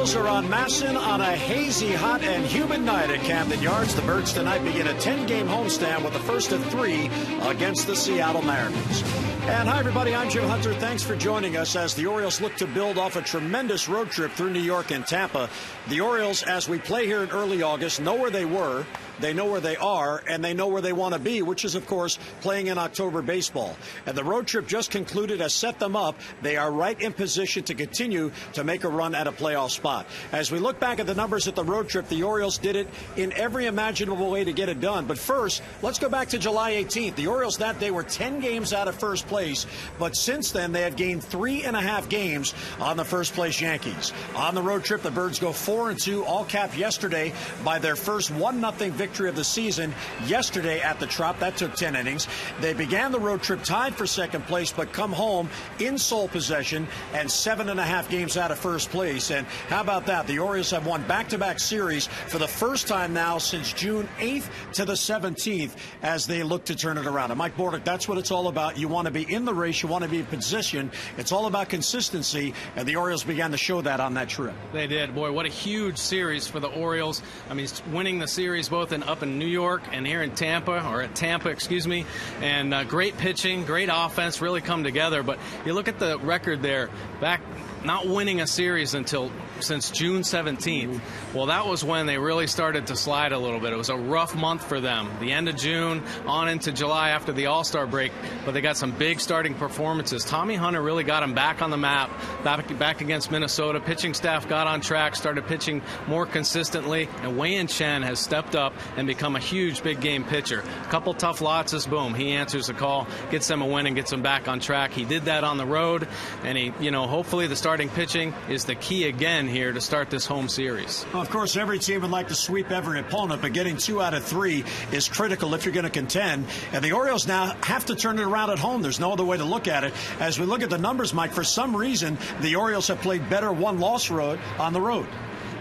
Orioles are on Masson on a hazy, hot, and humid night at Camden Yards. The Birds tonight begin a 10-game homestand with the first of 3 against the Seattle Mariners. And hi, everybody. I'm Jim Hunter. Thanks for joining us as the Orioles look to build off a tremendous road trip through New York and Tampa. The Orioles, as we play here in early August, know where they were. They know where they are, and they know where they want to be, which is, of course, playing in October baseball. And the road trip just concluded has set them up. They are right in position to continue to make a run at a playoff spot. As we look back at the numbers at the road trip, the Orioles did it in every imaginable way to get it done. But first, let's go back to July 18th. The Orioles that day were 10 games out of first place, but since then they have gained 3.5 games on the first-place Yankees. On the road trip, the Birds go 4-2, all capped yesterday by their first 1-0 victory of the season yesterday at the Trop. That took 10 innings. They began the road trip tied for second place, but come home in sole possession and 7.5 games out of first place. And how about that? The Orioles have won back-to-back series for the first time now since June 8th to the 17th as they look to turn it around. And Mike Bordick, that's what it's all about. You want to be in the race. You want to be in position. It's all about consistency, and the Orioles began to show that on that trip. They did. Boy, what a huge series for the Orioles. I mean, winning the series both up in New York and here in Tampa, or at Tampa, excuse me, and great pitching, great offense, really come together. But you look at the record there, back not winning a series since June 17th. Well, that was when they really started to slide a little bit. It was a rough month for them. The end of June on into July after the All-Star break, but they got some big starting performances. Tommy Hunter really got them back on the map, back against Minnesota. Pitching staff got on track, started pitching more consistently, and Wei-Yin Chen has stepped up and become a huge big game pitcher. A couple tough losses, boom, he answers the call, gets them a win and gets them back on track. He did that on the road, and hopefully the starting pitching is the key again here to start this home series. Well, of course, every team would like to sweep every opponent, but getting 2 out of 3 is critical if you're going to contend. And the Orioles now have to turn it around at home. There's no other way to look at it. As we look at the numbers, Mike, for some reason, the Orioles have played better one-loss road on the road.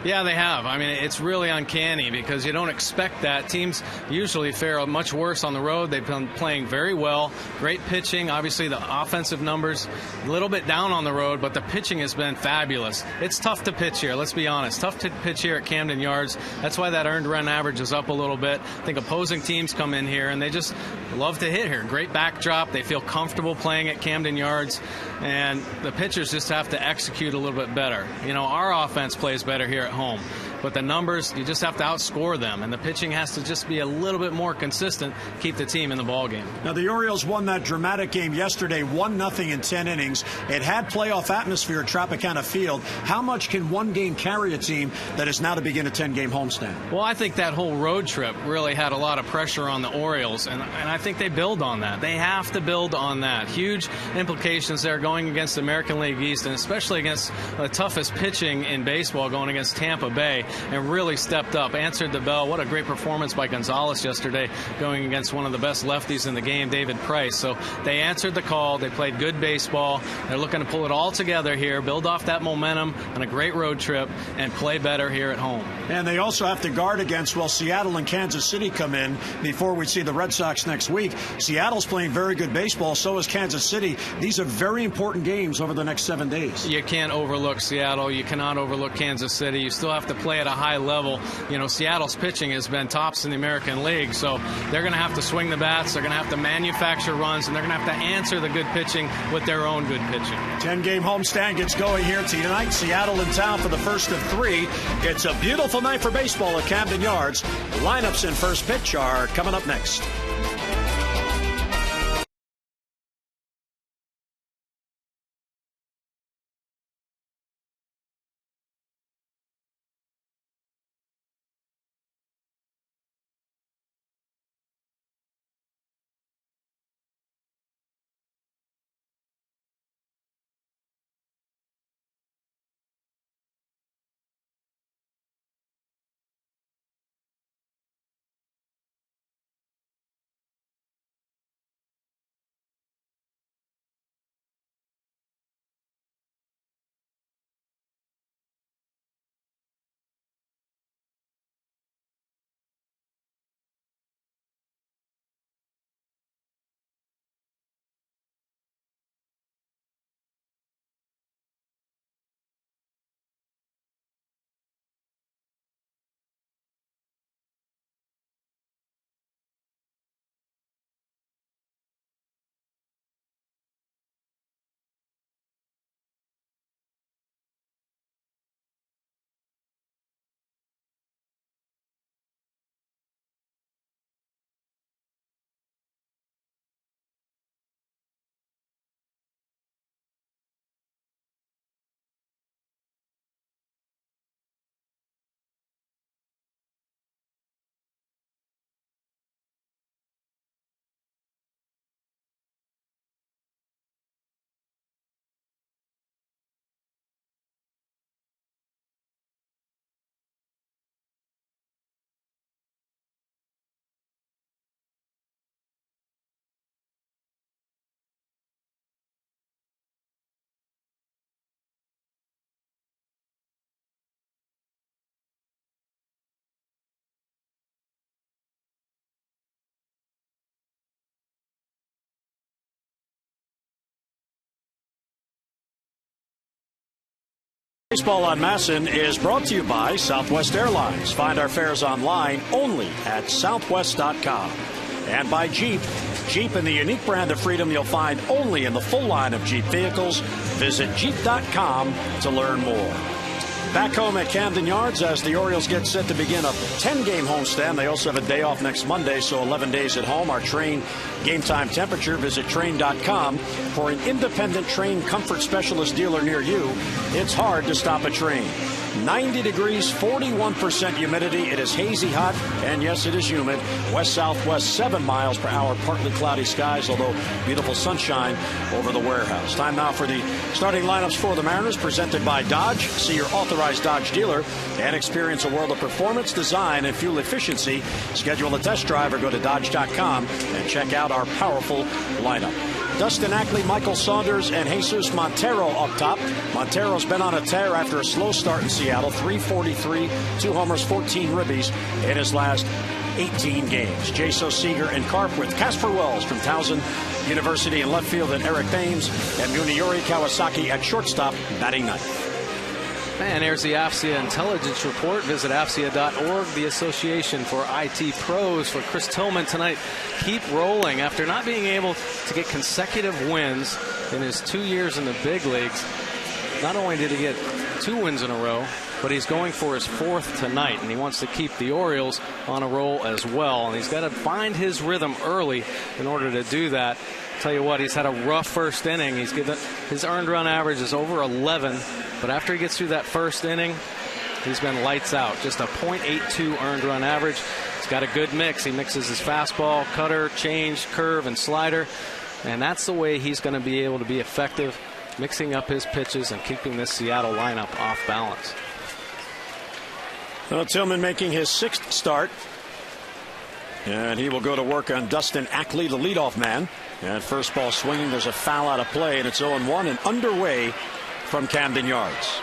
Yeah, they have. I mean, it's really uncanny because you don't expect that. Teams usually fare much worse on the road. They've been playing very well. Great pitching. Obviously, the offensive numbers a little bit down on the road, but the pitching has been fabulous. It's tough to pitch here. Let's be honest. Tough to pitch here at Camden Yards. That's why that earned run average is up a little bit. I think opposing teams come in here, and they just love to hit here. Great backdrop. They feel comfortable playing at Camden Yards, and the pitchers just have to execute a little bit better. Our offense plays better here at home, but the numbers, you just have to outscore them, and the pitching has to just be a little bit more consistent, keep the team in the ball game. Now, the Orioles won that dramatic game yesterday, 1-0 in 10 innings. It had playoff atmosphere at Tropicana Field. How much can one game carry a team that is now to begin a 10-game homestand? Well, I think that whole road trip really had a lot of pressure on the Orioles, and I think they build on that. They have to build on that. Huge implications there going against the American League East, and especially against the toughest pitching in baseball, going against Tampa Bay, and really stepped up, answered the bell. What a great performance by Gonzalez yesterday, going against one of the best lefties in the game, David Price. So they answered the call. They played good baseball. They're looking to pull it all together here, build off that momentum on a great road trip, and play better here at home. And they also have to guard against, Seattle and Kansas City come in before we see the Red Sox next week. Seattle's playing very good baseball, so is Kansas City. These are very important games over the next 7 days. You can't overlook Seattle. You cannot overlook Kansas City. You still have to play at a high level. Seattle's pitching has been tops in the American League, so they're going to have to swing the bats. They're going to have to manufacture runs, and they're going to have to answer the good pitching with their own good pitching. 10-game homestand gets going here tonight. Seattle in town for the first of 3. It's a beautiful night for baseball at Camden Yards. The lineups and first pitch are coming up next. Baseball on Masson is brought to you by Southwest Airlines. Find our fares online only at southwest.com. And by Jeep. Jeep and the unique brand of freedom you'll find only in the full line of Jeep vehicles. Visit Jeep.com to learn more. Back home at Camden Yards as the Orioles get set to begin a 10-game homestand. They also have a day off next Monday, so 11 days at home. Our Train game time temperature. Visit Train.com for an independent Train comfort specialist dealer near you. It's hard to stop a Train. 90 degrees, 41% humidity. It is hazy hot, and yes, it is humid. West-southwest, 7 miles per hour, partly cloudy skies, although beautiful sunshine over the warehouse. Time now for the starting lineups for the Mariners, presented by Dodge. See your authorized Dodge dealer and experience a world of performance, design, and fuel efficiency. Schedule a test drive or go to Dodge.com and check out our powerful lineup. Dustin Ackley, Michael Saunders, and Jesus Montero up top. Montero's been on a tear after a slow start in Seattle. 343, 2 homers, 14 ribbies in his last 18 games. Jaso Seager and Karp with Casper Wells from Towson University in left field, and Eric Thames and Muneyori Kawasaki at shortstop batting ninth. And here's the AFCIA Intelligence Report. Visit AFCIA.org, the Association for IT Pros. For Chris Tillman tonight, keep rolling. After not being able to get consecutive wins in his 2 years in the big leagues, not only did he get 2 wins in a row, but he's going for his 4th tonight, and he wants to keep the Orioles on a roll as well. And he's got to find his rhythm early in order to do that. Tell you what, he's had a rough first inning. He's given his earned run average is over 11, but after he gets through that first inning, he's been lights out. Just a .82 earned run average. He's got a good mix. He mixes his fastball, cutter, change, curve, and slider, and that's the way he's going to be able to be effective, mixing up his pitches and keeping this Seattle lineup off balance. Well, Tillman making his 6th start, and he will go to work on Dustin Ackley, the leadoff man. And first ball swinging, there's a foul out of play, and it's 0-1 and underway from Camden Yards.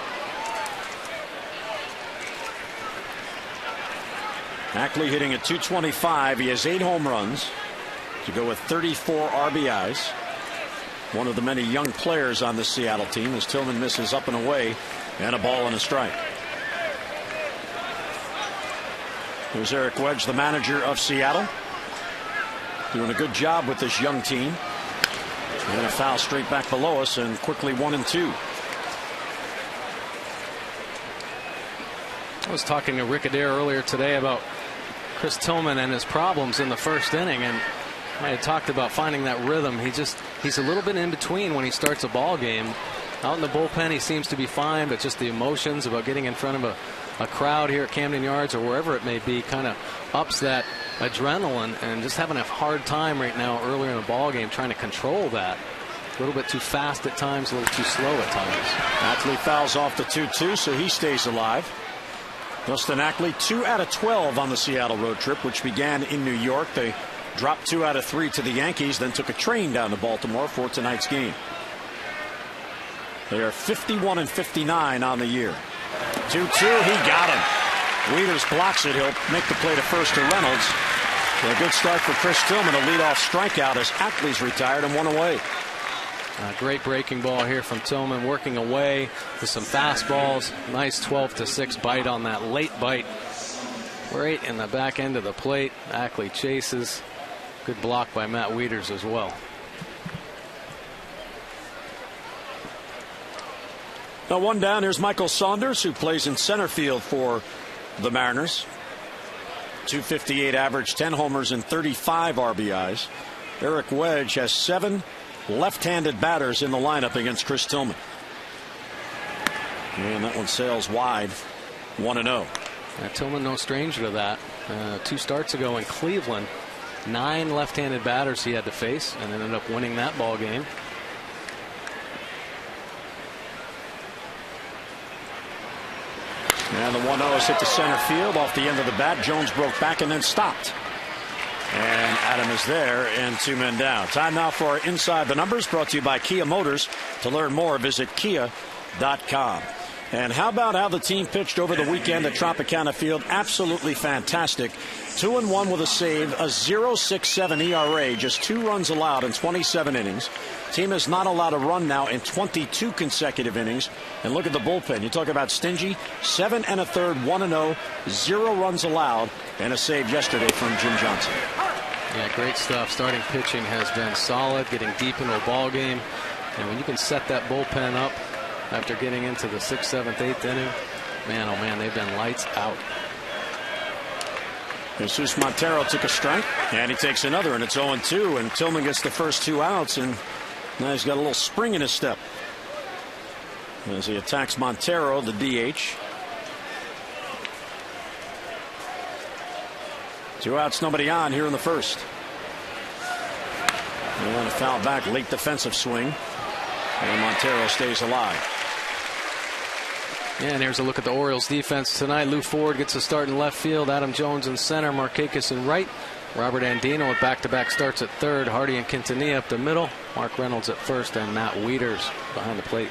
Ackley hitting at .225. He has 8 home runs to go with 34 RBIs. One of the many young players on the Seattle team as Tillman misses up and away, and a ball and a strike. Here's Eric Wedge, the manager of Seattle, doing a good job with this young team. And a foul straight back below us, and quickly 1-2. I was talking to Rick Adair earlier today about Chris Tillman and his problems in the first inning, and I had talked about finding that rhythm. He's a little bit in between when he starts a ball game. Out in the bullpen, he seems to be fine, but just the emotions about getting in front of a crowd here at Camden Yards or wherever it may be kind of ups that adrenaline, and just having a hard time right now earlier in the ball game trying to control that. A little bit too fast at times, a little too slow at times. Ackley fouls off the 2-2, so he stays alive. Dustin Ackley 2 out of 12 on the Seattle road trip, which began in New York. They dropped 2 out of 3 to the Yankees, then took a train down to Baltimore for tonight's game. They are 51 and 59 on the year. 2-2, he got him. Wieters blocks it. He'll make the play to first to Reynolds. A good start for Chris Tillman, a leadoff strikeout as Ackley's retired and 1 away. Great breaking ball here from Tillman, working away with some fastballs. Nice 12-6 bite on that late bite. Right in the back end of the plate. Ackley chases. Good block by Matt Wieters as well. Now 1 down. Here's Michael Saunders, who plays in center field for the Mariners. .258 average, 10 homers and 35 RBIs. Eric Wedge has 7 left-handed batters in the lineup against Chris Tillman. And that one sails wide, 1-0. Tillman no stranger to that. 2 starts ago in Cleveland, 9 left-handed batters he had to face and ended up winning that ball game. And the 1-0 is hit to center field off the end of the bat. Jones broke back and then stopped. And Adam is there, and 2 men down. Time now for Inside the Numbers, brought to you by Kia Motors. To learn more, visit kia.com. And how about how the team pitched over the weekend at Tropicana Field? Absolutely fantastic. 2-1 with a save, a 0.67 ERA, just 2 runs allowed in 27 innings. Team has not allowed a run now in 22 consecutive innings. And look at the bullpen. You talk about stingy. 7 1/3, 1-0, 0 runs allowed, and a save yesterday from Jim Johnson. Yeah, great stuff. Starting pitching has been solid, getting deep into a ball game. And when you can set that bullpen up after getting into the 6th, 7th, 8th inning, man, oh man, they've been lights out. Jesus Montero took a strike, and he takes another, and it's 0-2, and Tillman gets the first 2 outs, and now he's got a little spring in his step as he attacks Montero, the DH. 2 outs, nobody on here in the first. And a foul back, late defensive swing, and Montero stays alive. And here's a look at the Orioles defense tonight. Lou Ford gets a start in left field. Adam Jones in center. Markakis in right. Robert Andino with back-to-back starts at third. Hardy and Quintanilla up the middle. Mark Reynolds at first, and Matt Wieters behind the plate.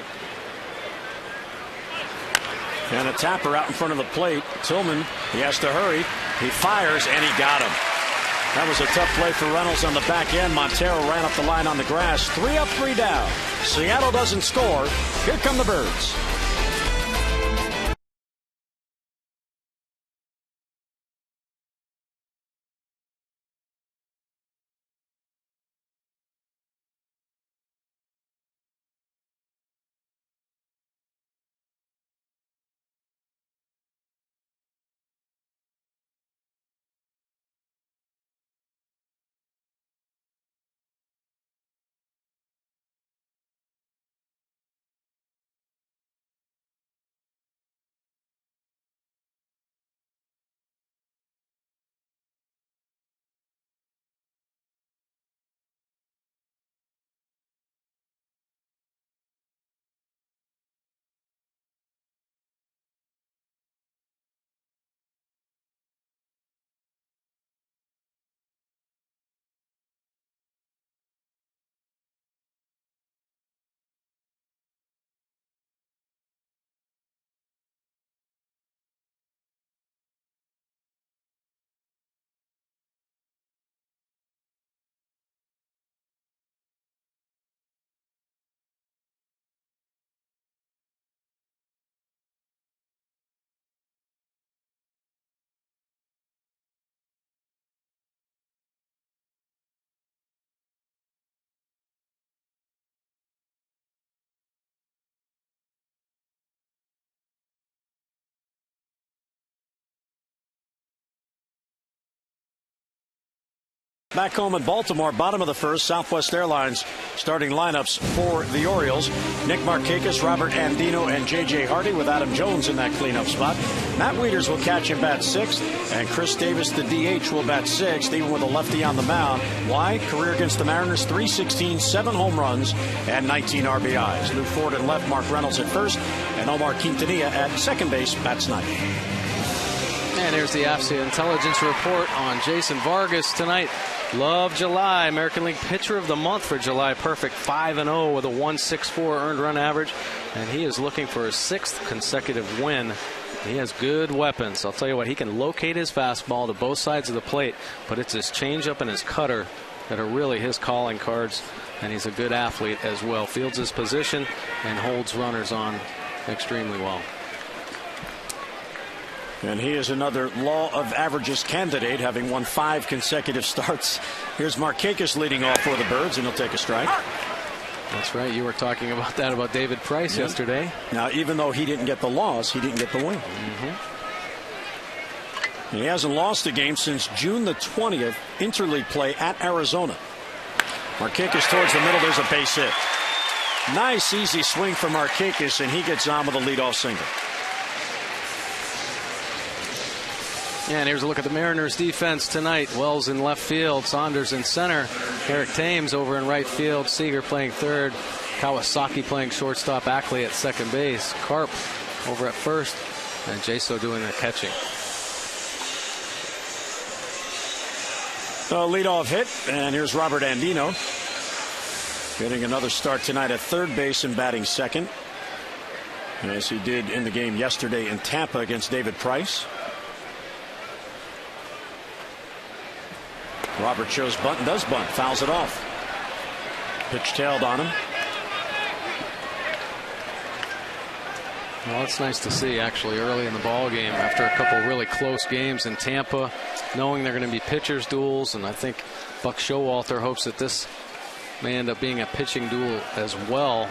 And a tapper out in front of the plate. Tillman, he has to hurry. He fires, and he got him. That was a tough play for Reynolds on the back end. Montero ran up the line on the grass. 3 up, 3 down. Seattle doesn't score. Here come the Birds. Back home in Baltimore, bottom of the first, Southwest Airlines starting lineups for the Orioles. Nick Markakis, Robert Andino, and J.J. Hardy with Adam Jones in that cleanup spot. Matt Wieters will catch him bat 6th, and Chris Davis, the DH, will bat 6th, even with a lefty on the mound. Why? Career against the Mariners, 316, 7 home runs, and 19 RBIs. Lou Ford at left, Mark Reynolds at first, and Omar Quintanilla at second base, bats 9th. And here's the AFC Intelligence Report on Jason Vargas tonight. Love July. American League Pitcher of the Month for July. Perfect 5-0 with a 1.64 earned run average. And he is looking for his 6th consecutive win. He has good weapons. I'll tell you what, he can locate his fastball to both sides of the plate, but it's his changeup and his cutter that are really his calling cards. And he's a good athlete as well. Fields his position and holds runners on extremely well. And he is another law of averages candidate, having won 5 consecutive starts. Here's Markakis leading off for the Birds, and he'll take a strike. That's right. You were talking about that about David Price yesterday. Now, even though he didn't get the loss, he didn't get the win. He hasn't lost a game since June the 20th, interleague play at Arizona. Markakis towards the middle. There's a base hit. Nice, easy swing for Markakis, and he gets on with a leadoff single. And here's a look at the Mariners defense tonight. Wells in left field, Saunders in center, Eric Thames over in right field, Seager playing third, Kawasaki playing shortstop, Ackley at second base, Karp over at first, and Jaso doing the catching. So leadoff hit, and here's Robert Andino getting another start tonight at third base and batting second. as he did in the game yesterday in Tampa against David Price. Robert shows bunt and does bunt, fouls it off. Pitch tailed on him. Well, it's nice to see actually early in the ball game after a couple really close games in Tampa, knowing they're going to be pitchers duels, and I think Buck Showalter hopes that this may end up being a pitching duel as well.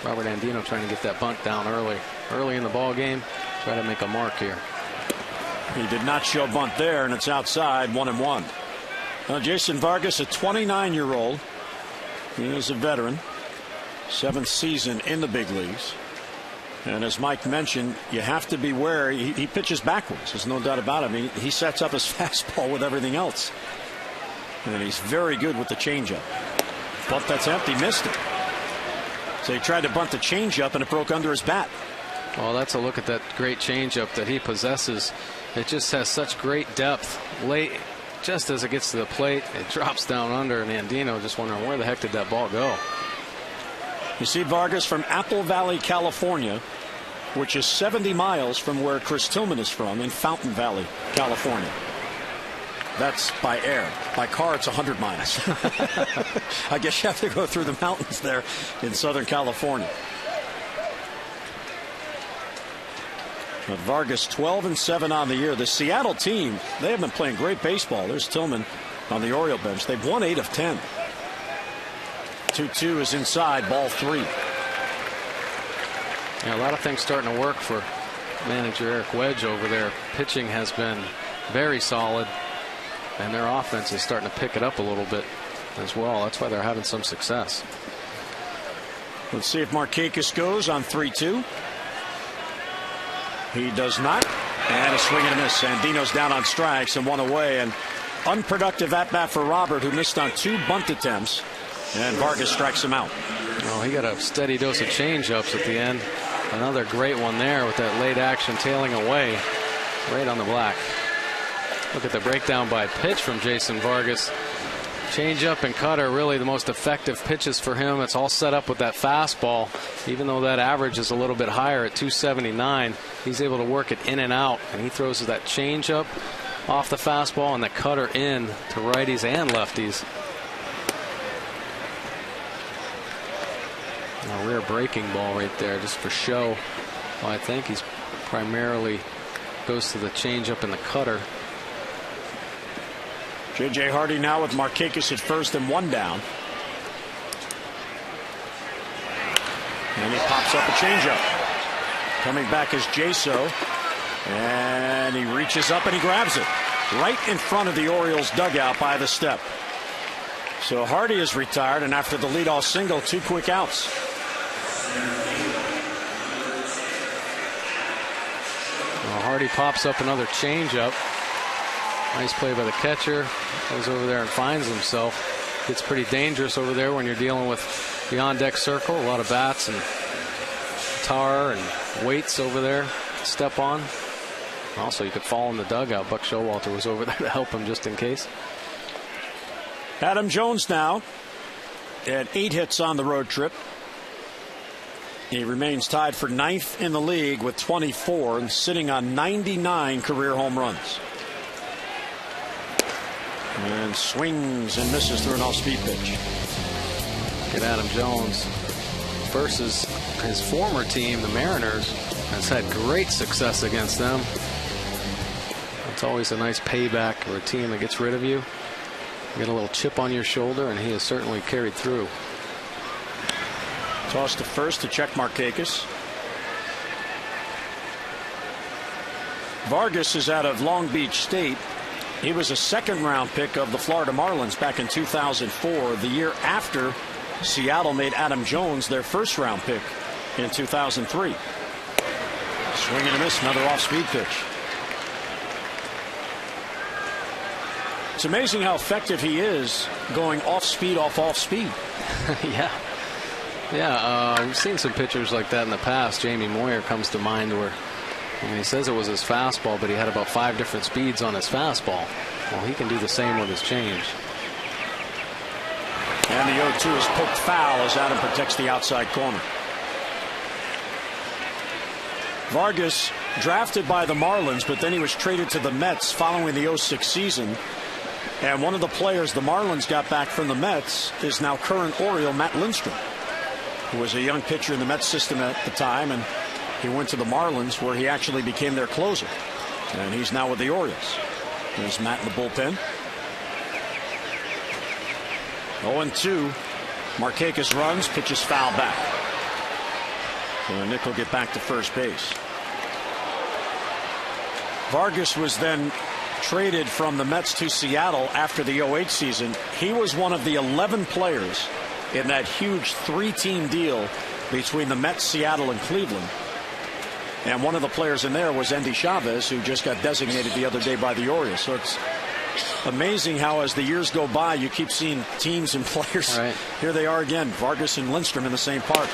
Robert Andino trying to get that bunt down early in the ball game, try to make a mark here. He did not show bunt there, and it's outside, 1-1. Now Jason Vargas, a 29-year-old. He is a veteran, 7th season in the big leagues. And as Mike mentioned, you have to be wary. He pitches backwards. There's no doubt about it. I mean, he sets up his fastball with everything else. And he's very good with the changeup. Bunt that's empty, missed it. So he tried to bunt the changeup, and it broke under his bat. Well, that's a look at that great changeup that he possesses. It just has such great depth. Late, just as it gets to the plate, it drops down under, and Andino just wondering where the heck did that ball go. You see Vargas from Apple Valley, California, which is 70 miles from where Chris Tillman is from, in Fountain Valley, California. That's by air. By car, it's 100 miles. I guess you have to go through the mountains there in Southern California. But Vargas 12-7 on the year. The Seattle team, they have been playing great baseball. There's Tillman on the Oriole bench. They've won 8 of 10. 2-2 is inside, ball 3. Yeah, a lot of things starting to work for manager Eric Wedge over there. Pitching has been very solid, and their offense is starting to pick it up a little bit as well. That's why they're having some success. Let's see if Markakis goes on 3-2. He does not. And a swing and a miss. Andino's down on strikes and 1 away. And unproductive at bat for Robert, who missed on 2 bunt attempts. And Vargas strikes him out. Oh, he got a steady dose of changeups at the end. Another great one there with that late action tailing away right on the black. Look at the breakdown by pitch from Jason Vargas. Changeup and cutter really the most effective pitches for him. It's all set up with that fastball. Even though that average is a little bit higher at 279, he's able to work it in and out. And he throws that changeup off the fastball and the cutter in to righties and lefties. A rare breaking ball right there just for show. Well, I think he's primarily goes to the changeup and the cutter. J.J. Hardy now with Markakis at first and 1 down. And he pops up a changeup. Coming back is Jaso. And he reaches up and he grabs it. Right in front of the Orioles dugout by the step. So Hardy is retired, and after the leadoff single, 2 quick outs. Well, Hardy pops up another changeup. Nice play by the catcher. Goes over there and finds himself. Gets pretty dangerous over there when you're dealing with the on-deck circle. A lot of bats and tar and weights over there. Step on. Also, you could fall in the dugout. Buck Showalter was over there to help him just in case. Adam Jones now at 8 hits on the road trip. He remains tied for 9th in the league with 24 and sitting on 99 career home runs. And swings and misses through an off-speed pitch. Look at Adam Jones versus his former team, the Mariners, has had great success against them. It's always a nice payback for a team that gets rid of you. You get a little chip on your shoulder, and he has certainly carried through. Toss to first to check Markakis. Vargas is out of Long Beach State. He was a 2nd-round pick of the Florida Marlins back in 2004, the year after Seattle made Adam Jones their 1st-round pick in 2003. Swing and a miss, another off-speed pitch. It's amazing how effective he is going off-speed, off-speed. Yeah, we've seen some pitchers like that in the past. Jamie Moyer comes to mind where he says it was his fastball, but he had about 5 different speeds on his fastball. Well, he can do the same with his change. And the 0-2 is poked foul as Adam protects the outside corner. Vargas, drafted by the Marlins, but then he was traded to the Mets following the '06 season. And one of the players the Marlins got back from the Mets is now current Oriole Matt Lindstrom, who was a young pitcher in the Mets system at the time, and he went to the Marlins where he actually became their closer. And he's now with the Orioles. There's Matt in the bullpen. 0-2. Markakis runs, pitches foul back. So Nick will get back to first base. Vargas was then traded from the Mets to Seattle after the '08 season. He was one of the 11 players in that huge 3-team deal between the Mets, Seattle, and Cleveland. And one of the players in there was Endy Chavez, who just got designated the other day by the Orioles. So it's amazing how as the years go by you keep seeing teams and players. Right. Here they are again, Vargas and Lindstrom in the same park,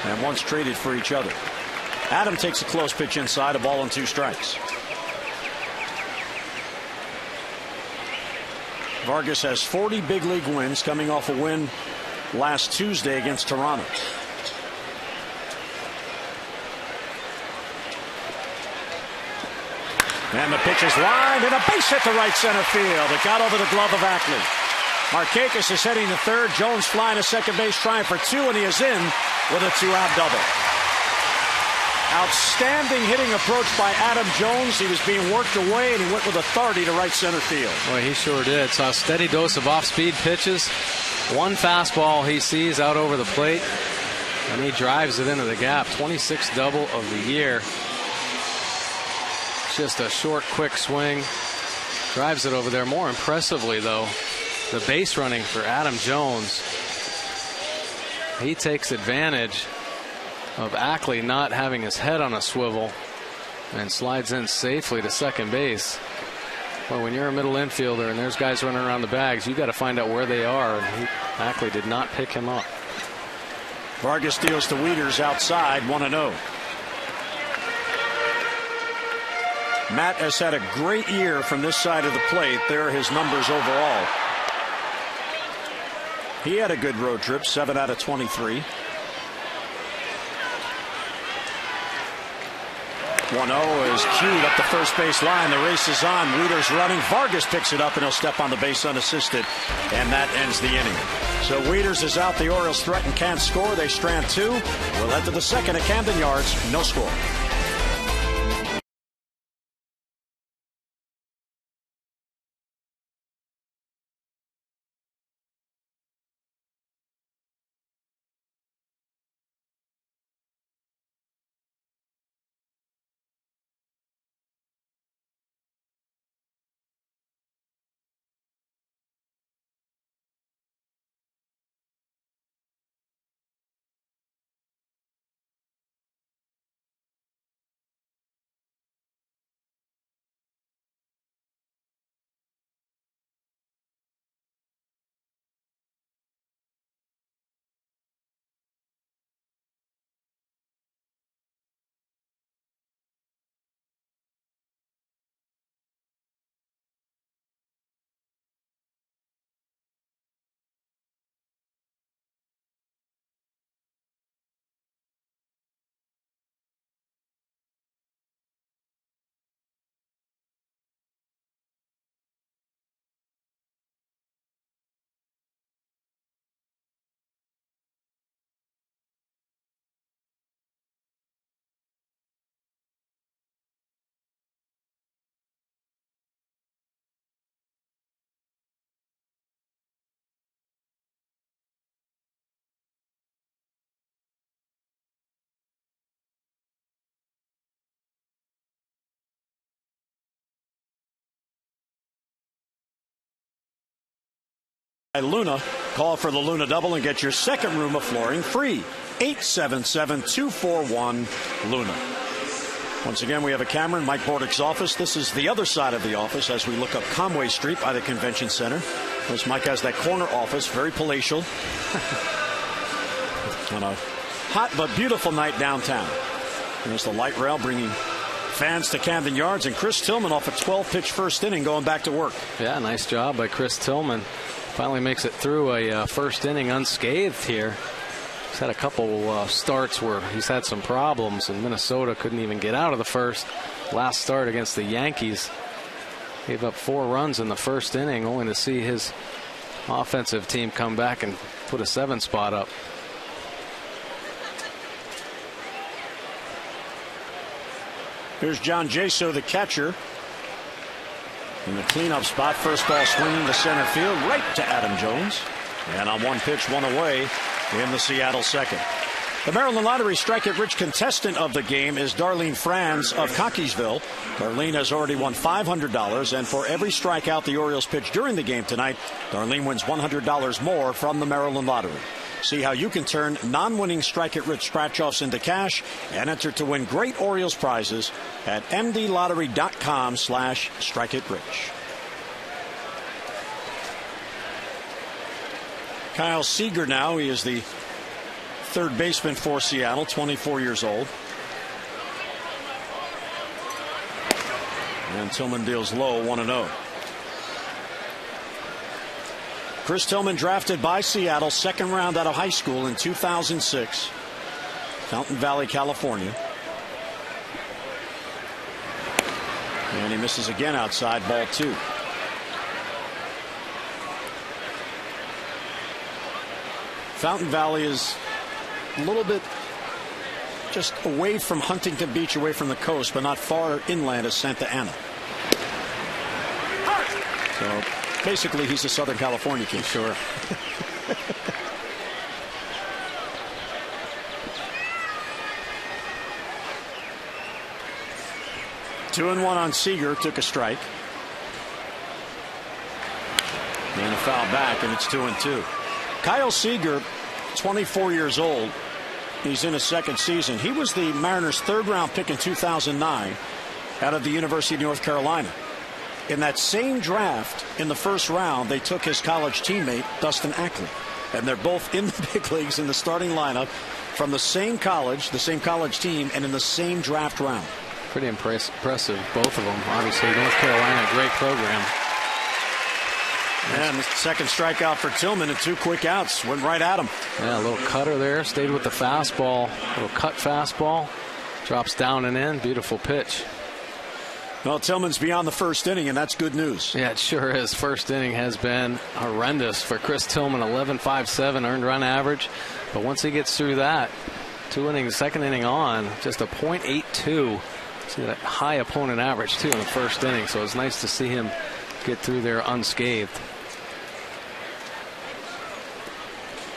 and once traded for each other. Adam takes a close pitch inside, a ball and 2 strikes. Vargas has 40 big league wins, coming off a win last Tuesday against Toronto. And the pitch is lined, and a base hit to right center field. It got over the glove of Ackley. Markakis is heading to third. Jones flying to second base, trying for 2, and he is in with a 2-out double. Outstanding hitting approach by Adam Jones. He was being worked away, and he went with authority to right center field. Boy, he sure did. Saw a steady dose of off-speed pitches. One fastball he sees out over the plate, and he drives it into the gap. 26th double of the year. Just a short, quick swing. Drives it over there. More impressively, though, the base running for Adam Jones. He takes advantage of Ackley not having his head on a swivel and slides in safely to second base. Well, when you're a middle infielder and there's guys running around the bags, you got to find out where they are. And Ackley did not pick him up. Vargas deals to Wieters outside, 1-0. Matt has had a great year from this side of the plate. There are his numbers overall. He had a good road trip, 7 out of 23. 1-0 is cued up the first base line. The race is on. Wieters running. Vargas picks it up, and he'll step on the base unassisted, and that ends the inning. So Wieters is out. The Orioles threaten, can't score. They strand 2. We'll head to the second at Camden Yards. No score. Luna. Call for the Luna double and get your second room of flooring free. 877-241-LUNA. Once again, we have a camera in Mike Bordick's office. This is the other side of the office as we look up Conway Street by the convention center. As Mike has that corner office, very palatial. On a hot but beautiful night downtown. There's the light rail bringing fans to Camden Yards, and Chris Tillman off a 12-pitch first inning going back to work. Yeah, nice job by Chris Tillman. Finally makes it through a first inning unscathed here. He's had a couple starts where he's had some problems, and Minnesota couldn't even get out of the first. Last start against the Yankees, gave up 4 runs in the first inning, only to see his offensive team come back and put a 7 spot up. Here's John Jaso, the catcher, in the cleanup spot. First ball swinging to center field, right to Adam Jones. And on 1 pitch, 1 away in the Seattle second. The Maryland Lottery strike-it-rich contestant of the game is Darlene Franz of Cockeysville. Darlene has already won $500, and for every strikeout the Orioles pitch during the game tonight, Darlene wins $100 more from the Maryland Lottery. See how you can turn non-winning strike-it-rich scratch-offs into cash and enter to win great Orioles prizes at mdlottery.com/strike-it-rich. Kyle Seager now. He is the third baseman for Seattle, 24 years old. And Tillman deals low, 1-0. Chris Tillman drafted by Seattle, second round out of high school in 2006. Fountain Valley, California. And he misses again outside, ball 2. Fountain Valley is a little bit just away from Huntington Beach, away from the coast, but not far inland as Santa Ana. So basically he's a Southern California kid. Sure. 2-1 on Seager, took a strike. And a foul back, and it's 2-2. Kyle Seager, 24 years old. He's in his second season. He was the Mariners' third-round pick in 2009 out of the University of North Carolina. In that same draft, in the first round, they took his college teammate, Dustin Ackley. And they're both in the big leagues in the starting lineup from the same college team, and in the same draft round. Pretty impressive, both of them. Obviously, North Carolina, great program. And the second strikeout for Tillman and 2 quick outs. Went right at him. Yeah, a little cutter there. Stayed with the fastball. A little cut fastball. Drops down and in. Beautiful pitch. Well, Tillman's beyond the first inning, and that's good news. Yeah, it sure is. First inning has been horrendous for Chris Tillman. 11.57 earned run average. But once he gets through that, 2 innings, second inning on, just a .82. See that high opponent average, too, in the first inning. So it's nice to see him get through there unscathed.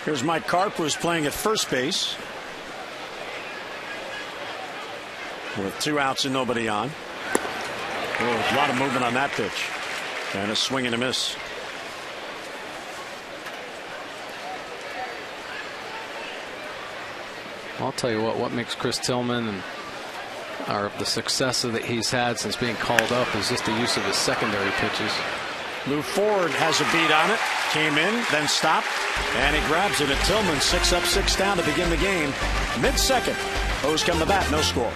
Here's Mike Karp, who's playing at first base with 2 outs and nobody on. Oh, a lot of movement on that pitch. And a swing and a miss. I'll tell you what makes Chris Tillman and the success that he's had since being called up is just the use of his secondary pitches. Lou Ford has a beat on it. Came in, then stopped, and he grabs it at Tillman. 6 up, 6 down to begin the game. Mid-second. O's come to bat, no score.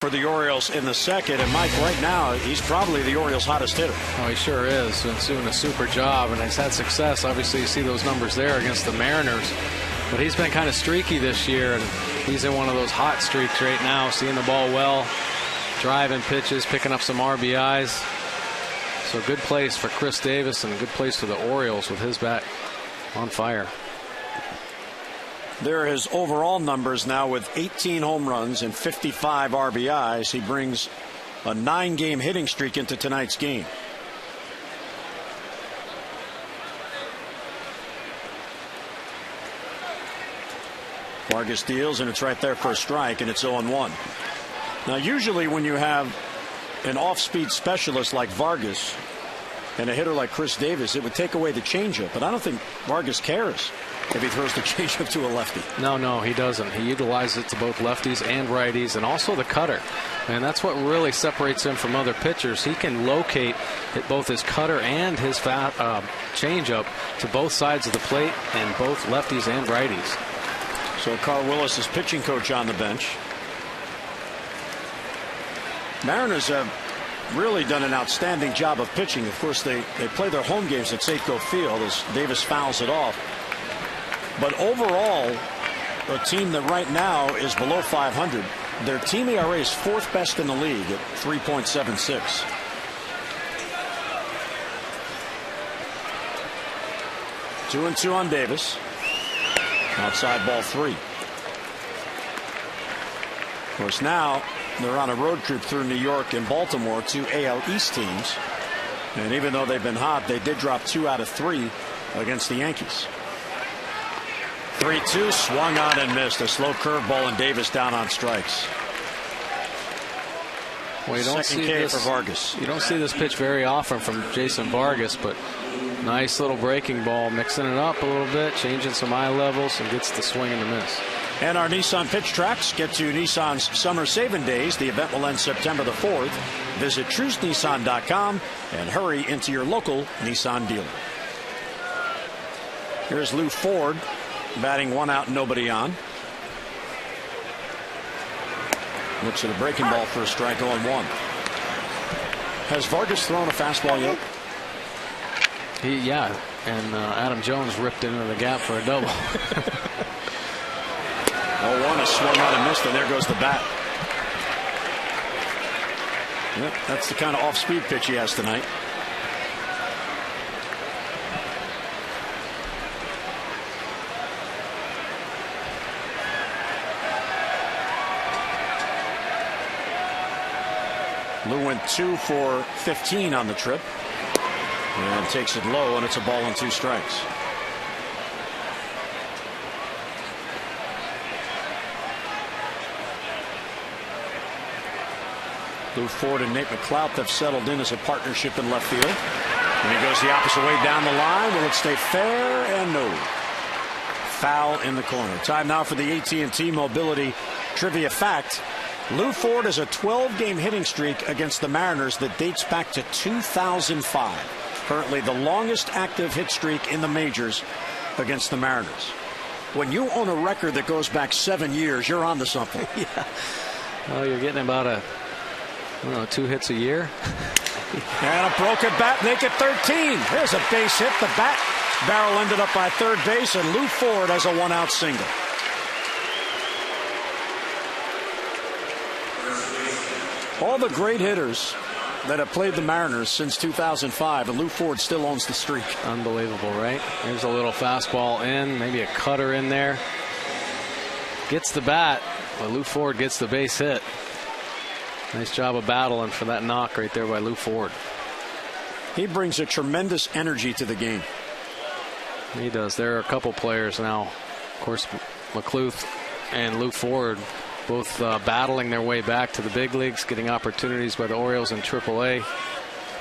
for the Orioles in the second. And Mike, right now, he's probably the Orioles' hottest hitter. Oh, he sure is. He's doing a super job, and he's had success. Obviously, you see those numbers there against the Mariners. But he's been kind of streaky this year, and he's in one of those hot streaks right now, seeing the ball well, driving pitches, picking up some RBIs. So good place for Chris Davis and a good place for the Orioles with his bat on fire. There are his overall numbers now with 18 home runs and 55 RBIs. He brings a 9-game hitting streak into tonight's game. Vargas deals, and it's right there for a strike, and it's 0-1. Now, usually when you have an off-speed specialist like Vargas and a hitter like Chris Davis, it would take away the changeup. But I don't think Vargas cares if he throws the changeup to a lefty. No, he doesn't. He utilizes it to both lefties and righties, and also the cutter. And that's what really separates him from other pitchers. He can locate both his cutter and his changeup to both sides of the plate, and both lefties and righties. So Carl Willis is pitching coach on the bench. Mariners have really done an outstanding job of pitching. Of course, they play their home games at Safeco Field as Davis fouls it off. But overall, a team that right now is below 500. Their team ERA is 4th best in the league at 3.76. Two and two on Davis. Outside ball 3. Of course, now they're on a road trip through New York and Baltimore, 2 AL East teams. And even though they've been hot, they did drop 2 out of 3 against the Yankees. 3-2, swung on and missed. A slow curveball, and Davis down on strikes. Well, you don't Second see K this, for Vargas. You don't see this pitch very often from Jason Vargas, but nice little breaking ball, mixing it up a little bit, changing some eye levels, and gets the swing and the miss. And our Nissan pitch tracks get to Nissan's Summer Saving Days. The event will end September the 4th. Visit TruceNissan.com and hurry into your local Nissan dealer. Here's Lou Ford batting 1 out, nobody on. Looks at a breaking ball for a strike, 0-1. Has Vargas thrown a fastball yet? Yeah, and Adam Jones ripped into the gap for a double. 0-1, a swung on and missed, and there goes the bat. Yep, that's the kind of off-speed pitch he has tonight. Lou went 2 for 15 on the trip. And takes it low, and it's a ball and 2 strikes. Lou Ford and Nate McClout have settled in as a partnership in left field. And he goes the opposite way down the line. Will it stay fair? And no. Foul in the corner. Time now for the AT&T Mobility Trivia Fact. Lou Ford has a 12-game hitting streak against the Mariners that dates back to 2005. Currently the longest active hit streak in the majors against the Mariners. When you own a record that goes back 7 years, you're on to something. Yeah. Well, you're getting about 2 hits a year. And a broken bat, make it 13. There's a base hit. The bat barrel ended up by third base, and Lou Ford has a 1-out single. All the great hitters that have played the Mariners since 2005, and Lou Ford still owns the streak. Unbelievable, right? There's a little fastball in, maybe a cutter in there. Gets the bat, but Lou Ford gets the base hit. Nice job of battling for that knock right there by Lou Ford. He brings a tremendous energy to the game. He does. There are a couple players now. Of course, McCluth and Lou Ford both battling their way back to the big leagues, getting opportunities by the Orioles in AAA,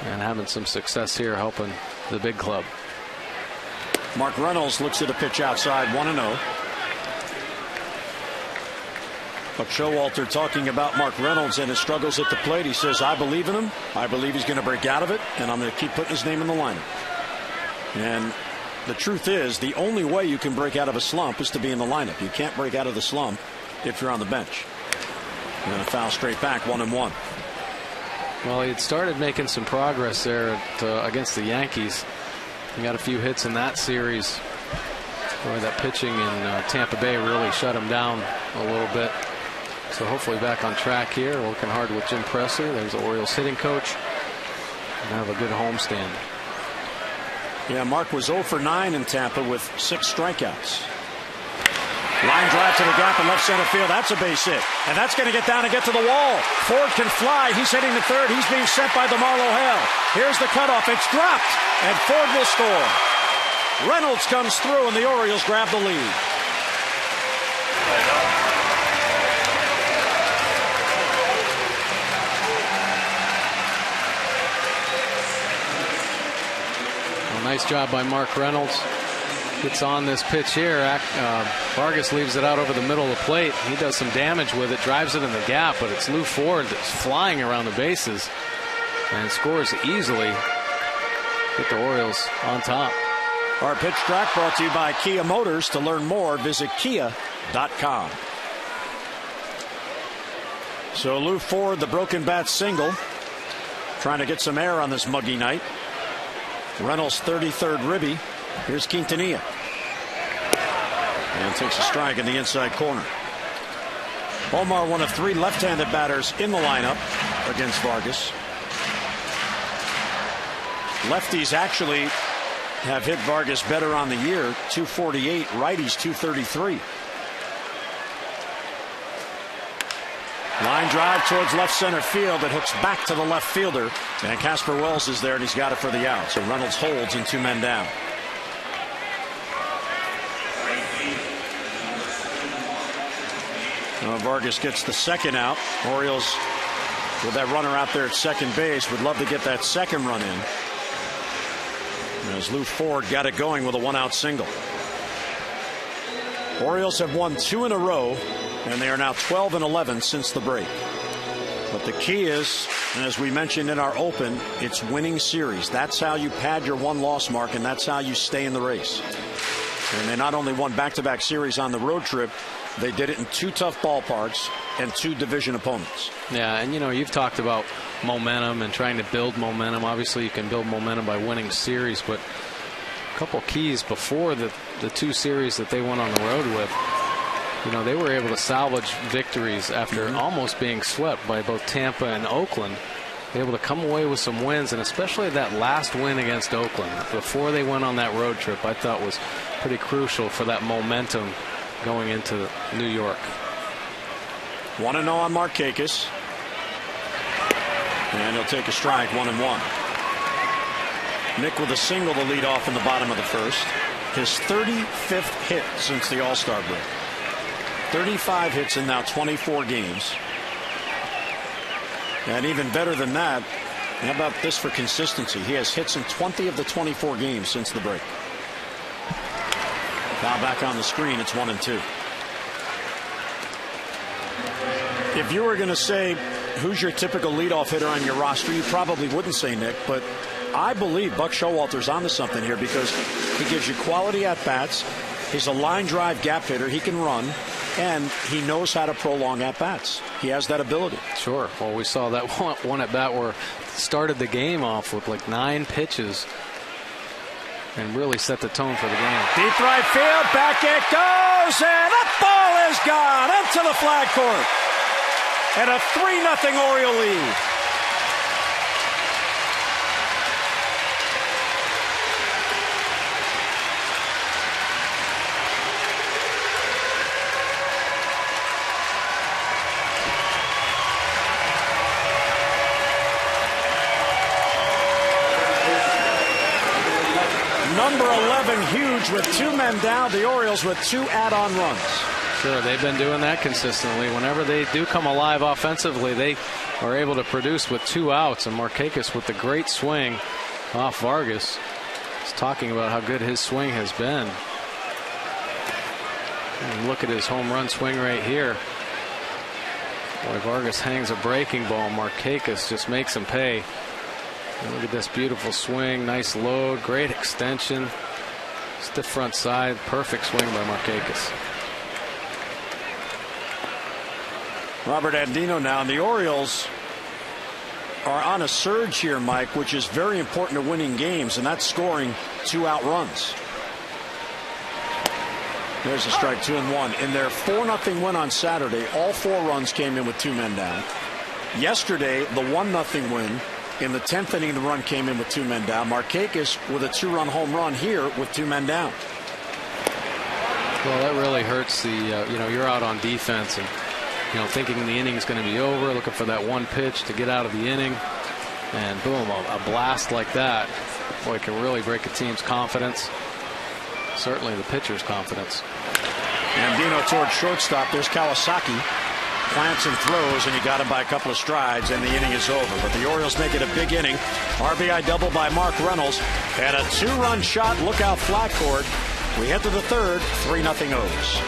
and having some success here helping the big club. Mark Reynolds looks at a pitch outside, 1-0. But Showalter talking about Mark Reynolds and his struggles at the plate. He says, I believe in him. I believe he's going to break out of it, and I'm going to keep putting his name in the lineup. And the truth is, the only way you can break out of a slump is to be in the lineup. You can't break out of the slump if you're on the bench. And a foul straight back, 1-1. Well, he had started making some progress there against the Yankees. He got a few hits in that series. Boy, that pitching in Tampa Bay really shut him down a little bit. So hopefully back on track here, working hard with Jim Presley. There's the Orioles hitting coach. And have a good homestand. Yeah, Mark was 0 for 9 in Tampa with 6 strikeouts. Line drive to the gap in left center field. That's a base hit. And that's going to get down and get to the wall. Ford can fly. He's hitting the third. He's being sent by DeMarlo Hale. Here's the cutoff. It's dropped. And Ford will score. Reynolds comes through and the Orioles grab the lead. Well, nice job by Mark Reynolds. Gets on this pitch here. Vargas leaves it out over the middle of the plate. He does some damage with it, drives it in the gap, but it's Lou Ford that's flying around the bases and scores easily. Get the Orioles on top. Our pitch track brought to you by Kia Motors. To learn more, visit kia.com. So Lou Ford, the broken bat single, trying to get some air on this muggy night. Reynolds' 33rd ribby. Here's Quintanilla. And takes a strike in the inside corner. Omar, one of 3 left-handed batters in the lineup against Vargas. Lefties actually have hit Vargas better on the year, 248. Righties, 233. Line drive towards left center field. It hooks back to the left fielder. And Casper Wells is there, and he's got it for the out. So Reynolds holds and 2 men down. Vargas gets the second out. Orioles, with that runner out there at second base, would love to get that second run in. As Lou Ford got it going with a 1-out single. Orioles have won 2 in a row, and they are now 12-11 since the break. But the key is, as we mentioned in our open, it's winning series. That's how you pad your 1-loss mark, and that's how you stay in the race. And they not only won back-to-back series on the road trip, they did it in 2 tough ballparks and 2 division opponents. Yeah, and you've talked about momentum and trying to build momentum. Obviously, you can build momentum by winning series, but a couple keys before the 2 series that they went on the road with. They were able to salvage victories after almost being swept by both Tampa and Oakland. They were able to come away with some wins, and especially that last win against Oakland before they went on that road trip, I thought was pretty crucial for that momentum going into New York. 1-0 on Markakis. And he'll take a strike, 1-1. Nick with a single to lead off in the bottom of the first. His 35th hit since the All-Star break. 35 hits in now 24 games. And even better than that, how about this for consistency? He has hits in 20 of the 24 games since the break. Now back on the screen, it's 1-2. If you were going to say who's your typical leadoff hitter on your roster, you probably wouldn't say Nick, but I believe Buck Showalter's onto something here because he gives you quality at bats. He's a line drive gap hitter. He can run, and he knows how to prolong at bats. He has that ability. Sure. Well, we saw that one at bat where started the game off with like 9 pitches and really set the tone for the game. Deep right field, back it goes, and that ball is gone into the flag court. And a 3-0 Oriole lead. Number 11, huge with 2 men down. The Orioles with 2 add-on runs. Sure, they've been doing that consistently. Whenever they do come alive offensively, they are able to produce with 2 outs. And Markakis with the great swing off Vargas. He's talking about how good his swing has been. And look at his home run swing right here. Boy, Vargas hangs a breaking ball. Markakis just makes him pay. And look at this beautiful swing. Nice load. Great extension. Stiff front side. Perfect swing by Markakis. Robert Andino now, and the Orioles are on a surge here, Mike, which is very important to winning games, and that's scoring 2 out runs. There's a strike, 2-1. In their 4-0 win on Saturday, all 4 runs came in with 2 men down. Yesterday, the 1-0 win, in the 10th inning, the run came in with 2 men down. Markakis with a 2-run home run here with 2 men down. Well, that really hurts the, you're out on defense and, thinking the inning's going to be over, looking for that one pitch to get out of the inning. And boom, a blast like that, boy, it can really break a team's confidence. Certainly the pitcher's confidence. Andino towards shortstop. There's Kawasaki. Plants and throws, and he got him by a couple of strides, and the inning is over. But the Orioles make it a big inning. RBI double by Mark Reynolds, and a 2-run shot. Look out, flat court. We head to the third, 3-0 O's.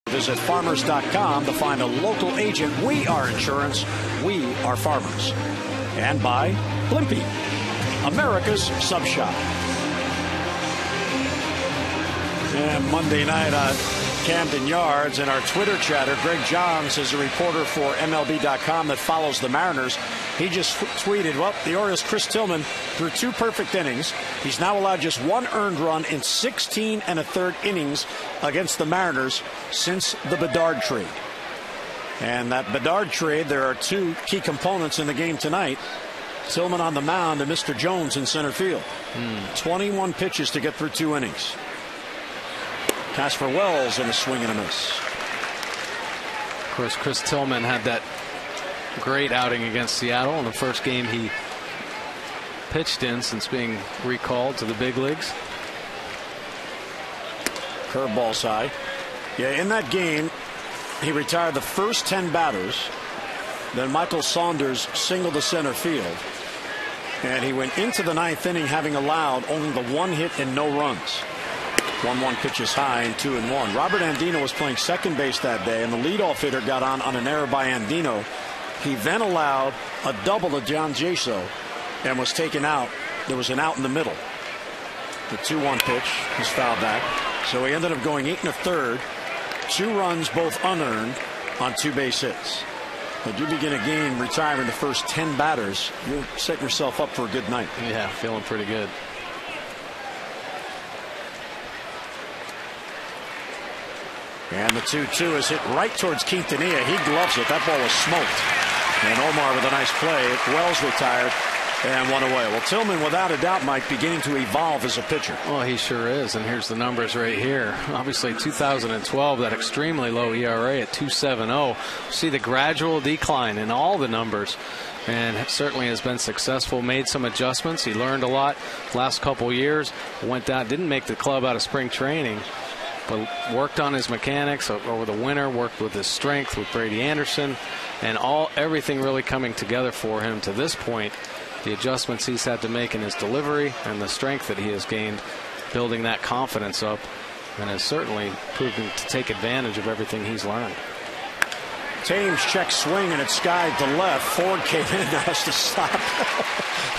Visit farmers.com to find a local agent. We are insurance. We are farmers. And by Blimpie, America's Sub Shop. And Monday night on Camden Yards in our Twitter chatter, Greg Johns is a reporter for MLB.com that follows the Mariners. He just tweeted, well, the Orioles' Chris Tillman threw 2 perfect innings. He's now allowed just 1 earned run in 16 1/3 innings against the Mariners since the Bedard trade. And that Bedard trade, there are 2 key components in the game tonight. Tillman on the mound and Mr. Jones in center field. 21 pitches to get through 2 innings. Pass for Wells and a swing and a miss. Of course, Chris Tillman had that great outing against Seattle in the first game he pitched in since being recalled to the big leagues. Curveball's high. Yeah, in that game, he retired the first 10 batters. Then Michael Saunders singled to center field. And he went into the 9th inning having allowed only the 1 hit and no runs. 1-1 pitches high and 2-1. Robert Andino was playing second base that day, and the leadoff hitter got on an error by Andino. He then allowed a double to John Jaso and was taken out. There was an out in the middle. The 2-1 pitch was fouled back. So he ended up going 8 1/3. 2 runs, both unearned, on 2 base hits. But you begin a game retiring the first 10 batters, you're setting yourself up for a good night. Yeah, feeling pretty good. And the 2-2 is hit right towards Quintanilla. He gloves it. That ball was smoked. And Omar with a nice play. Wells retired and 1 away. Well, Tillman, without a doubt, Mike, beginning to evolve as a pitcher. Well, he sure is. And here's the numbers right here. Obviously, 2012, that extremely low ERA at 2.70. See the gradual decline in all the numbers. And it certainly has been successful. Made some adjustments. He learned a lot last couple years. Went down, didn't make the club out of spring training. but worked on his mechanics over the winter, worked with his strength with Brady Anderson, and everything really coming together for him to this point. The adjustments he's had to make in his delivery and the strength that he has gained, building that confidence up, and has certainly proven to take advantage of everything he's learned. Thames check swing, and it skied to left. Ford came in, has to stop.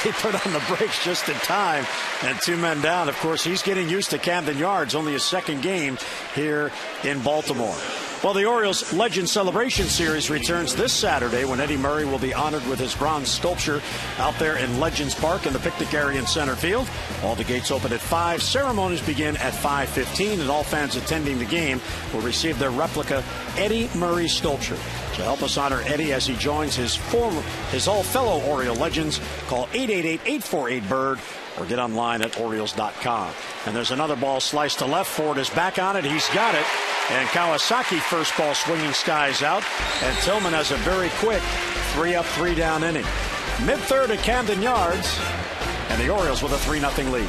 He put on the brakes just in time, and 2 men down. Of course, he's getting used to Camden Yards, only his second game here in Baltimore. Well, the Orioles Legend Celebration Series returns this Saturday when Eddie Murray will be honored with his bronze sculpture out there in Legends Park in the picnic area in center field. All the gates open at 5. Ceremonies begin at 5:15, and all fans attending the game will receive their replica Eddie Murray sculpture. To help us honor Eddie as he joins his all fellow Oriole legends, call 888-848-BIRD or get online at Orioles.com. And there's another ball sliced to left. Ford is back on it. He's got it. And Kawasaki first ball swinging skies out. And Tillman has a very quick 3-up, 3-down inning. Mid-third at Camden Yards. And the Orioles with a 3-0 lead.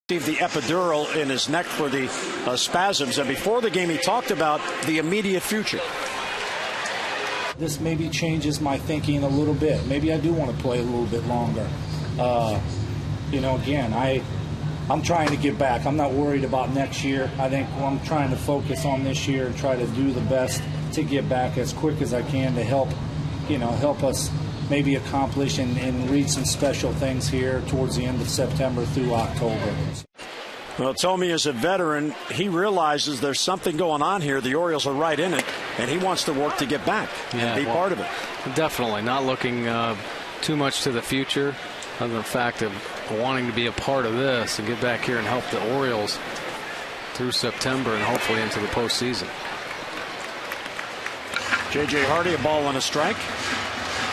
The epidural in his neck for the spasms, and before the game he talked about the immediate future. This maybe changes my thinking a little bit. Maybe I do want to play a little bit longer. Again, I'm trying to get back. I'm not worried about next year. I think I'm trying to focus on this year and try to do the best to get back as quick as I can to help us maybe accomplish and read some special things here towards the end of September through October. Well, Tommy is a veteran. He realizes there's something going on here. The Orioles are right in it, and he wants to work to get back and be part of it. Definitely not looking too much to the future, other than the fact of wanting to be a part of this and get back here and help the Orioles through September and hopefully into the postseason. J.J. Hardy, a ball and a strike.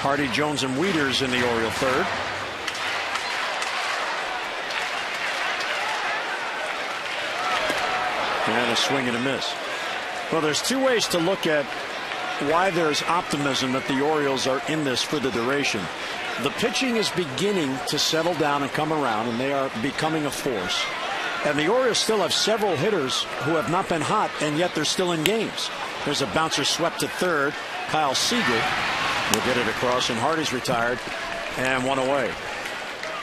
Hardy, Jones, and Wieters in the Oriole third. And a swing and a miss. Well, there's two ways to look at why there's optimism that the Orioles are in this for the duration. The pitching is beginning to settle down and come around, and they are becoming a force. And the Orioles still have several hitters who have not been hot, and yet they're still in games. There's a bouncer swept to third. Kyle Siegel will get it across, and Hardy's retired and one away.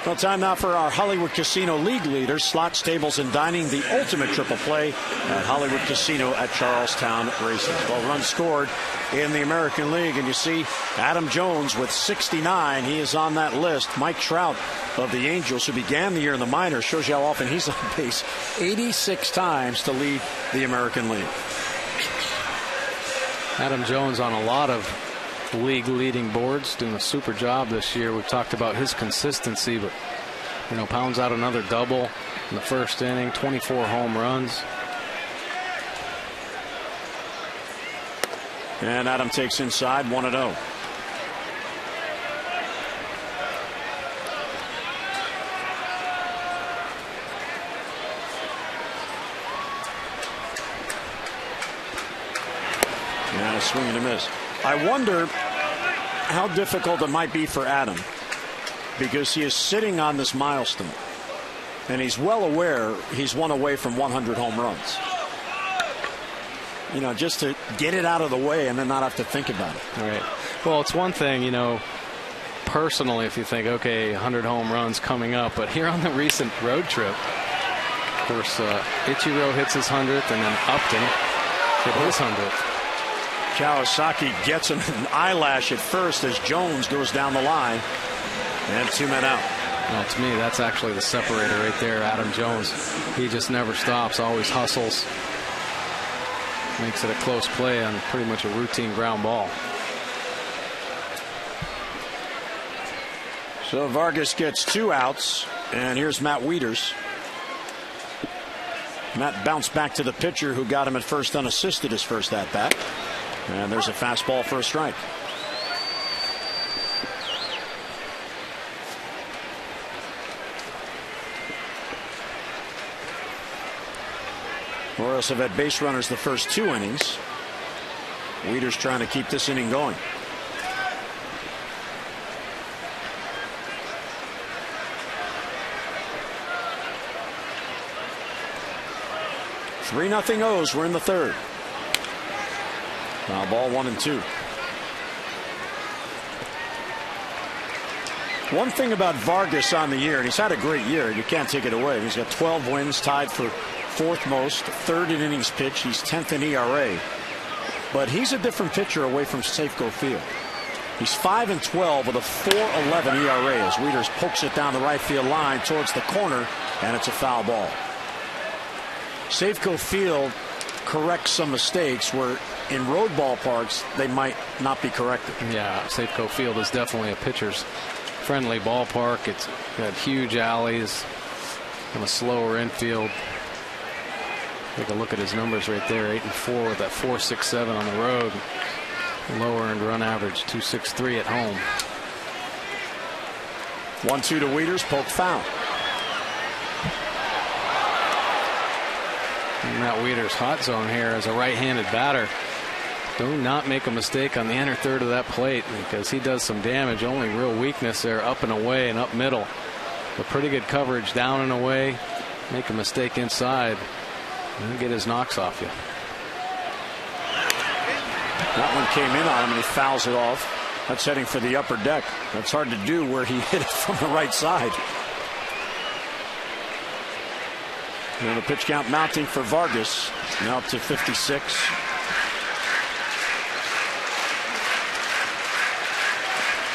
Well, time now for our Hollywood Casino League leaders. Slots, tables, and dining, the ultimate triple play at Hollywood Casino at Charlestown Racing. Well, runs scored in the American League, and you see Adam Jones with 69. He is on that list. Mike Trout of the Angels, who began the year in the minors, shows you how often he's on base 86 times to lead the American League. Adam Jones on a lot of league leading boards, doing a super job this year. We've talked about his consistency, but pounds out another double in the first inning, 24 home runs. And Adam takes inside 1-0. swing and a miss. I wonder how difficult it might be for Adam, because he is sitting on this milestone, and he's well aware he's one away from 100 home runs. You know, just to get it out of the way and then not have to think about it. All right. Well, it's one thing, you know, personally, if you think, okay, 100 home runs coming up, but here on the recent road trip, of course, Ichiro hits his 100th, and then Upton hit his 100th. Kawasaki gets him an eyelash at first as Jones goes down the line, and 2 men out. Well, to me, that's actually the separator right there, Adam Jones. He just never stops, always hustles. Makes it a close play on pretty much a routine ground ball. So Vargas gets 2 outs, and here's Matt Wieters. Matt bounced back to the pitcher who got him at first unassisted his first at bat. And there's a fastball for a strike. Orioles have had base runners the first 2 innings. Wieters trying to keep this inning going. Three nothing O's. We're in the third. Now ball 1-2. One thing about Vargas on the year, and he's had a great year, you can't take it away. He's got 12 wins, tied for 4th most, 3rd in innings pitched. He's 10th in ERA. But he's a different pitcher away from Safeco Field. He's 5-12 with a 4.11 ERA as Wieters pokes it down the right field line towards the corner, and it's a foul ball. Safeco Field corrects some mistakes where in road ballparks they might not be corrected. Yeah, Safeco Field is definitely a pitcher's friendly ballpark. It's got huge alleys and a slower infield. Take a look at his numbers right there, 8-4 with that 4.67 on the road. Lower earned run average, 2.63 at home. 1-2 to Wieters, poke foul. And Matt Wieters hot zone here as a right-handed batter. Do not make a mistake on the inner third of that plate, because he does some damage. Only real weakness there, up and away and up middle. But pretty good coverage down and away. Make a mistake inside and get his knocks off you. That one came in on him and he fouls it off. That's heading for the upper deck. That's hard to do where he hit it from the right side. And the pitch count mounting for Vargas. Now up to 56.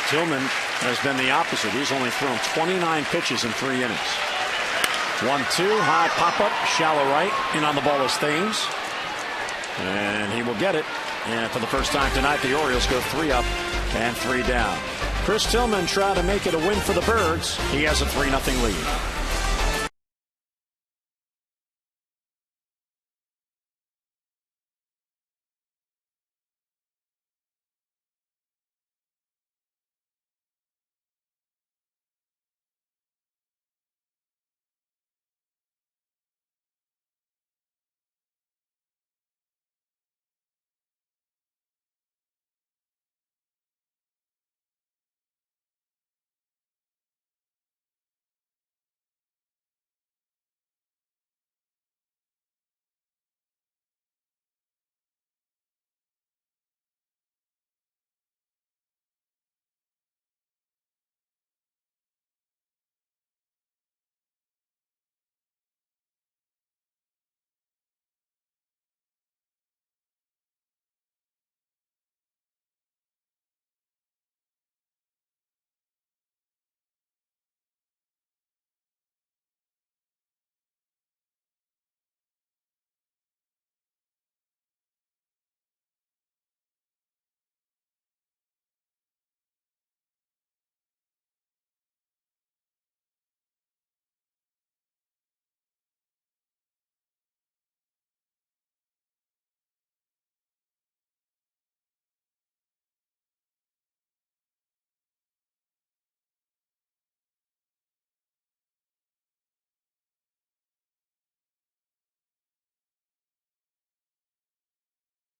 Tillman has been the opposite. He's only thrown 29 pitches in 3 innings. 1-2, high pop-up, shallow right. In on the ball is Thames. And he will get it. And for the first time tonight, the Orioles go 3 up and 3 down. Chris Tillman trying to make it a win for the Birds. He has a 3-0 lead.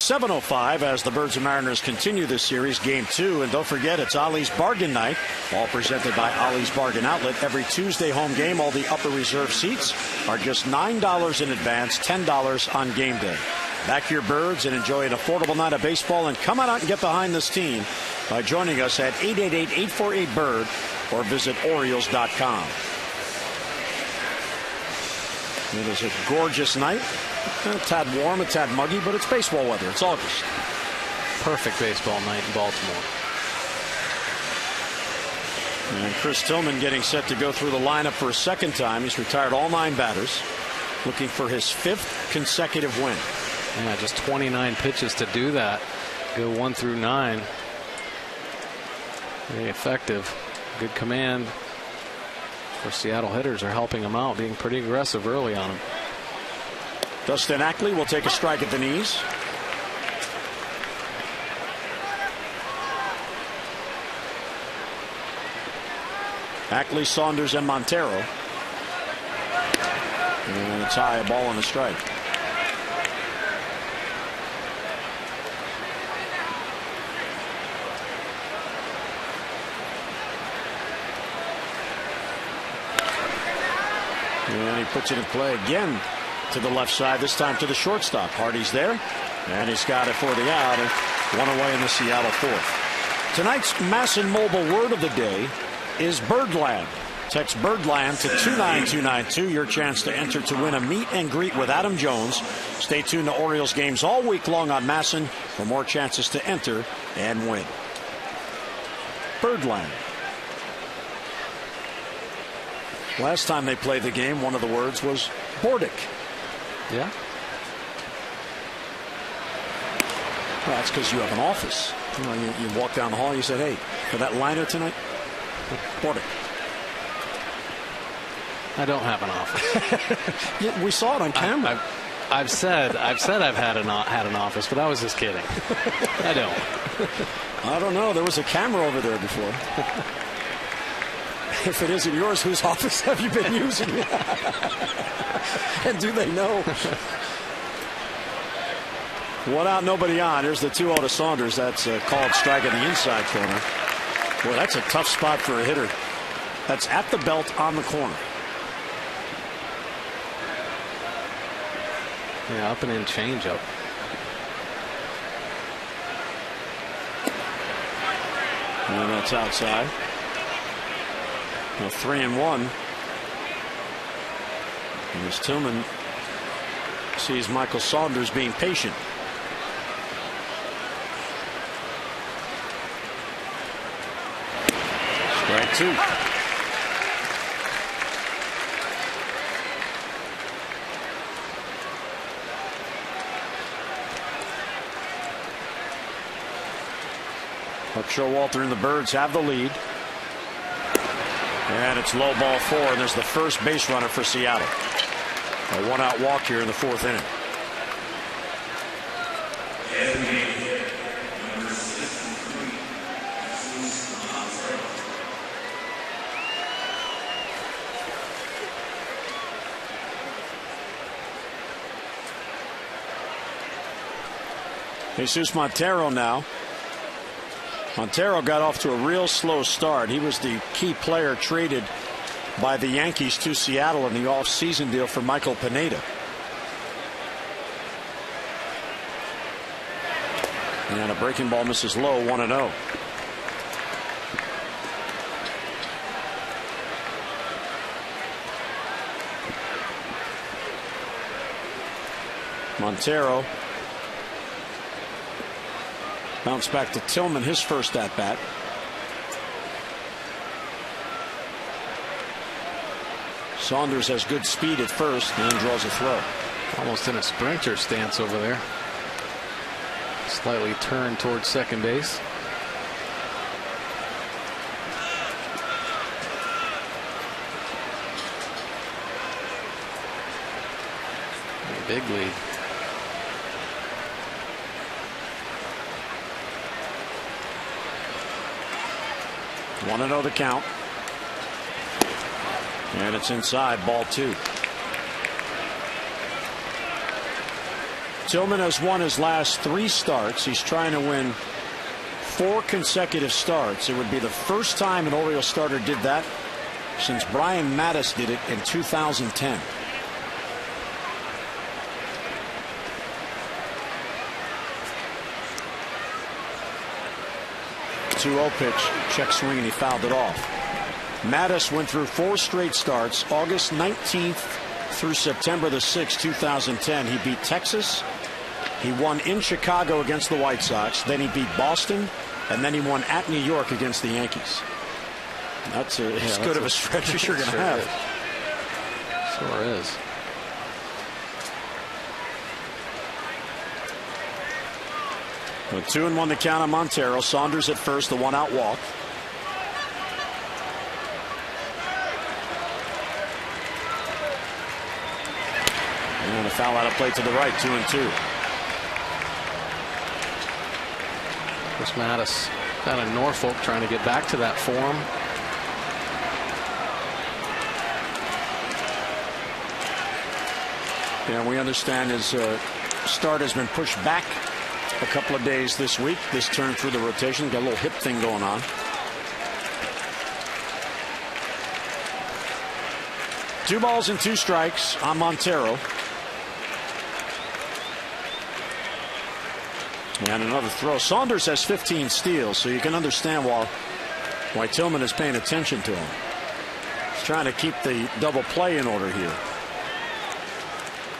7:05 as the Birds and Mariners continue this series, Game 2. And don't forget, it's Ollie's Bargain Night, all presented by Ollie's Bargain Outlet. Every Tuesday home game, all the upper reserve seats are just $9 in advance, $10 on game day. Back your Birds and enjoy an affordable night of baseball. And come on out and get behind this team by joining us at 888-848-BIRD or visit Orioles.com. It is a gorgeous night. A tad warm, a tad muggy, but it's baseball weather. It's August. Perfect baseball night in Baltimore. And Chris Tillman getting set to go through the lineup for a second time. He's retired all 9 batters, looking for his 5th consecutive win. Yeah, just 29 pitches to do that. Go 1 through 9. Very effective. Good command. For Seattle hitters are helping him out, being pretty aggressive early on him. Dustin Ackley will take a strike at the knees. Ackley, Saunders, and Montero. And it's high, a ball and a strike. And he puts it in play again to the left side, this time to the shortstop. Hardy's there, and he's got it for the out, and 1 away in the Seattle 4th. Tonight's Masson Mobile word of the day is Birdland. Text Birdland to 29292. Your chance to enter to win a meet and greet with Adam Jones. Stay tuned to Orioles games all week long on Masson for more chances to enter and win. Birdland. Last time they played the game, one of the words was Bordick. Yeah. Well, that's because you have an office. You know, you walk down the hall, you said, hey, for that liner tonight, Bordick. I don't have an office. Yeah, we saw it on camera. I've said I've had an office, but I was just kidding. I don't. I don't know. There was a camera over there before. If it isn't yours, whose office have you been using? And do they know? 1 out, nobody on. Here's the 2-0 to Saunders. That's a called strike in the inside corner. Boy, that's a tough spot for a hitter. That's at the belt on the corner. Yeah, up and in changeup. And that's outside. Well, 3-1. And as Tillman sees Michael Saunders being patient. Strike 2. Buck Showalter and the Birds have the lead. And it's low ball 4, and there's the first base runner for Seattle. A 1-out walk here in the 4th inning. Jesus Montero now. Montero got off to a real slow start. He was the key player traded by the Yankees to Seattle in the off-season deal for Michael Pineda. And a breaking ball misses low, 1-0. Montero bounce back to Tillman, his first at bat. Saunders has good speed at first and draws a throw. Almost in a sprinter stance over there. Slightly turned towards second base. A big lead. One and 0 the count. And it's inside, ball 2. Tillman has won his last 3 starts. He's trying to win 4 consecutive starts. It would be the first time an Orioles starter did that since Brian Mattis did it in 2010. 2-0 pitch, check swing, and he fouled it off. Mattis went through 4 straight starts, August 19th through September the 6th, 2010. He beat Texas. He won in Chicago against the White Sox. Then he beat Boston, and then he won at New York against the Yankees. That's as good of a stretch as you're going to have. Sure is. With 2-1 the count on Montero. Saunders at first, the 1-out walk. And a foul out of play to the right, 2-2. Chris Mattis down in Norfolk trying to get back to that form. Yeah, we understand his start has been pushed back a couple of days this week. This turn through the rotation, got a little hip thing going on. Two balls and 2 strikes on Montero. And another throw. Saunders has 15 steals, so you can understand why Tillman is paying attention to him. He's trying to keep the double play in order here.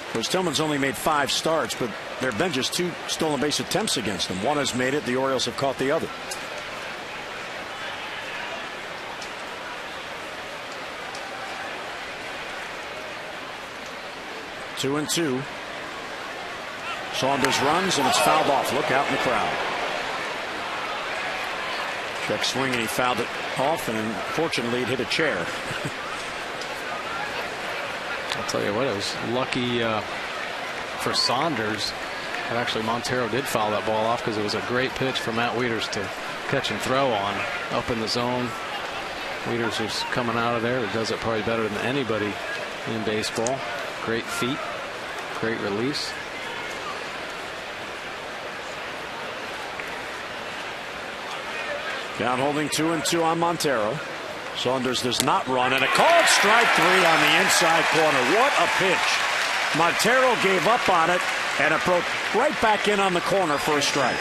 Of course, Tillman's only made 5 starts, but there have been just 2 stolen base attempts against him. One has made it. The Orioles have caught the other. Two and 2. Saunders runs, and it's fouled off. Look out in the crowd. Check swing, and he fouled it off, and unfortunately it hit a chair. I'll tell you what, it was lucky for Saunders that actually Montero did foul that ball off, because it was a great pitch for Matt Wieters to catch and throw on up in the zone. Wieters is coming out of there. He does it probably better than anybody in baseball. Great feet, great release. Down holding 2-2 on Montero. Saunders does not run, and a called strike 3 on the inside corner. What a pitch. Montero gave up on it, and it broke right back in on the corner for a strike.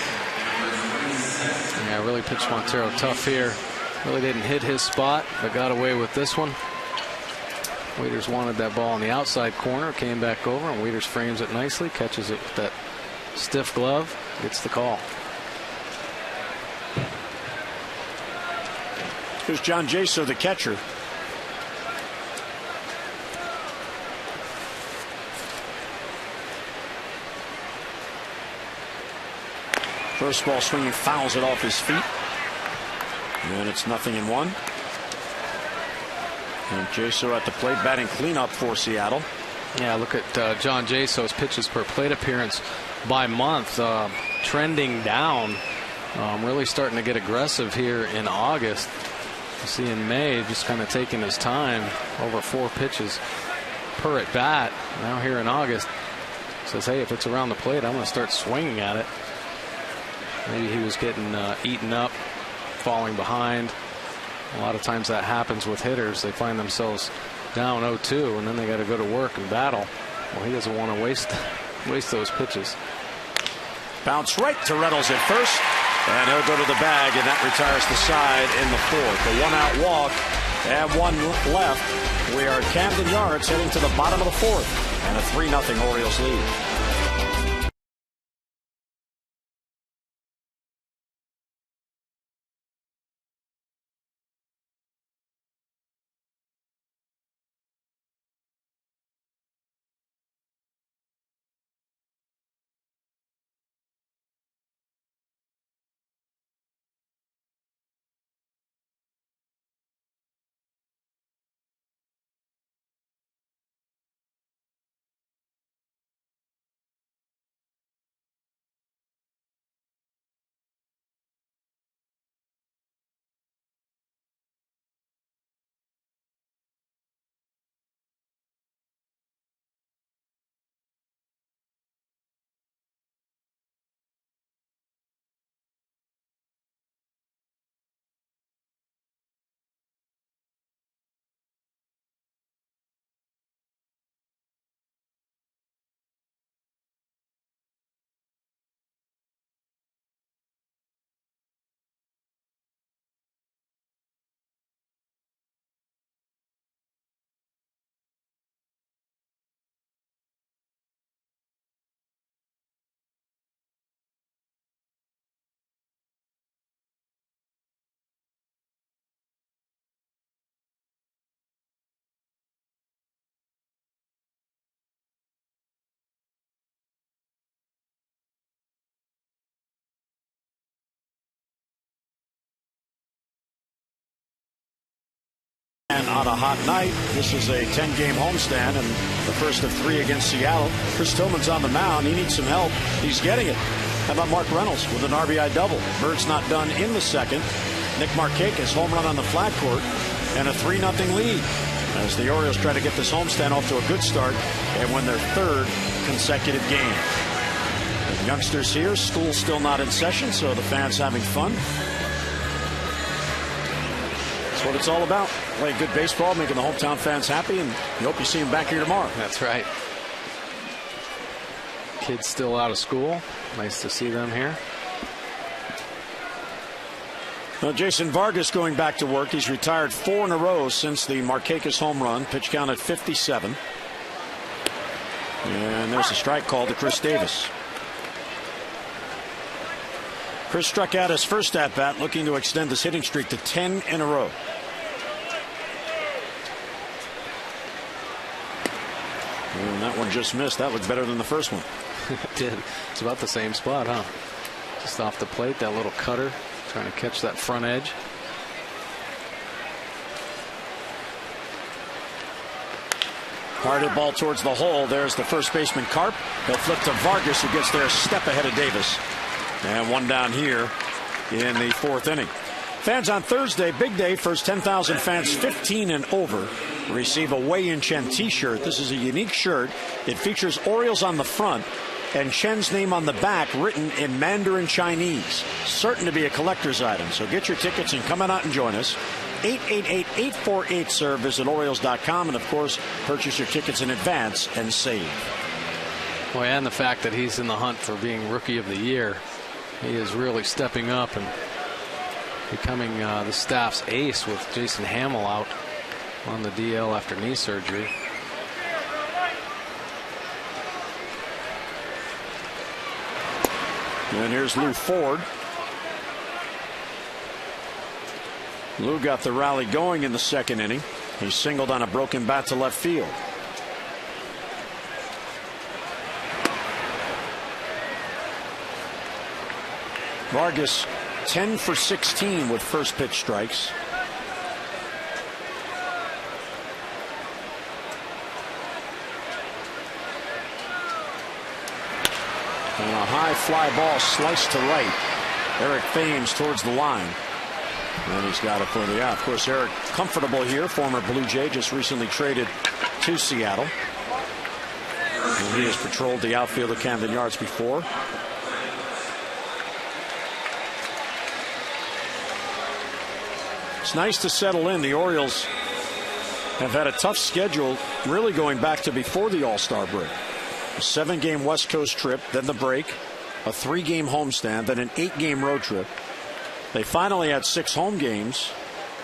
Yeah, really pitched Montero tough here. Really didn't hit his spot, but got away with this one. Wieters wanted that ball on the outside corner, came back over, and Wieters frames it nicely, catches it with that stiff glove, gets the call. Here's John Jaso, the catcher. First ball swinging, fouls it off his feet. And it's 0-1. And Jaso at the plate, batting cleanup for Seattle. Yeah, look at John Jaso's pitches per plate appearance by month, trending down. Really starting to get aggressive here in August. You see in May just kind of taking his time, over 4 pitches per at bat. Now here in August says, hey, if it's around the plate, I'm going to start swinging at it. Maybe he was getting eaten up, falling behind. A lot of times that happens with hitters. They find themselves down 0-2, and then they got to go to work and battle. Well, he doesn't want to waste those pitches. Bounce right to Reynolds at first. And he'll go to the bag, and that retires the side in the 4th. A 1-out walk and 1 left. We are at Camden Yards heading to the bottom of the 4th. And a 3-0 Orioles lead. And on a hot night, this is a 10-game homestand and the first of 3 against Seattle. Chris Tillman's on the mound. He needs some help. He's getting it. How about Mark Reynolds with an RBI double? Birds not done in the second. Nick Markakis home run on the flat court and a 3-0 lead as the Orioles try to get this homestand off to a good start and win their 3rd consecutive game. The youngsters here, school still not in session, so the fans having fun. That's what it's all about. Playing good baseball, making the hometown fans happy, and you hope you see them back here tomorrow. That's right. Kids still out of school. Nice to see them here. Well, Jason Vargas going back to work. He's retired 4 in a row since the Markakis home run. Pitch count at 57. And there's a strike call to Chris Davis. Chris struck out his first at-bat, looking to extend his hitting streak to 10 in a row. And that one just missed. That looked better than the first one. It did. It's about the same spot, huh? Just off the plate, that little cutter, trying to catch that front edge. Hard hit ball towards the hole. There's the first baseman, Karp. He'll flip to Vargas, who gets there a step ahead of Davis. And one down here in the 4th inning. Fans on Thursday, big day. First 10,000 fans 15 and over receive a Wei and Chen t-shirt. This is a unique shirt. It features Orioles on the front and Chen's name on the back written in Mandarin Chinese. Certain to be a collector's item. So get your tickets and come on out and join us. 888-848-SIR. Visit Orioles.com and, of course, purchase your tickets in advance and save. Well, and the fact that he's in the hunt for being Rookie of the Year. He is really stepping up and becoming the staff's ace with Jason Hamill out on the DL after knee surgery. And here's Lou Ford. Lou got the rally going in the 2nd inning. He singled on a broken bat to left field. Vargas 10 for 16 with first pitch strikes. And a high fly ball sliced to right. Eric Thames towards the line. And he's got it for the out. Of course, Eric comfortable here. Former Blue Jay, just recently traded to Seattle. And he has patrolled the outfield of Camden Yards before. It's nice to settle in. The Orioles have had a tough schedule, really going back to before the All-Star break. A 7-game West Coast trip, then the break, a 3-game homestand, then an 8-game road trip. They finally had 6 home games,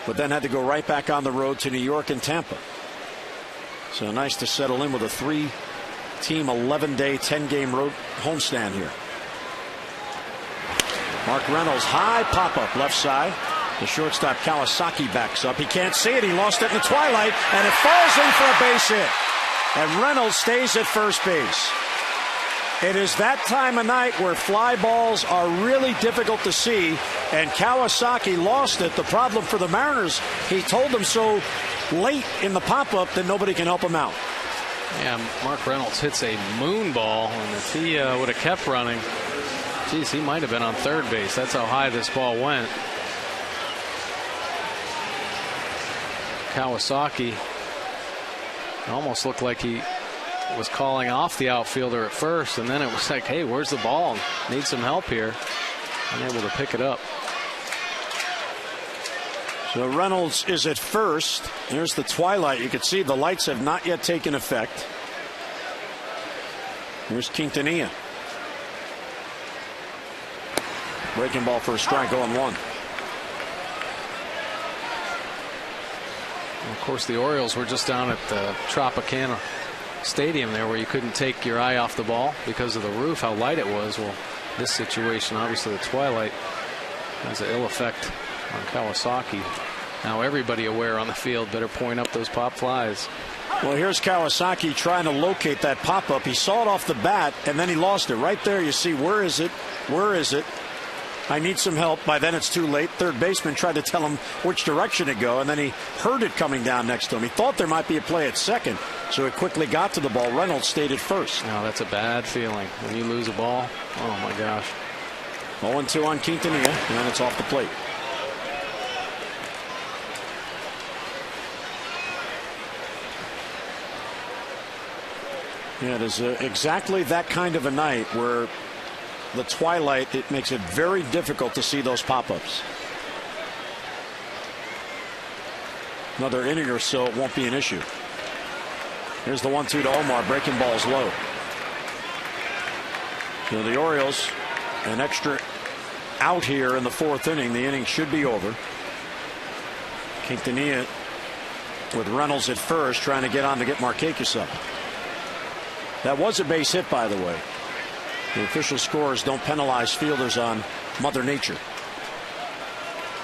but then had to go right back on the road to New York and Tampa. So nice to settle in with a 3-team, 11-day, 10-game road homestand here. Mark Reynolds, high pop-up left side. The shortstop Kawasaki backs up. He can't see it. He lost it in the twilight, and it falls in for a base hit. And Reynolds stays at first base. It is that time of night where fly balls are really difficult to see, and Kawasaki lost it. The problem for the Mariners, he told them so late in the pop-up that nobody can help him out. Yeah, Mark Reynolds hits a moon ball, and if he would have kept running, geez, he might have been on third base. That's how high this ball went. Kawasaki almost looked like he was calling off the outfielder at first, and then it was like, hey, where's the ball? Need some help here. Unable to pick it up. So Reynolds is at first. There's the twilight. You can see the lights have not yet taken effect. Here's Quintanilla. Breaking ball for a strike, 0-1. Of course, the Orioles were just down at the Tropicana Stadium there, where you couldn't take your eye off the ball because of the roof, how light it was. Well, this situation, obviously the twilight has an ill effect on Kawasaki. Now everybody aware on the field, better point up those pop flies. Well, here's Kawasaki trying to locate that pop-up. He saw it off the bat, and then he lost it. Right there, you see, where is it? Where is it? I need some help. By then it's too late. Third baseman tried to tell him which direction to go, and then he heard it coming down next to him. He thought there might be a play at second, so he quickly got to the ball. Reynolds stayed at first. No, that's a bad feeling when you lose a ball. Oh my gosh. 0-2 on Quintanilla, and then it's off the plate. Yeah, it is exactly that kind of a night where the twilight, it makes it very difficult to see those pop-ups. Another inning or so, it won't be an issue. Here's the 1-2 to Omar. Breaking ball's low. So the Orioles, an extra out here in the fourth inning. The inning should be over. Quintanilla with Reynolds at first, trying to get on to get Markakis up. That was a base hit, by the way. The official scores don't penalize fielders on Mother Nature.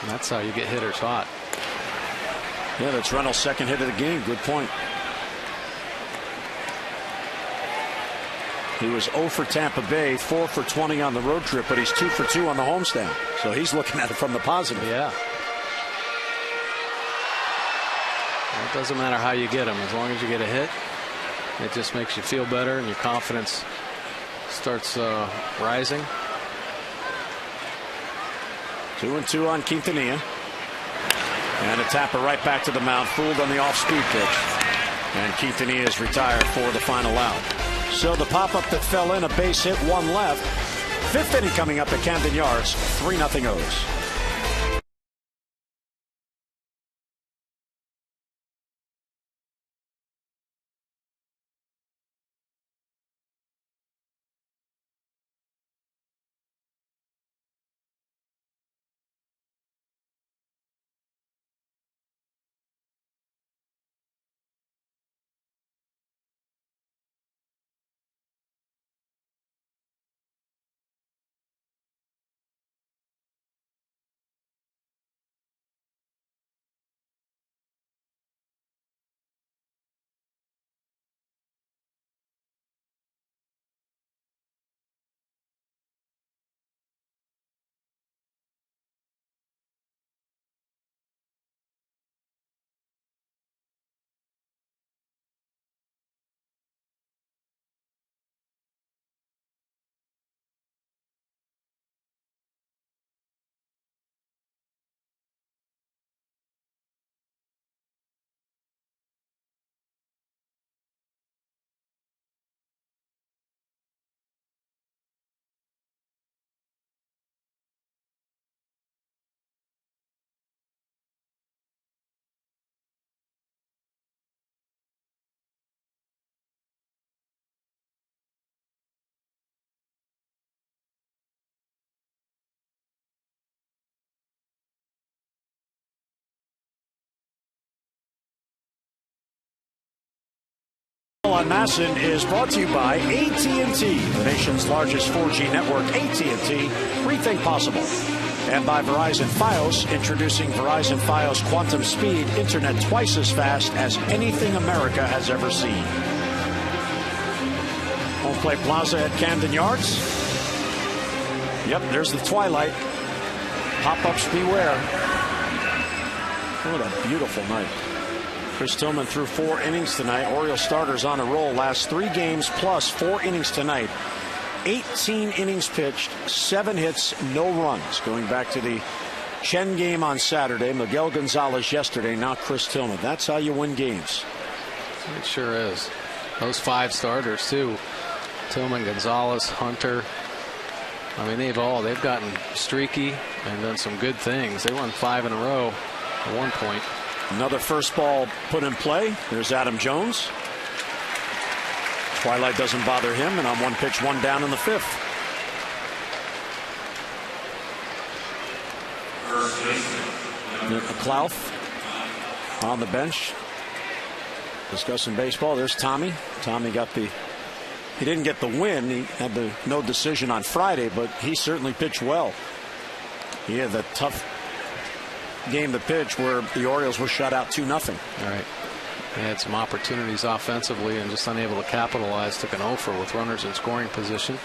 And that's how you get hitters hot. Yeah, that's Reynolds' second hit of the game. Good point. He was 0 for Tampa Bay, 4 for 20 on the road trip, but he's 2 for 2 on the homestand. So he's looking at it from the positive. Yeah. It doesn't matter how you get him. As long as you get a hit, it just makes you feel better and your confidence starts rising. 2-2 on Quintanilla. And a tapper right back to the mound, fooled on the off-speed pitch. And Quintanilla is retired for the final out. So the pop-up that fell in, a base hit, one left. Fifth inning coming up at Camden Yards, 3-0 O's. On Masson is brought to you by AT&T, the nation's largest 4G network. AT&T, rethink possible. And by Verizon Fios, introducing Verizon Fios Quantum Speed, internet twice as fast as anything America has ever seen. Home Plate Plaza at Camden Yards. Yep, there's the twilight. Pop-ups beware. What a beautiful night. Chris Tillman threw 4 innings tonight. Orioles starters on a roll. Last 3 games plus 4 innings tonight. 18 innings pitched, 7 hits, no runs. Going back to the Chen game on Saturday, Miguel Gonzalez yesterday, now Chris Tillman. That's how you win games. It sure is. Those 5 starters too. Tillman, Gonzalez, Hunter. I mean, they've gotten streaky and done some good things. They won 5 in a row at one point. Another first ball put in play. There's Adam Jones. Twilight doesn't bother him, and on 1 pitch, 1 down in the 5th. McLouth on the bench discussing baseball. There's Tommy. Tommy he didn't get the win. He had the no decision on Friday, but he certainly pitched well. He had the tough game to pitch where the Orioles were shut out 2-0. All right. They had some opportunities offensively and just unable to capitalize. Took an offer with runners in scoring position.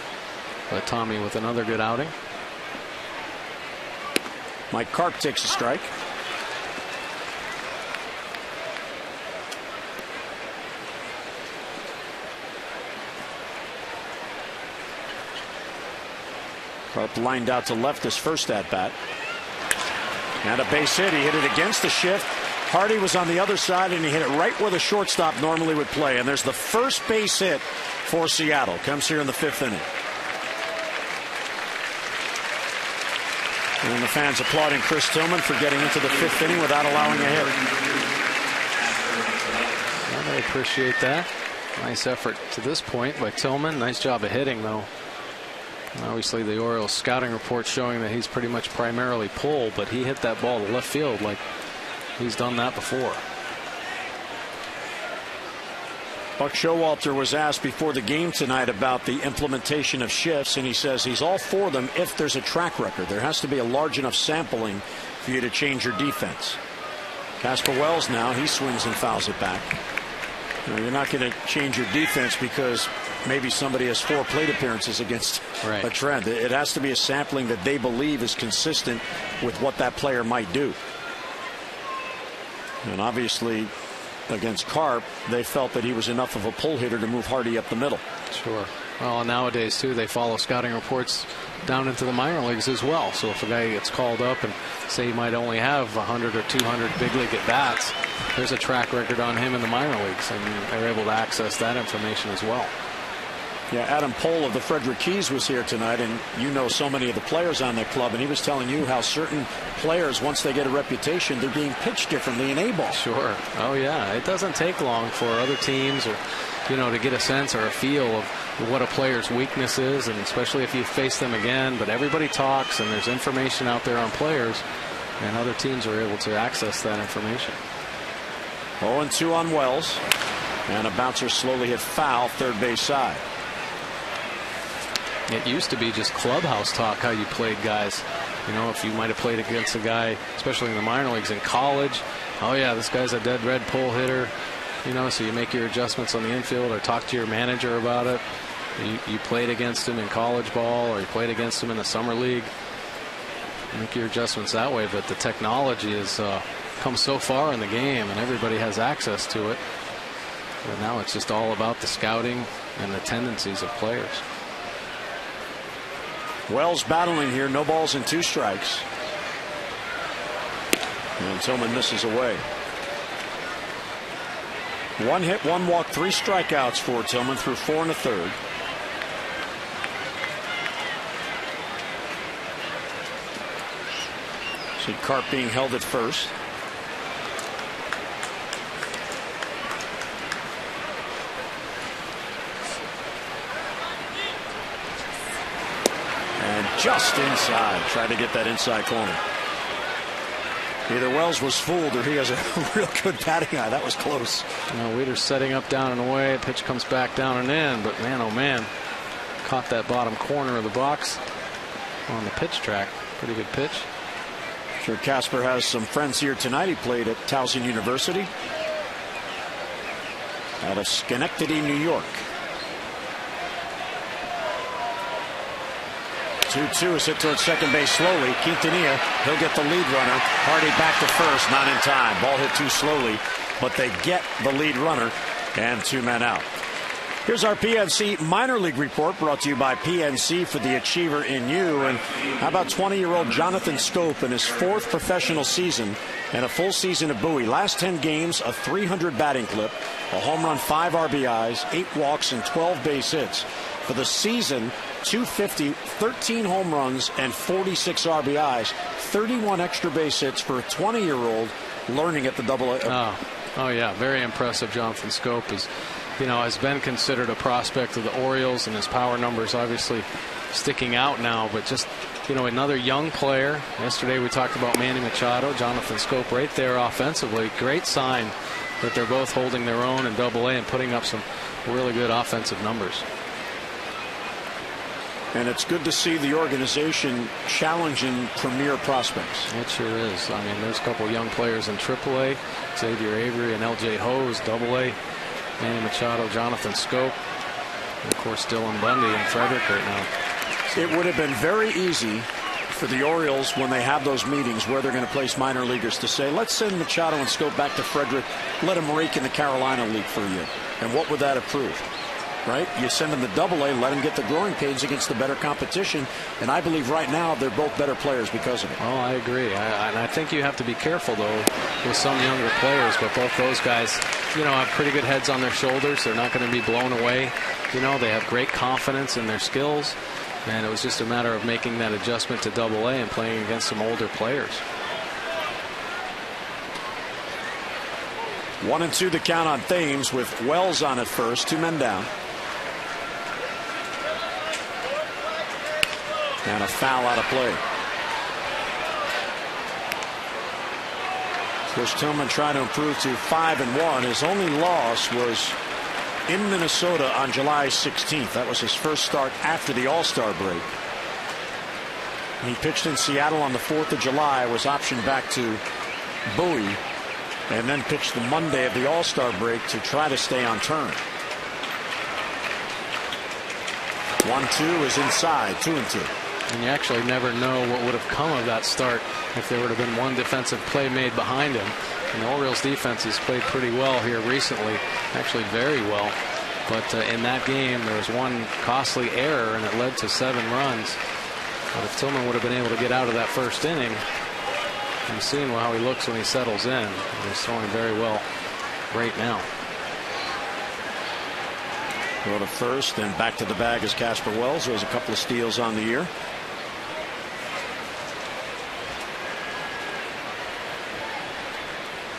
But Tommy with another good outing. Mike Karp takes a strike. Karp lined out to left his first at bat. And a base hit. He hit it against the shift. Hardy was on the other side, and he hit it right where the shortstop normally would play. And there's the first base hit for Seattle. Comes here in the 5th inning. And the fans applauding Chris Tillman for getting into the 5th inning without allowing a hit. Well, I appreciate that. Nice effort to this point by Tillman. Nice job of hitting, though. Obviously, the Orioles scouting report showing that he's pretty much primarily pull, but he hit that ball to left field like he's done that before. Buck Showalter was asked before the game tonight about the implementation of shifts, and he says he's all for them if there's a track record. There has to be a large enough sampling for you to change your defense. Casper Wells now, he swings and fouls it back. You're not going to change your defense because maybe somebody has 4 plate appearances against a trend. It has to be a sampling that they believe is consistent with what that player might do. And obviously, against Karp, they felt that he was enough of a pull hitter to move Hardy up the middle. Sure. Well, nowadays, too, they follow scouting reports down into the minor leagues as well. So if a guy gets called up and say he might only have 100 or 200 big league at bats, there's a track record on him in the minor leagues, and they're able to access that information as well. Yeah, Adam Pohl of the Frederick Keys was here tonight, and you know so many of the players on that club, and he was telling you how certain players, once they get a reputation, they're being pitched differently in A-ball. Sure. Oh, yeah. It doesn't take long for other teams or, to get a sense or a feel of what a player's weakness is, and especially if you face them again. But everybody talks, and there's information out there on players, and other teams are able to access that information. 0-2 on Wells, and a bouncer slowly hit foul, third base side. It used to be just clubhouse talk how you played guys. If you might have played against a guy, especially in the minor leagues in college, oh yeah, this guy's a dead red pull hitter. So you make your adjustments on the infield or talk to your manager about it. You played against him in college ball or you played against him in the summer league. Make your adjustments that way. But the technology has come so far in the game and everybody has access to it. But now it's just all about the scouting and the tendencies of players. Wells battling here, no balls and 2 strikes. And Tillman misses away. 1 hit, 1 walk, 3 strikeouts for Tillman through 4 1/3. See Karp being held at first. Just inside, trying to get that inside corner. Either Wells was fooled or he has a real good batting eye. That was close. Weeder's setting up down and away. Pitch comes back down and in, but man, oh man, caught that bottom corner of the box on the pitch track. Pretty good pitch. Sure, Casper has some friends here tonight. He played at Towson University out of Schenectady, New York. 2-2 is hit towards second base slowly. Quintanilla, he'll get the lead runner. Hardy back to first, not in time. Ball hit too slowly, but they get the lead runner and 2 men out. Here's our PNC minor league report brought to you by PNC for the achiever in you. And how about 20-year-old Jonathan Scope in his 4th professional season and a full season of Bowie. Last 10 games, a 300 batting clip, a home run, 5 RBIs, 8 walks, and 12 base hits. For the season, 250, 13 home runs, and 46 RBIs, 31 extra base hits for a 20-year-old learning at the AA. Oh, yeah, very impressive. Jonathan Scope has been considered a prospect of the Orioles, and his power numbers obviously sticking out now. But just, another young player. Yesterday we talked about Manny Machado. Jonathan Scope right there offensively. Great sign that they're both holding their own in AA and putting up some really good offensive numbers. And it's good to see the organization challenging premier prospects. It sure is. I mean, there's a couple young players in AAA. Xavier Avery and L.J. Hose, AA. Manny Machado, Jonathan Scope. And of course, Dylan Bundy and Frederick right now. It would have been very easy for the Orioles when they have those meetings where they're going to place minor leaguers to say, let's send Machado and Scope back to Frederick, let him rake in the Carolina League for a year. And what would that have proved? Right? You send them to Double-A, let them get the growing pains against the better competition. And I believe right now they're both better players because of it. Oh, I agree. And I think you have to be careful, though, with some younger players. But both those guys, you know, have pretty good heads on their shoulders. They're not going to be blown away. You know, they have great confidence in their skills. And it was just a matter of making that adjustment to Double-A and playing against some older players. 1-2 the count on Thames with Wells on at first. 2 men down. And a foul out of play. Chris Tillman trying to improve to 5-1. His only loss was in Minnesota on July 16th. That was his first start after the All-Star break. He pitched in Seattle on the 4th of July, was optioned back to Bowie, and then pitched the Monday of the All-Star break to try to stay on turn. 1-2 is inside, 2-2. And you actually never know what would have come of that start if there would have been one defensive play made behind him. And the Orioles defense has played pretty well here recently, actually very well. But in that game, there was one costly error, and it led to 7 runs. But if Tillman would have been able to get out of that first inning, and seeing how he looks when he settles in, he's throwing very well right now. Go to first, and back to the bag is Casper Wells, who has a couple of steals on the year.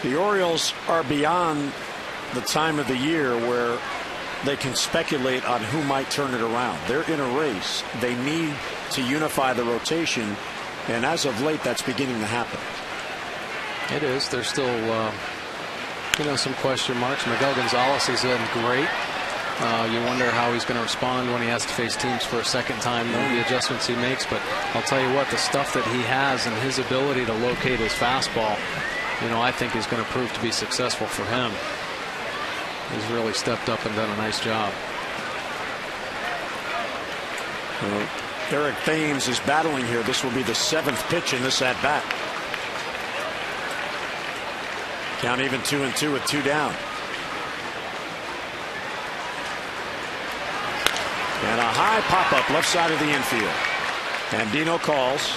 The Orioles are beyond the time of the year where they can speculate on who might turn it around. They're in a race. They need to unify the rotation, and as of late, that's beginning to happen. It is. There's still, you know, some question marks. Miguel Gonzalez has been great. You wonder how he's going to respond when he has to face teams for a second time, the adjustments he makes. But I'll tell you what, the stuff that he has and his ability to locate his fastball, you know, I think is going to prove to be successful for him. He's really stepped up and done a nice job. Eric Thames is battling here. This will be the 7th pitch in this at bat. Count even 2-2 with 2 down. And a high pop-up left side of the infield. And Dino calls.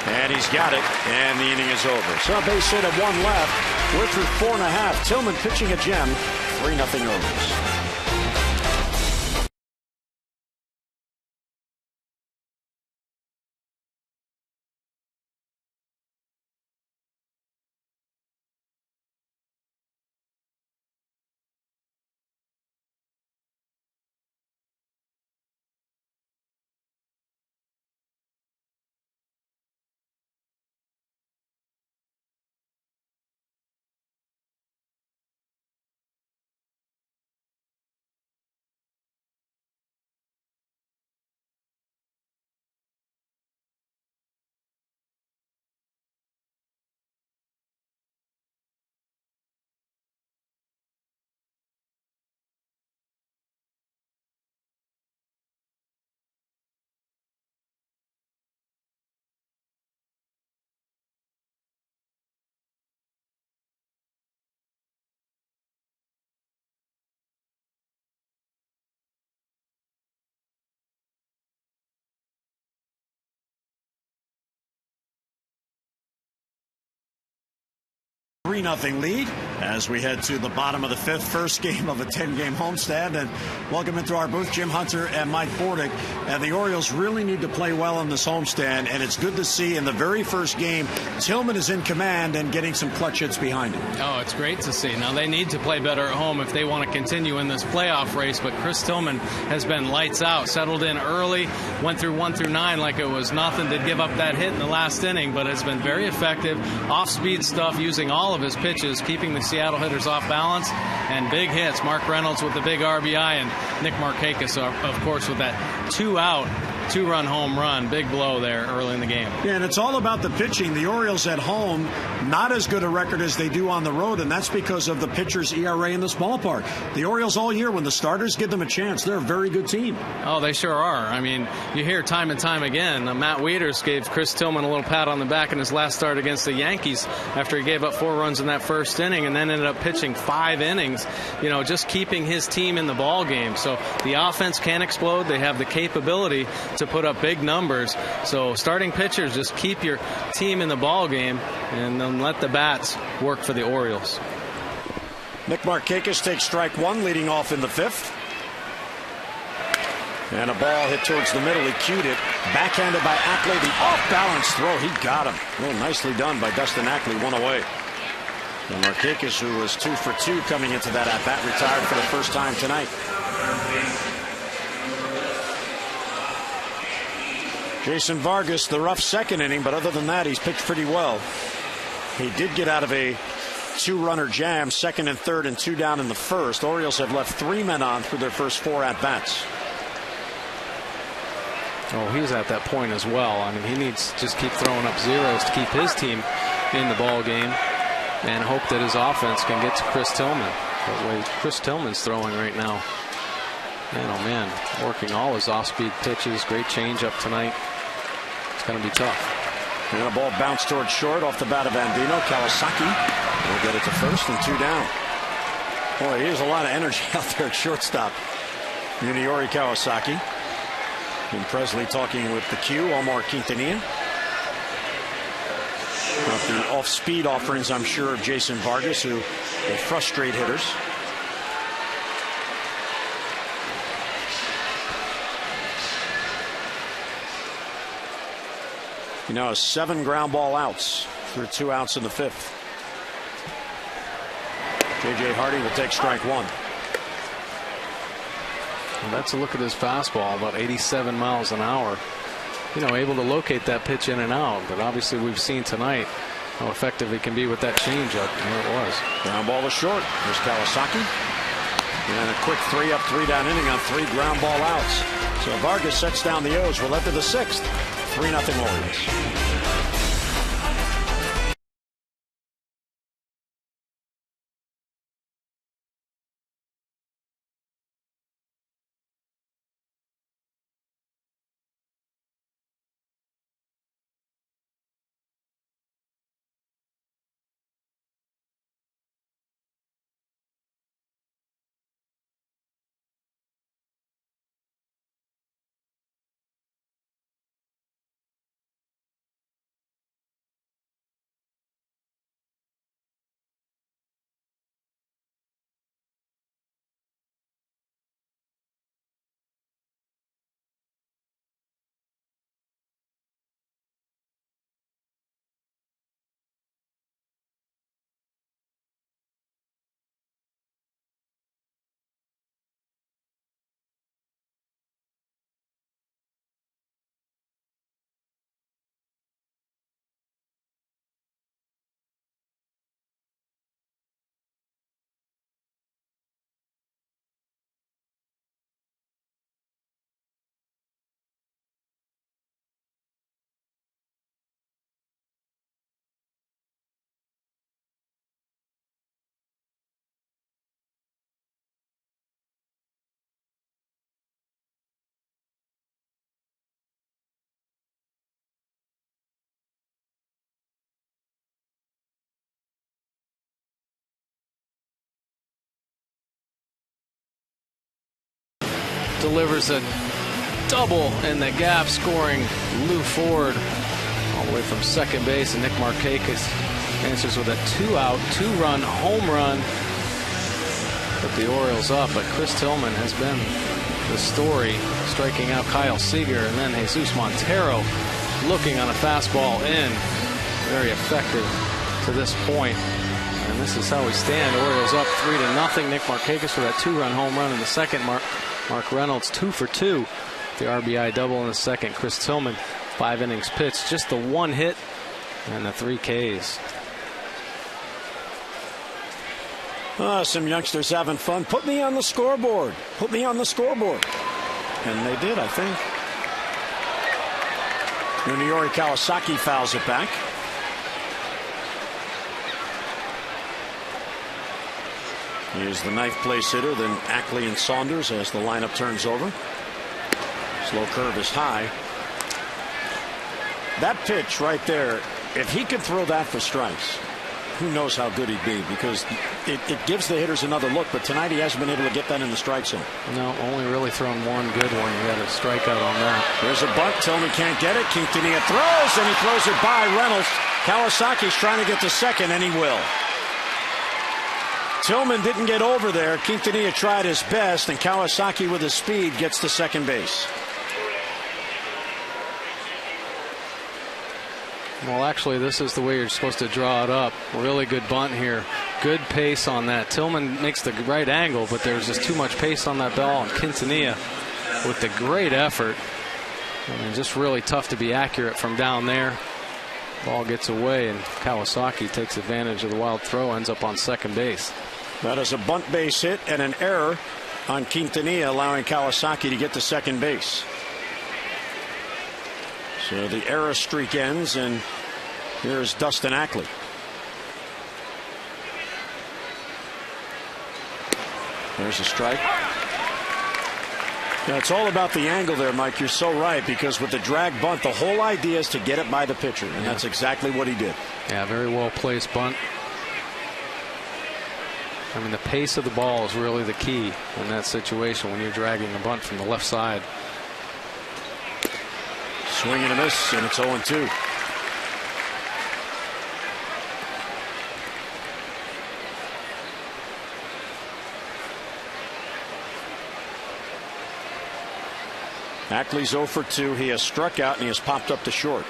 And he's got it. And the inning is over. So a base hit at 1 left. We're through 4.5. Tillman pitching a gem. 3-0 Orioles. Nothing lead as we head to the bottom of the 5th, first game of a 10-game homestand. And welcome into our booth, Jim Hunter and Mike Bordick. And the Orioles really need to play well in this homestand, and it's good to see in the very first game Tillman is in command and getting some clutch hits behind him. Oh, it's great to see. Now they need to play better at home if they want to continue in this playoff race, but Chris Tillman has been lights out, settled in early, went through 1 through 9 like it was nothing to give up that hit in the last inning, but has been very effective, off-speed stuff, using all of his pitches, keeping the Seattle hitters off balance, and big hits. Mark Reynolds with the big RBI, and Nick Markakis, of course, with that 2-out 2-run home run, big blow there early in the game. Yeah, and it's all about the pitching. The Orioles at home, not as good a record as they do on the road, and that's because of the pitcher's ERA in this ballpark. The Orioles all year, when the starters give them a chance, they're a very good team. Oh, they sure are. I mean, you hear time and time again, Matt Wieters gave Chris Tillman a little pat on the back in his last start against the Yankees after he gave up 4 runs in that first inning and then ended up pitching 5 innings, just keeping his team in the ball game. So the offense can explode. They have the capability to put up big numbers. So starting pitchers, just keep your team in the ball game and then let the bats work for the Orioles. Nick Markakis takes strike 1, leading off in the 5th. And a ball hit towards the middle. He cued it. Backhanded by Ackley. The off-balance throw. He got him. Well, nicely done by Dustin Ackley. 1 away. And Markakis, who was 2 for 2 coming into that at-bat, retired for the first time tonight. Jason Vargas, the rough second inning, but other than that, he's pitched pretty well. He did get out of a 2-runner jam, 2nd and 3rd, and 2 down in the 1st. Orioles have left 3 men on through their first 4 at-bats. Oh, he's at that point as well. I mean, he needs to just keep throwing up zeros to keep his team in the ball game and hope that his offense can get to Chris Tillman. The way Chris Tillman's throwing right now. Man, oh man, working all his off-speed pitches. Great changeup tonight. It's going to be tough. And a ball bounced towards short off the bat of Andino. Kawasaki will get it to first and 2 down. Boy, he has a lot of energy out there at shortstop. Yuniori Kawasaki. And Presley talking with the Q, Omar Quintanilla. About the off-speed offerings, I'm sure, of Jason Vargas, who will frustrate hitters. You know, 7 ground ball outs through 2 outs in the 5th. J.J. Hardy will take strike 1. Well, that's a look at his fastball, about 87 miles an hour. Able to locate that pitch in and out. But obviously we've seen tonight how effective he can be with that changeup. And there it was. Ground ball to short. There's Kawasaki. And a quick 3-up, 3-down inning on 3 ground ball outs. So Vargas sets down the O's. We're left to the 6th. 3-0 Orioles. Delivers a double in the gap, scoring Lou Ford all the way from second base, and Nick Markakis answers with a 2-out, 2-run home run. Put the Orioles up, but Chris Tillman has been the story, striking out Kyle Seager, and then Jesus Montero looking on a fastball in. Very effective to this point. And this is how we stand. Orioles up 3-0. Nick Markakis with that 2-run home run in the second. Mark Reynolds 2 for 2. The RBI double in the second. Chris Tillman, 5 innings pitched, just the 1 hit and the 3 Ks. Some youngsters having fun. Put me on the scoreboard. Put me on the scoreboard. And they did, I think. Yunori Kawasaki fouls it back. Here's the ninth place hitter, then Ackley and Saunders as the lineup turns over. Slow curve is high. That pitch right there, if he could throw that for strikes, who knows how good he'd be, because it gives the hitters another look. But tonight he hasn't been able to get that in the strike zone. No, only really thrown one good one. He had a strikeout on that. There's a bunt. Tillman can't get it. Quintanilla throws, and he throws it by Reynolds. Kawasaki's trying to get to second, and he will. Tillman didn't get over there. Quintanilla tried his best, and Kawasaki with his speed gets to second base. Well, actually, this is the way you're supposed to draw it up. Really good bunt here. Good pace on that. Tillman makes the right angle, but there's just too much pace on that ball. And Quintanilla with the great effort. And just really tough to be accurate from down there. Ball gets away, and Kawasaki takes advantage of the wild throw, ends up on second base. That is a bunt base hit and an error on Quintanilla, allowing Kawasaki to get to second base. So the error streak ends, and here's Dustin Ackley. There's a strike. Yeah, it's all about the angle there, Mike. You're so right, because with the drag bunt, the whole idea is to get it by the pitcher, and that's exactly what he did. Yeah, very well placed bunt. I mean, the pace of the ball is really the key in that situation when you're dragging the bunt from the left side. Swing and a miss, and it's 0-2. Ackley's 0 for 2. He has struck out and he has popped up to short.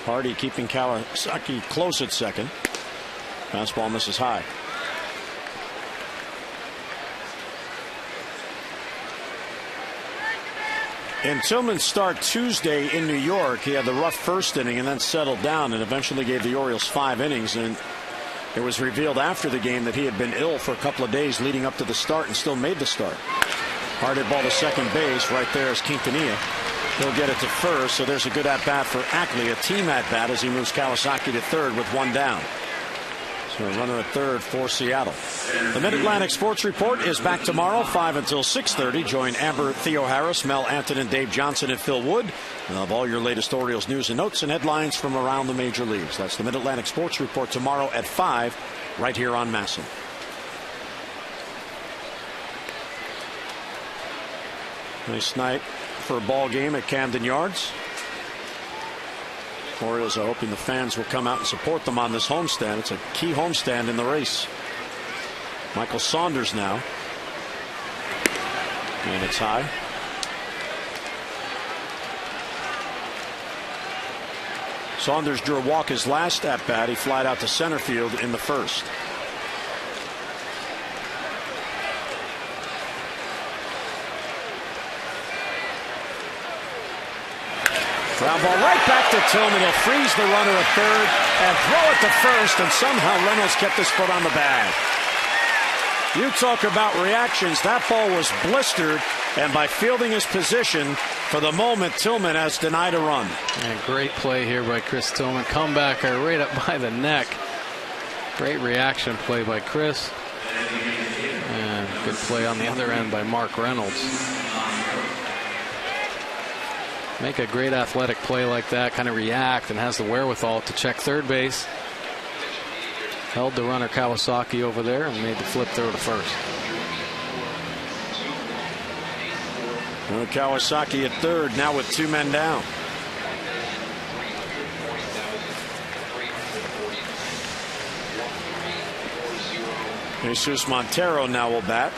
Hardy keeping Kawasaki close at second. Fastball misses high. In Tillman's start Tuesday in New York, he had the rough first inning and then settled down and eventually gave the Orioles 5 innings. And it was revealed after the game that he had been ill for a couple of days leading up to the start and still made the start. Hard hit ball to second base. Right there is Quintanilla. He'll get it to first. So there's a good at bat for Ackley, a team at bat as he moves Kawasaki to third with one down. So a runner at third for Seattle. The Mid-Atlantic Sports Report is back tomorrow, 5 until 6:30. Join Amber, Theo Harris, Mel Antonin, Dave Johnson, and Phil Wood. We'll have all your latest Orioles news and notes and headlines from around the major leagues. That's the Mid-Atlantic Sports Report tomorrow at 5, right here on MASN. Nice night for a ball game at Camden Yards. Orioles are hoping the fans will come out and support them on this homestand. It's a key homestand in the race. Michael Saunders now. And it's high. Saunders drew a walk his last at bat. He flied out to center field in the first. Ground ball right back to Tillman. He'll freeze the runner at third and throw it to first, and somehow Reynolds kept his foot on the bag. You talk about reactions. That ball was blistered, and by fielding his position, for the moment, Tillman has denied a run. And great play here by Chris Tillman. Comebacker right up by the neck. Great reaction play by Chris. And good play on the other end by Mark Reynolds. Make a great athletic play like that, kind of react, and has the wherewithal to check third base. Held the runner Kawasaki over there and made the flip throw to first. Well, Kawasaki at third now with 2 men down. Jesus Montero now will bat.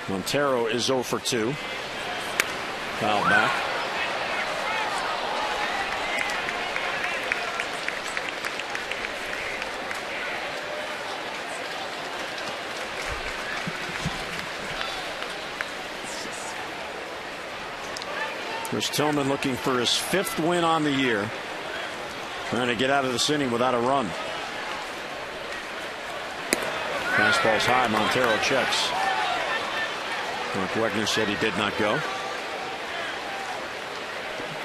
Montero is 0 for 2. Foul back. Here's Tillman looking for his 5th win on the year. Trying to get out of this inning without a run. Fastball's high. Montero checks. Mark Wegner said he did not go.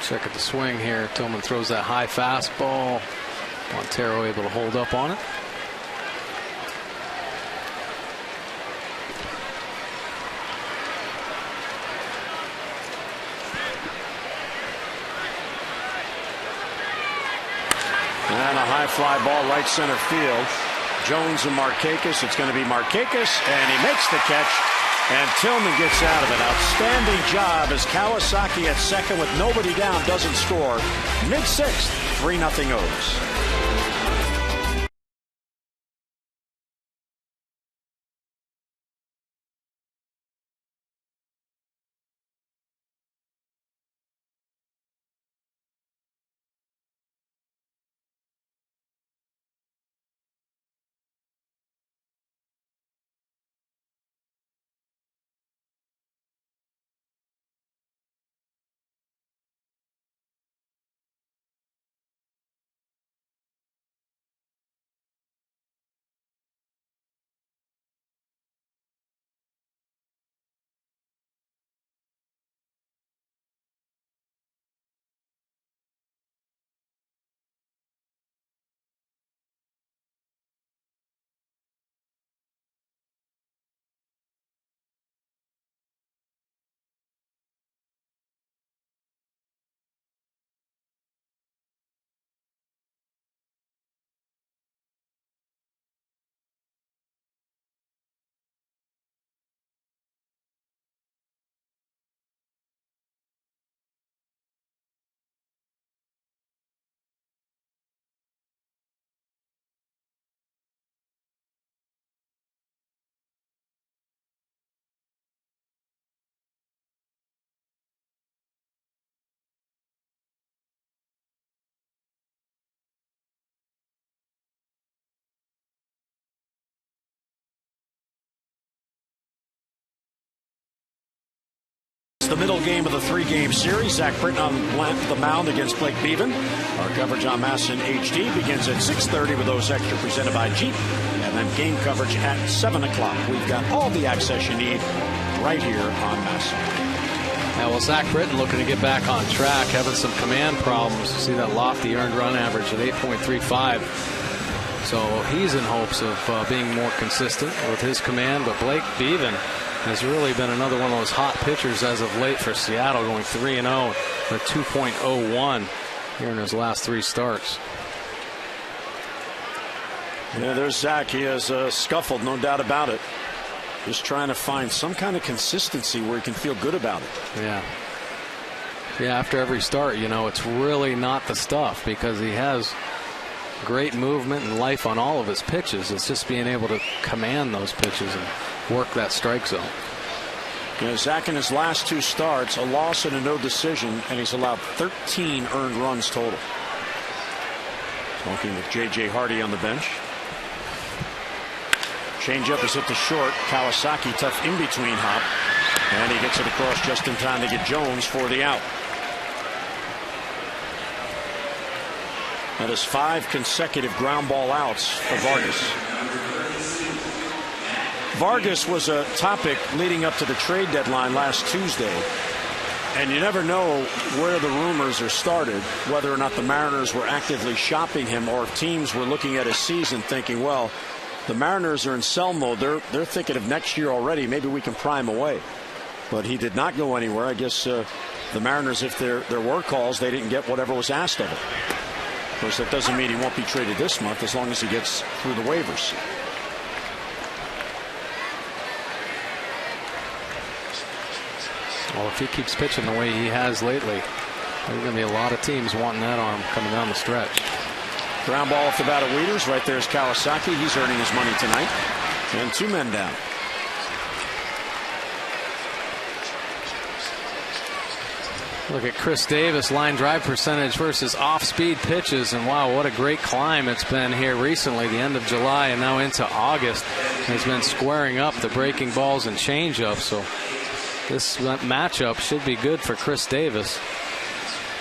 Check at the swing here. Tillman throws that high fastball. Montero able to hold up on it. And a high fly ball right center field. Jones and Markakis. It's going to be Markakis, and he makes the catch, and Tillman gets out of it. Outstanding job as Kawasaki at second with nobody down doesn't score. Mid-sixth, 3-0 O's. The middle game of the three-game series. Zach Britton on the mound against Blake Beaven. Our coverage on MASN HD begins at 6:30 with those extra presented by Jeep. And then game coverage at 7 o'clock. We've got all the access you need right here on MASN. Yeah, well, Zach Britton looking to get back on track, having some command problems. You see that lofty earned run average at 8.35. So he's in hopes of being more consistent with his command. But Blake Beaven has really been another one of those hot pitchers as of late for Seattle, going 3-0 with 2.01 here in his last 3 starts. Yeah, there's Zach. He has scuffled, no doubt about it. Just trying to find some kind of consistency where he can feel good about it. Yeah. Yeah, after every start, you know, it's really not the stuff because he has great movement and life on all of his pitches. It's just being able to command those pitches and work that strike zone. Yeah, Zach in his last 2 starts, a loss and a no decision, and he's allowed 13 earned runs total. Talking with J.J. Hardy on the bench. Changeup is hit to short. Kawasaki tough in between hop, and he gets it across just in time to get Jones for the out. That is 5 consecutive ground ball outs for Vargas. Vargas was a topic leading up to the trade deadline last Tuesday, and you never know where the rumors are started, whether or not the Mariners were actively shopping him or if teams were looking at his season thinking, well, the Mariners are in sell mode. They're thinking of next year already. Maybe we can pry him away. But he did not go anywhere. I guess the Mariners, if there were calls, they didn't get whatever was asked of him. Of course, that doesn't mean he won't be traded this month as long as he gets through the waivers. Well, if he keeps pitching the way he has lately, there's going to be a lot of teams wanting that arm coming down the stretch. Ground ball off the bat of Wieters. Right there's Kawasaki. He's earning his money tonight. And 2 men down. Look at Chris Davis, line drive percentage versus off-speed pitches, and wow, what a great climb it's been here recently. The end of July and now into August has been squaring up the breaking balls and changeups. So this matchup should be good for Chris Davis,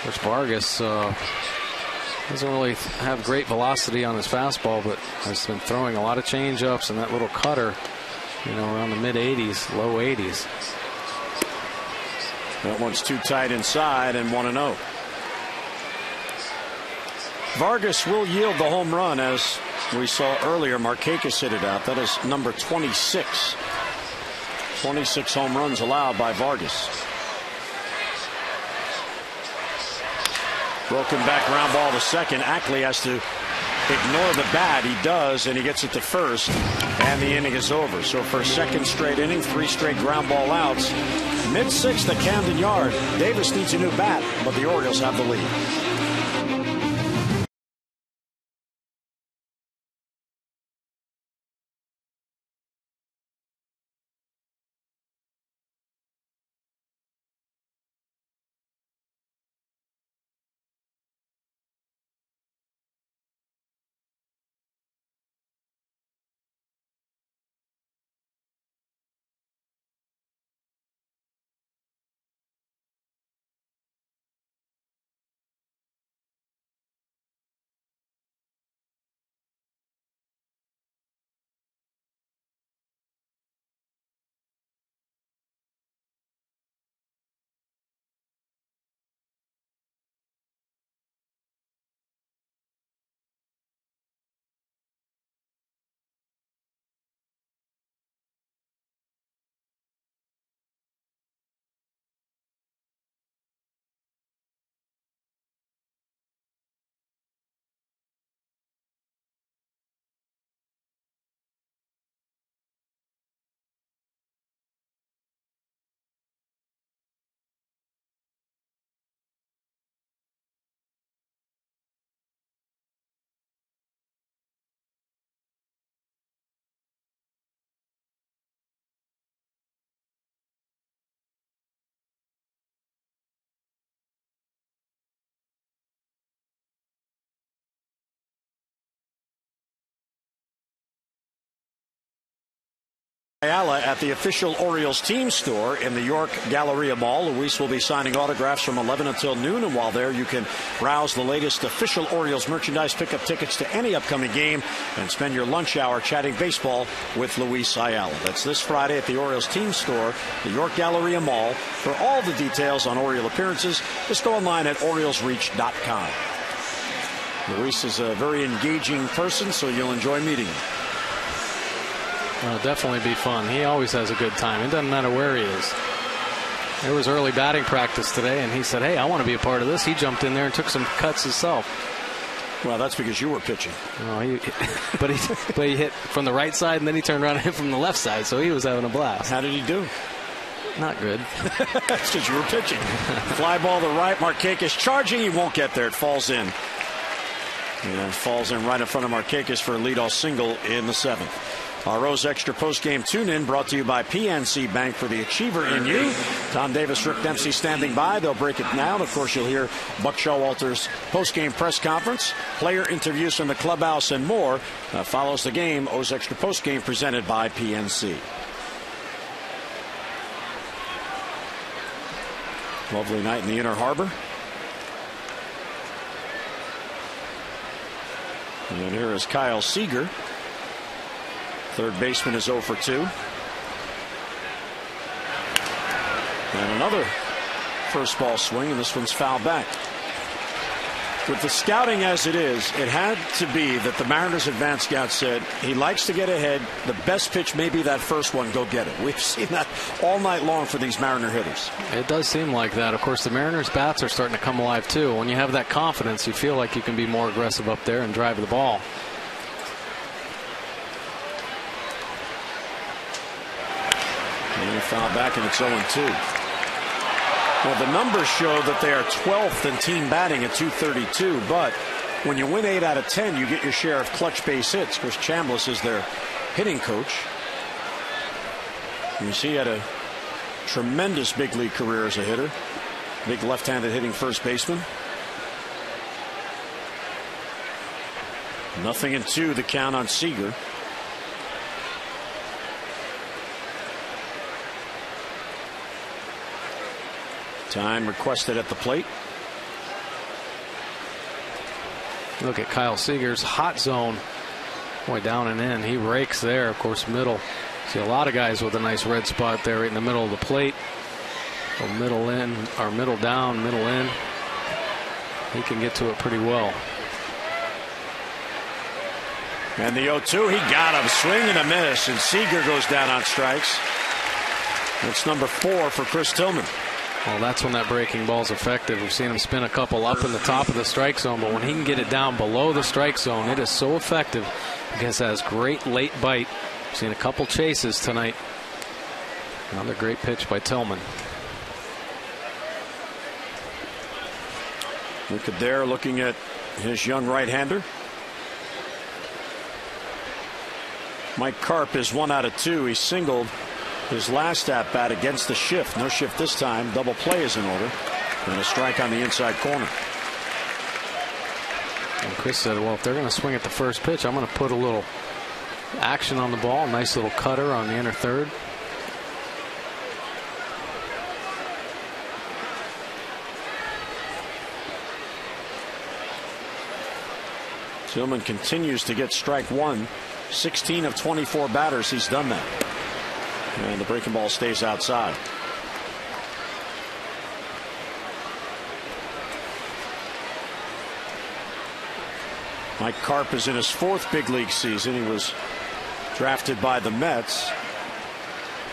which Vargas Doesn't really have great velocity on his fastball, but has been throwing a lot of change-ups and that little cutter, you know, around the mid-80s, low 80s. That one's too tight inside, and 1-0. Vargas will yield the home run, as we saw earlier. Markakis hit it out. That is number 26. 26 home runs allowed by Vargas. Broken back ground ball to second. Ackley has to ignore the bat. He does, and he gets it to first, and the inning is over. So for a second straight inning, 3 straight ground ball outs. Mid-6th at Camden Yard. Davis needs a new bat, but the Orioles have the lead. Ayala at the official Orioles team store in the York Galleria Mall. Luis will be signing autographs from 11 until noon, and while there you can browse the latest official Orioles merchandise, pick up tickets to any upcoming game, and spend your lunch hour chatting baseball with Luis Ayala. That's this Friday at the Orioles team store, the York Galleria Mall. For all the details on Oriole appearances, just go online at oriolesreach.com. Luis is a very engaging person, so you'll enjoy meeting him. It'll definitely be fun. He always has a good time. It doesn't matter where he is. There was early batting practice today, and he said, hey, I want to be a part of this. He jumped in there and took some cuts himself. Well, that's because you were pitching. Oh, but he hit from the right side, and then he turned around and hit from the left side, so he was having a blast. How did he do? Not good. That's because you were pitching. Fly ball to right. Markakis charging. He won't get there. It falls in. And it falls in right in front of Markakis for a leadoff single in the 7th. Our Rose Extra postgame tune-in brought to you by PNC Bank, for the achiever in you. Tom Davis, Rick Dempsey standing by. They'll break it now. And of course, you'll hear Buck Showalter's postgame press conference, player interviews from the clubhouse, and more. Follows the game. O's Extra postgame presented by PNC. Lovely night in the Inner Harbor. And here is Kyle Seager. Third baseman is 0 for 2. And another first ball swing, and this one's fouled back. With the scouting as it is, it had to be that the Mariners advanced scout said he likes to get ahead. The best pitch may be that first one. Go get it. We've seen that all night long for these Mariner hitters. It does seem like that. Of course, the Mariners' bats are starting to come alive, too. When you have that confidence, you feel like you can be more aggressive up there and drive the ball. Foul back, and it's 0-2. Well, the numbers show that they are 12th in team batting at .232, but when you win 8 out of 10, you get your share of clutch base hits. Chris Chambliss is their hitting coach. And you see he had a tremendous big league career as a hitter. Big left-handed hitting first baseman. 0-2 the count on Seager. Time requested at the plate. Look at Kyle Seager's hot zone. Boy, down and in. He rakes there. Of course, middle. See a lot of guys with a nice red spot there right in the middle of the plate. So middle in, or middle down, middle in. He can get to it pretty well. And the 0-2, he got him. Swing and a miss, and Seager goes down on strikes. That's number 4 for Chris Tillman. Well, that's when that breaking ball's effective. We've seen him spin a couple up in the top of the strike zone, but when he can get it down below the strike zone, it is so effective because it has great late bite. We've seen a couple chases tonight. Another great pitch by Tillman. Look at there, looking at his young right-hander. Mike Karp is 1 out of 2. He singled his last at bat against the shift. No shift this time. Double play is in order. And a strike on the inside corner. And Chris said, well, if they're going to swing at the first pitch, I'm going to put a little action on the ball. Nice little cutter on the inner third. Tillman continues to get strike 1. 16 of 24 batters, he's done that. And the breaking ball stays outside. Mike Karp is in his 4th big league season. He was drafted by the Mets.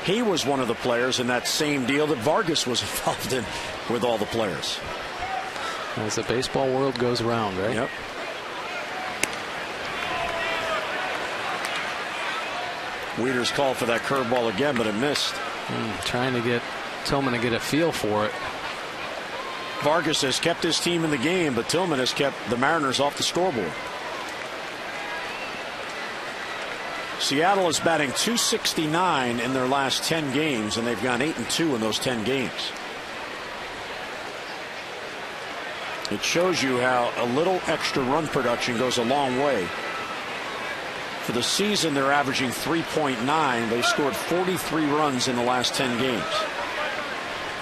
He was one of the players in that same deal that Vargas was involved in with all the players. As the baseball world goes around, right? Yep. Wieters called for that curveball again, but it missed. Trying to get Tillman to get a feel for it. Vargas has kept his team in the game, but Tillman has kept the Mariners off the scoreboard. Seattle is batting .269 in their last 10 games, and they've gone 8-2 in those 10 games. It shows you how a little extra run production goes a long way. For the season, they're averaging 3.9. They've scored 43 runs in the last 10 games.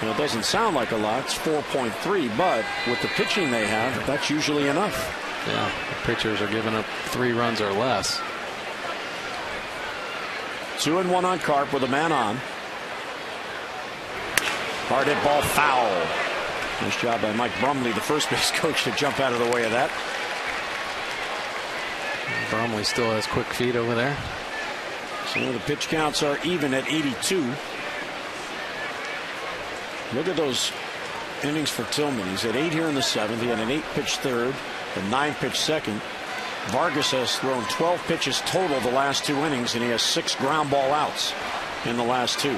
And it doesn't sound like a lot. It's 4.3, but with the pitching they have, that's usually enough. Yeah, the pitchers are giving up 3 runs or less. 2-1 on Karp with a man on. Hard hit ball, foul. Nice job by Mike Brumley, the first base coach, to jump out of the way of that. Brumley still has quick feet over there. So the pitch counts are even at 82. Look at those innings for Tillman. He's at 8 here in the 7th. He had an 8-pitch third, a 9-pitch second. Vargas has thrown 12 pitches total the last 2 innings, and he has 6 ground ball outs in the last 2.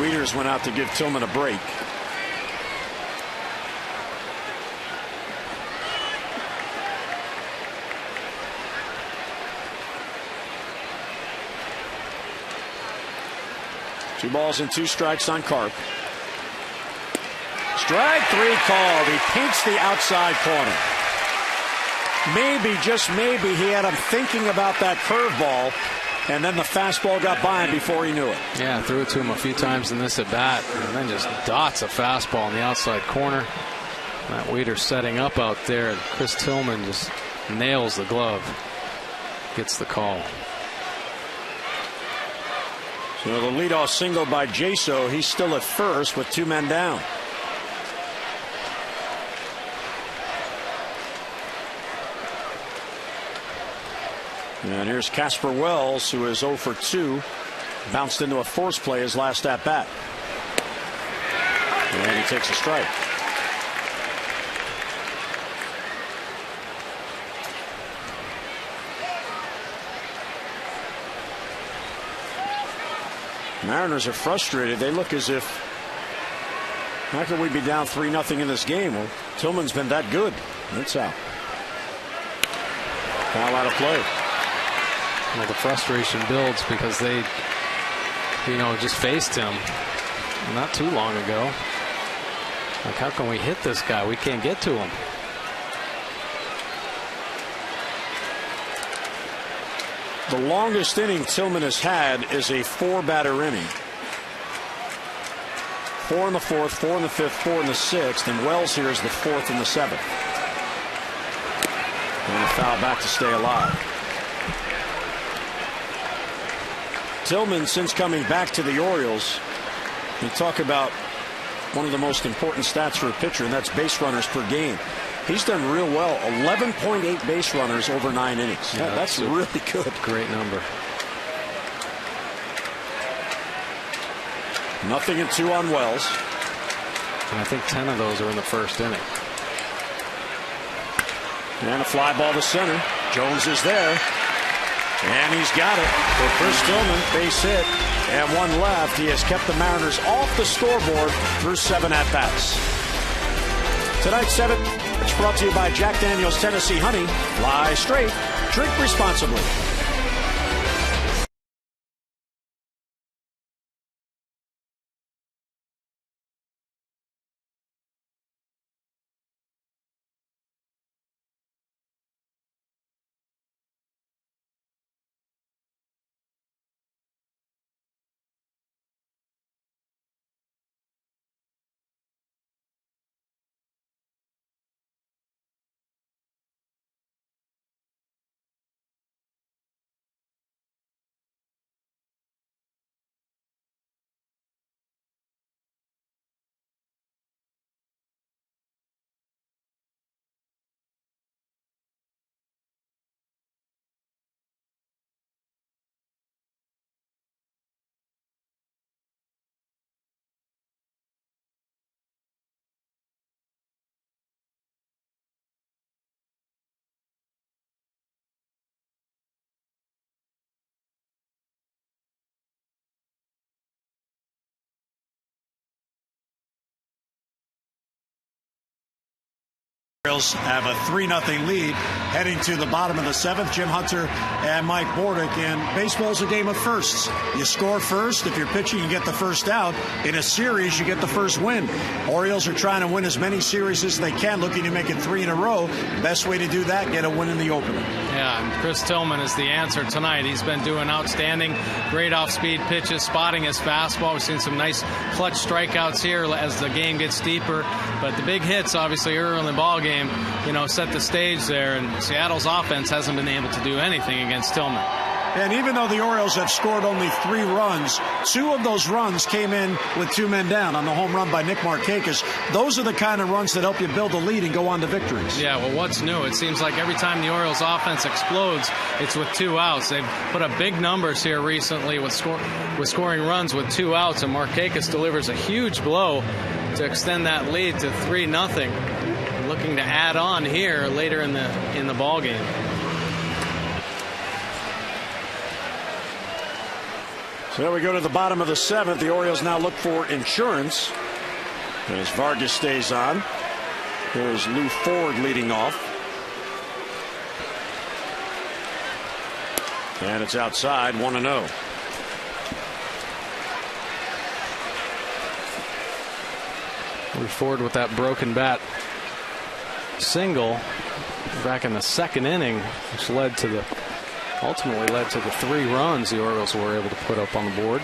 Wieters went out to give Tillman a break. Two balls and 2 strikes on Karp. Strike 3 called. He paints the outside corner. Maybe, just maybe, he had him thinking about that curveball, and then the fastball got by him before he knew it. Yeah, threw it to him a few times in this at bat, and then just dots a fastball in the outside corner. Matt Wieters setting up out there, and Chris Tillman just nails the glove. Gets the call. So the leadoff single by Jaso. He's still at first with 2 men down. And here's Casper Wells, who is 0 for 2. Bounced into a force play his last at bat. And he takes a strike. Mariners are frustrated. They look as if, how can we be down 3-0 in this game? Well, Tillman's been that good. That's out. Foul out of play. Well, the frustration builds because they, just faced him not too long ago. Like, how can we hit this guy? We can't get to him. The longest inning Tillman has had is a 4-batter inning. 4 in the 4th, 4 in the 5th, 4 in the 6th, and Wells here is the 4th and the 7th. And a foul back to stay alive. Tillman, since coming back to the Orioles, you talk about one of the most important stats for a pitcher, and that's base runners per game. He's done real well. 11.8 base runners over 9 innings. Yeah, that's really good. Great number. 0-2 on Wells. And I think 10 of those are in the first inning. And a fly ball to center. Jones is there. And he's got it for Chris Tillman. Base hit. And one left. He has kept the Mariners off the scoreboard through 7 at-bats. Tonight's 7th. It's brought to you by Jack Daniel's Tennessee Honey. Fly straight. Drink responsibly. Orioles have a 3-0 lead heading to the bottom of the 7th. Jim Hunter and Mike Bordick. And baseball's a game of firsts. You score first. If you're pitching, you get the first out. In a series, you get the first win. Orioles are trying to win as many series as they can, looking to make it 3 in a row. Best way to do that, get a win in the opener. Yeah, and Chris Tillman is the answer tonight. He's been doing outstanding. Great off-speed pitches, spotting his fastball. We've seen some nice clutch strikeouts here as the game gets deeper. But the big hits, obviously, early in the ball game, set the stage there, and Seattle's offense hasn't been able to do anything against Tillman. And even though the Orioles have scored only 3 runs, 2 of those runs came in with 2 men down on the home run by Nick Markakis. Those are the kind of runs that help you build a lead and go on to victories. Yeah, well, what's new? It seems like every time the Orioles offense explodes, it's with 2 outs. They've put up big numbers here recently with scoring runs with 2 outs, and Markakis delivers a huge blow to extend that lead to 3-0. Looking to add on here later in the ball game. So we go to the bottom of the 7th. The Orioles now look for insurance as Vargas stays on. There's Lou Ford leading off. And it's outside, 1-0. Lou Ford with that broken bat single back in the 2nd inning, which ultimately led to the 3 runs the Orioles were able to put up on the board.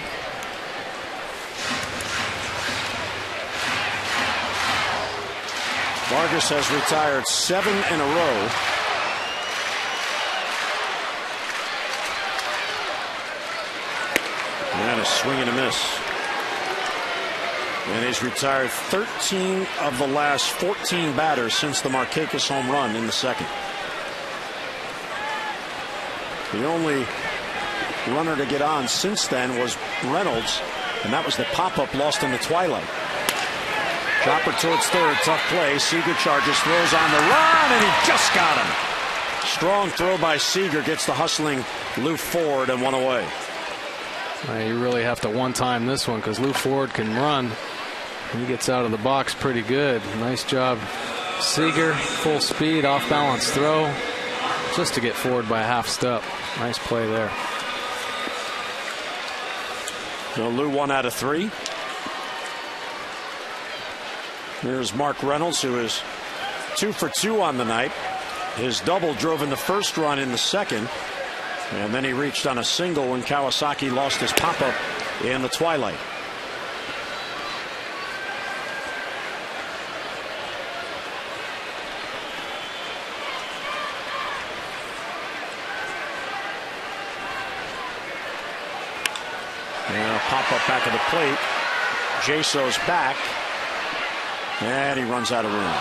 Vargas has retired 7 in a row. And a swing and a miss. And he's retired 13 of the last 14 batters since the Markakis home run in the 2nd. The only runner to get on since then was Reynolds, and that was the pop-up lost in the twilight. Chopper towards 3rd, tough play. Seager charges, throws on the run, and he just got him. Strong throw by Seager gets the hustling Lou Ford and 1 away. You really have to one-time this one because Lou Ford can run. He gets out of the box pretty good. Nice job, Seager. Full speed, off-balance throw, just to get Ford by a half step. Nice play there. So Lou 1 out of 3. Here's Mark Reynolds, who is 2 for 2 on the night. His double drove in the 1st run in the 2nd. And then he reached on a single when Kawasaki lost his pop-up in the twilight. And a pop-up back of the plate. Jaso's back. And he runs out of room.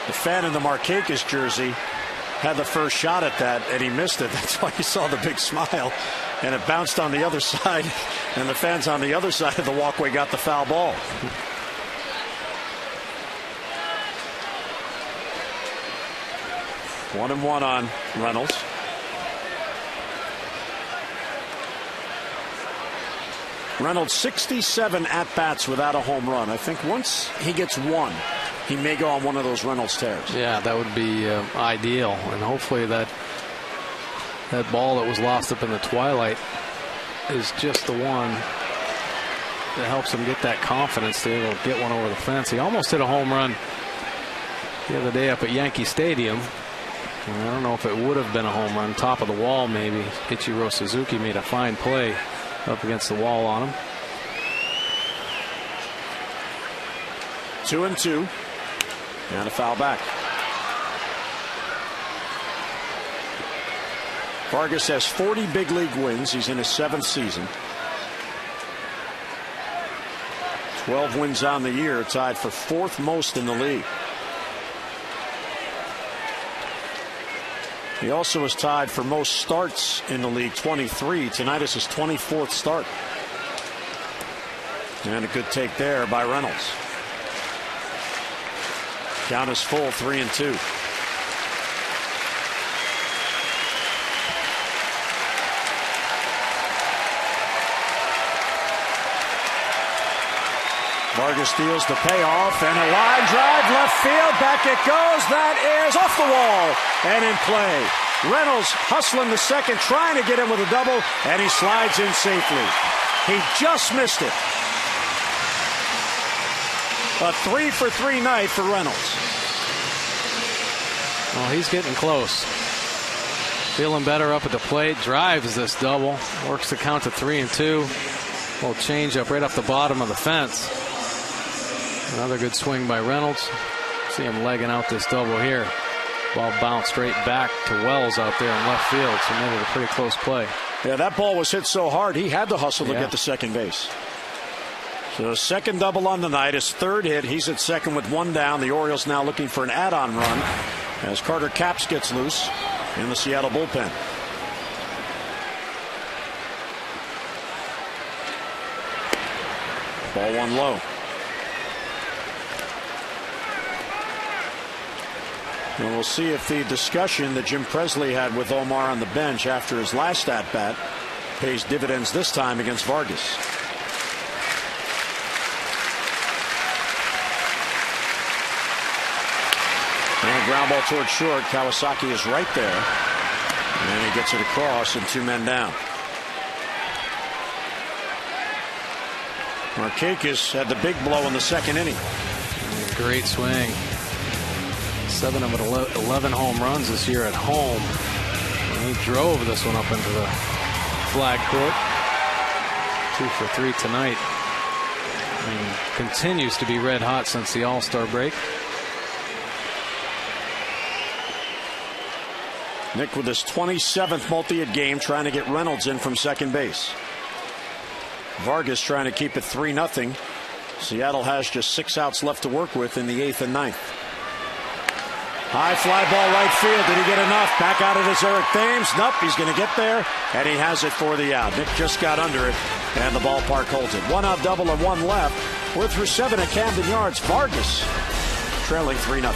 The fan in the Markakis jersey had the first shot at that, and he missed it. That's why you saw the big smile. And it bounced on the other side, and the fans on the other side of the walkway got the foul ball. One and one on Reynolds. Reynolds 67 at-bats without a home run. I think once he gets one, he may go on one of those Reynolds tears. Yeah, that would be ideal. And hopefully that ball that was lost up in the twilight is just the one that helps him get that confidence to be able to get one over the fence. He almost hit a home run the other day up at Yankee Stadium. And I don't know if it would have been a home run. Top of the wall, maybe. Ichiro Suzuki made a fine play up against the wall on him. 2-2. And a foul back. Vargas has 40 big league wins. He's in his 7th season. 12 wins on the year, tied for 4th most in the league. He also is tied for most starts in the league, 23. Tonight is his 24th start. And a good take there by Reynolds. Count is full, 3-2. Vargas steals the payoff, and a line drive left field. Back it goes. That is off the wall and in play. Reynolds hustling the second, trying to get him with a double, and he slides in safely. He just missed it. A 3-for-3 night for Reynolds. Well, he's getting close. Feeling better up at the plate. Drives this double. Works the count to 3-2. Little change up right off the bottom of the fence. Another good swing by Reynolds. See him legging out this double here. Ball bounced straight back to Wells out there in left field. So made it a pretty close play. Yeah, that ball was hit so hard he had to hustle to get to second base. So second double on the night, his 3rd hit. He's at second with 1 down. The Orioles now looking for an add-on run as Carter Capps gets loose in the Seattle bullpen. Ball 1 low. And we'll see if the discussion that Jim Presley had with Omar on the bench after his last at-bat pays dividends this time against Vargas. And a ground ball towards short. Kawasaki is right there. And he gets it across and 2 men down. Markakis had the big blow in the 2nd inning. Great swing. 7 of 11 home runs this year at home. And he drove this one up into the flag court. 2 for 3 tonight. And continues to be red hot since the All-Star break. Nick with his 27th multi-hit game, trying to get Reynolds in from second base. Vargas trying to keep it 3-0. Seattle has just 6 outs left to work with in the 8th and 9th. High fly ball right field. Did he get enough? Back out of his Eric Thames. Nope, he's going to get there, and he has it for the out. Nick just got under it, and the ballpark holds it. 1 out double and 1 left. We're through 7 at Camden Yards. Vargas trailing 3-0.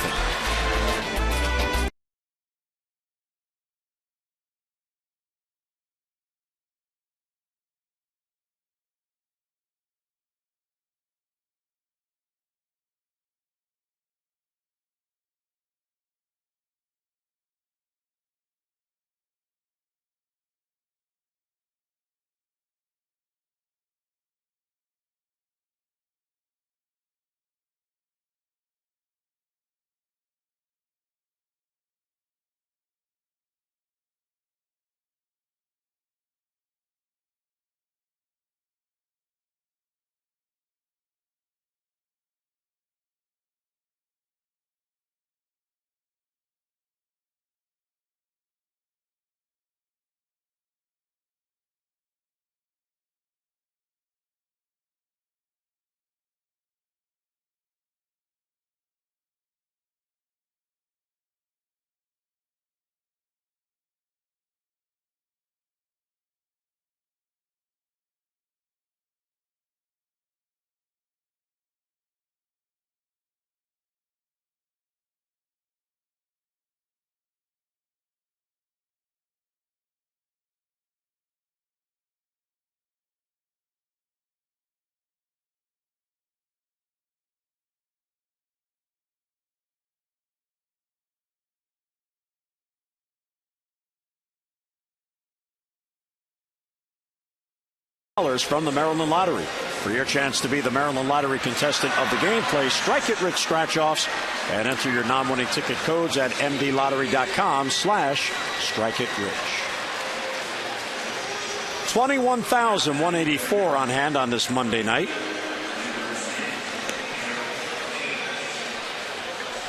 from the Maryland Lottery. For your chance to be the Maryland Lottery contestant of the game, play Strike It Rich scratch-offs and enter your non-winning ticket codes at mdlottery.com/strikeitrich. 21,184 on hand on this Monday night.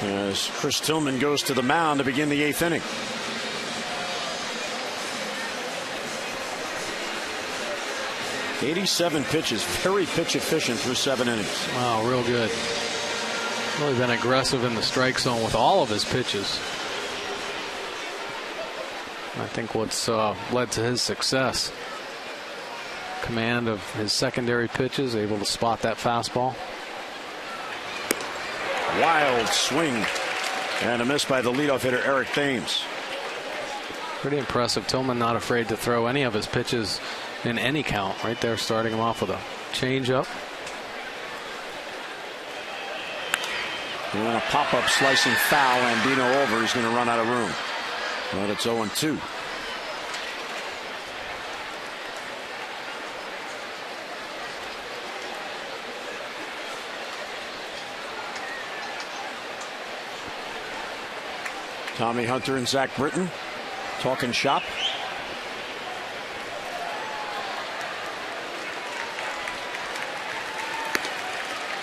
As Chris Tillman goes to the mound to begin the 8th inning. '87 pitches, very pitch efficient through 7 innings. Wow, real good. Really been aggressive in the strike zone with all of his pitches. I think what's led to his success. Command of his secondary pitches, able to spot that fastball. Wild swing and a miss by the leadoff hitter Eric Thames. Pretty impressive. Tillman not afraid to throw any of his pitches in any count. Right there, starting him off with a changeup. And a pop-up slicing foul, and Dino over. He's going to run out of room. But it's 0-2. Tommy Hunter and Zach Britton talking shop.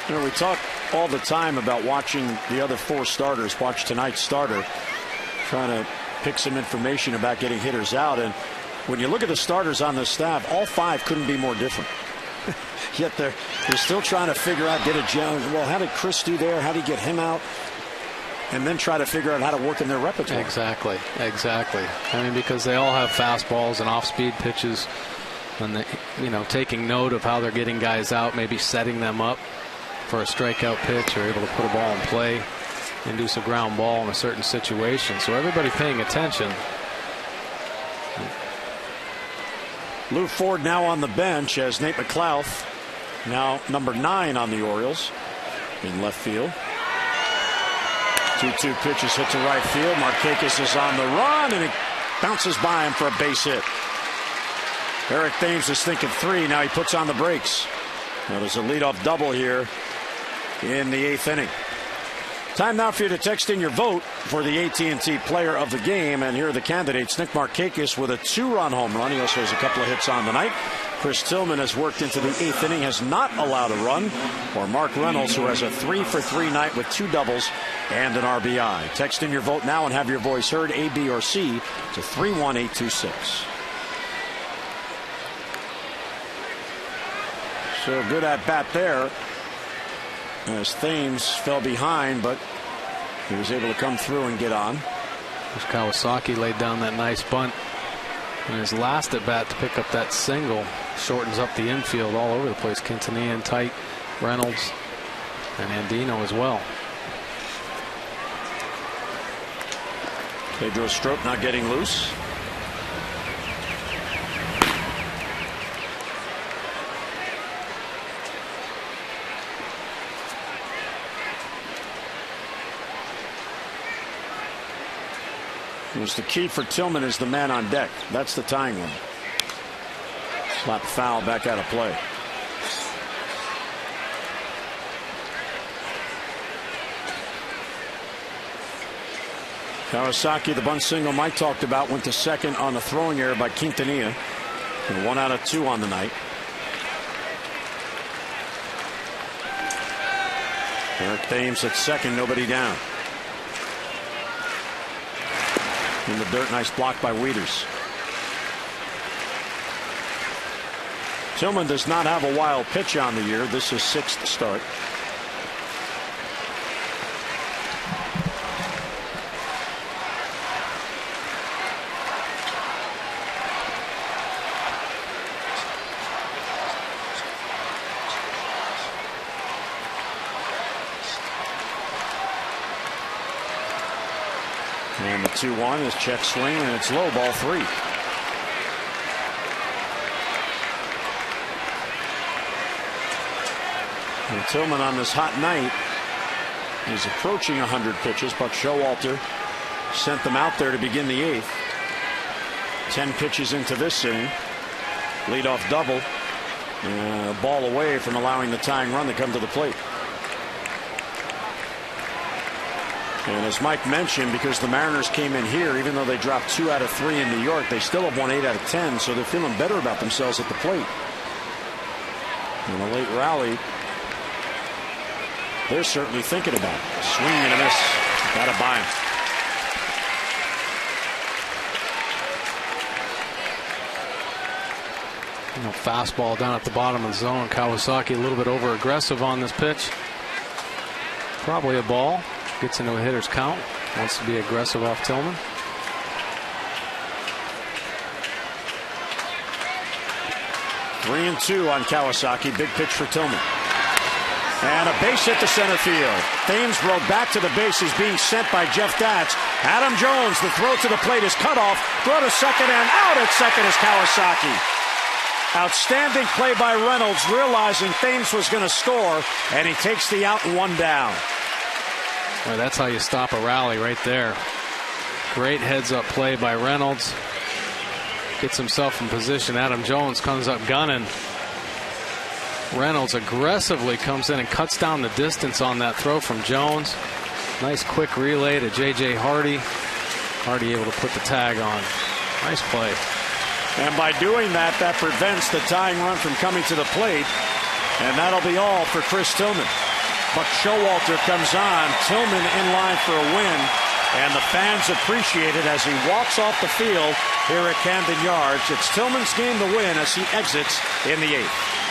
You know, we talk all the time about watching the other 4 starters, watch tonight's starter, trying to pick some information about getting hitters out. And when you look at the starters on this staff, all 5 couldn't be more different. Yet they're still trying to figure out, get a gel. Well, how did Chris do there? How did he get him out? And then try to figure out how to work in their repertoire. Exactly. I mean, because they all have fastballs and off-speed pitches, and they, taking note of how they're getting guys out, maybe setting them up for a strikeout pitch, or able to put a ball in play, induce a ground ball in a certain situation. So everybody paying attention. Lou Ford now on the bench as Nate McLouth, now number 9 on the Orioles, in left field. 2-2 pitches hit to right field. Markakis is on the run, and it bounces by him for a base hit. Eric Thames is thinking 3. Now he puts on the brakes. Well, there's a leadoff double here in the 8th inning. Time now for you to text in your vote for the AT&T Player of the Game, and here are the candidates. Nick Markakis with a 2-run home run. He also has a couple of hits on the night. Chris Tillman has worked into the 8th inning, has not allowed a run. Or Mark Reynolds, who has a 3-for-3 night with 2 doubles and an RBI. Text in your vote now and have your voice heard, A, B, or C, to 31826. So good at bat there as Thames fell behind, but he was able to come through and get on. As Kawasaki laid down that nice bunt in his last at bat to pick up that single. Shortens up the infield all over the place. Quintanilla in tight, Reynolds, and Andino as well. Pedro Strop not getting loose. The key for Tillman is the man on deck. That's the tying one. Slap foul back out of play. Kawasaki, the bunt single Mike talked about, went to second on the throwing error by Quintanilla. And 1 out of 2 on the night. Eric Thames at second, nobody down. In the dirt, nice block by Wieters. Tillman does not have a wild pitch on the year. This is 6th start. And the 2-1 is check swing, and it's low, ball 3. And Tillman on this hot night is approaching 100 pitches. Buck Showalter sent them out there to begin the 8th. 10 pitches into this inning. Leadoff double Ball away from allowing the tying run to come to the plate. And as Mike mentioned, because the Mariners came in here, even though they dropped 2 out of 3 in New York, they still have won 8 out of 10, so they're feeling better about themselves at the plate. In a late rally, they're certainly thinking about it. Swing and a miss. Got to buy him. Fastball down at the bottom of the zone. Kawasaki a little bit over aggressive on this pitch. Probably a ball. Gets into a hitter's count. Wants to be aggressive off Tillman. Three and 2 on Kawasaki. Big pitch for Tillman. And a base hit to center field. Thames rode back to the bases, being sent by Jeff Datz. Adam Jones, the throw to the plate is cut off. Throw to second, and out at second is Kawasaki. Outstanding play by Reynolds, realizing Thames was going to score, and he takes the out and 1 down. Well, that's how you stop a rally right there. Great heads-up play by Reynolds. Gets himself in position. Adam Jones comes up gunning. Reynolds aggressively comes in and cuts down the distance on that throw from Jones. Nice quick relay to J.J. Hardy. Hardy able to put the tag on. Nice play. And by doing that, that prevents the tying run from coming to the plate. And that'll be all for Chris Tillman. Buck Showalter comes on. Tillman in line for a win. And the fans appreciate it as he walks off the field here at Camden Yards. It's Tillman's game to win as he exits in the 8th.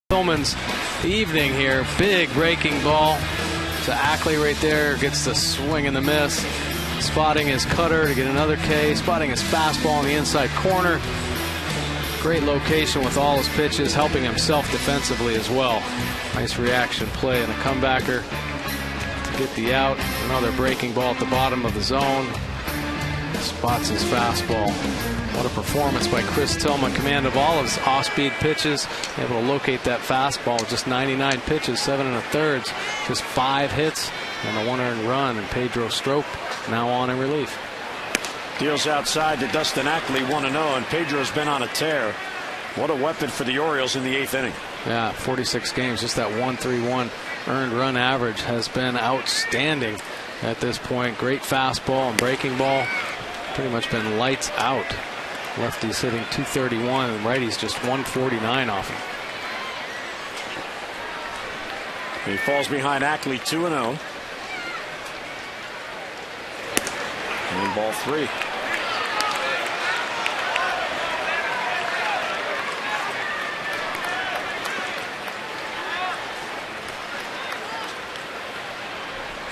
Tillman's evening here. Big breaking ball to Ackley right there. Gets the swing and the miss. Spotting his cutter to get another K. Spotting his fastball in the inside corner. Great location with all his pitches, helping himself defensively as well. Nice reaction play and a comebacker to get the out. Another breaking ball at the bottom of the zone. Spots his fastball. What a performance by Chris Tillman. Command of all his off-speed pitches. Able to locate that fastball with just 99 pitches, 7 1/3. Just 5 hits and a 1 earned run. And Pedro Strop now on in relief. Deals outside to Dustin Ackley, 1-0, and Pedro's been on a tear. What a weapon for the Orioles in the 8th inning. Yeah, 46 games. Just that 1.31 earned run average has been outstanding at this point. Great fastball and breaking ball. Pretty much been lights out. Lefty's hitting 231 and righty's just 149 off him. He falls behind Ackley, 2-0. And ball 3.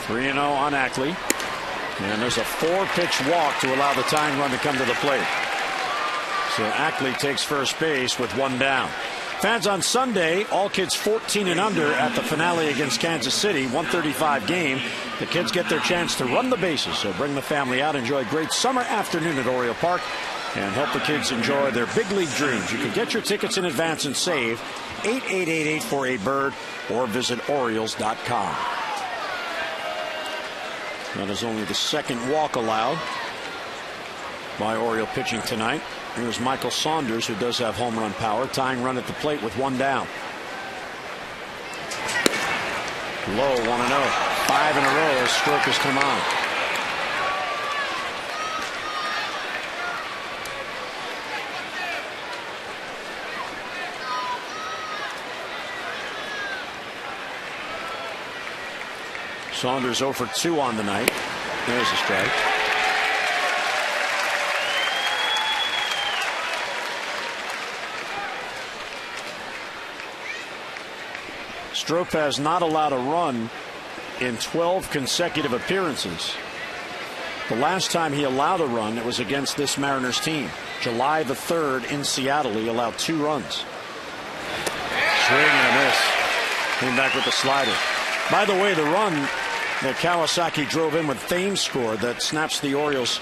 (3-0) on Ackley. And there's a 4-pitch walk to allow the tying run to come to the plate. So Ackley takes first base with 1 down. Fans on Sunday, all kids 14 and under at the finale against Kansas City, 135 game. The kids get their chance to run the bases, so bring the family out, enjoy a great summer afternoon at Oriole Park, and help the kids enjoy their big league dreams. You can get your tickets in advance and save 888-848-BIRD or visit Orioles.com. That is only the second walk allowed by Oriole pitching tonight. Here's Michael Saunders, who does have home run power, tying run at the plate with one down. Low 1-0. 5 in a row as Stroke has come on. Saunders 0 for 2 on the night. There's a strike. Strope has not allowed a run in 12 consecutive appearances. The last time he allowed a run, it was against this Mariners team. July the 3rd in Seattle, he allowed 2 runs. Swing and a miss. Came back with the slider. By the way, the run that Kawasaki drove in with Thames scored that snaps the Orioles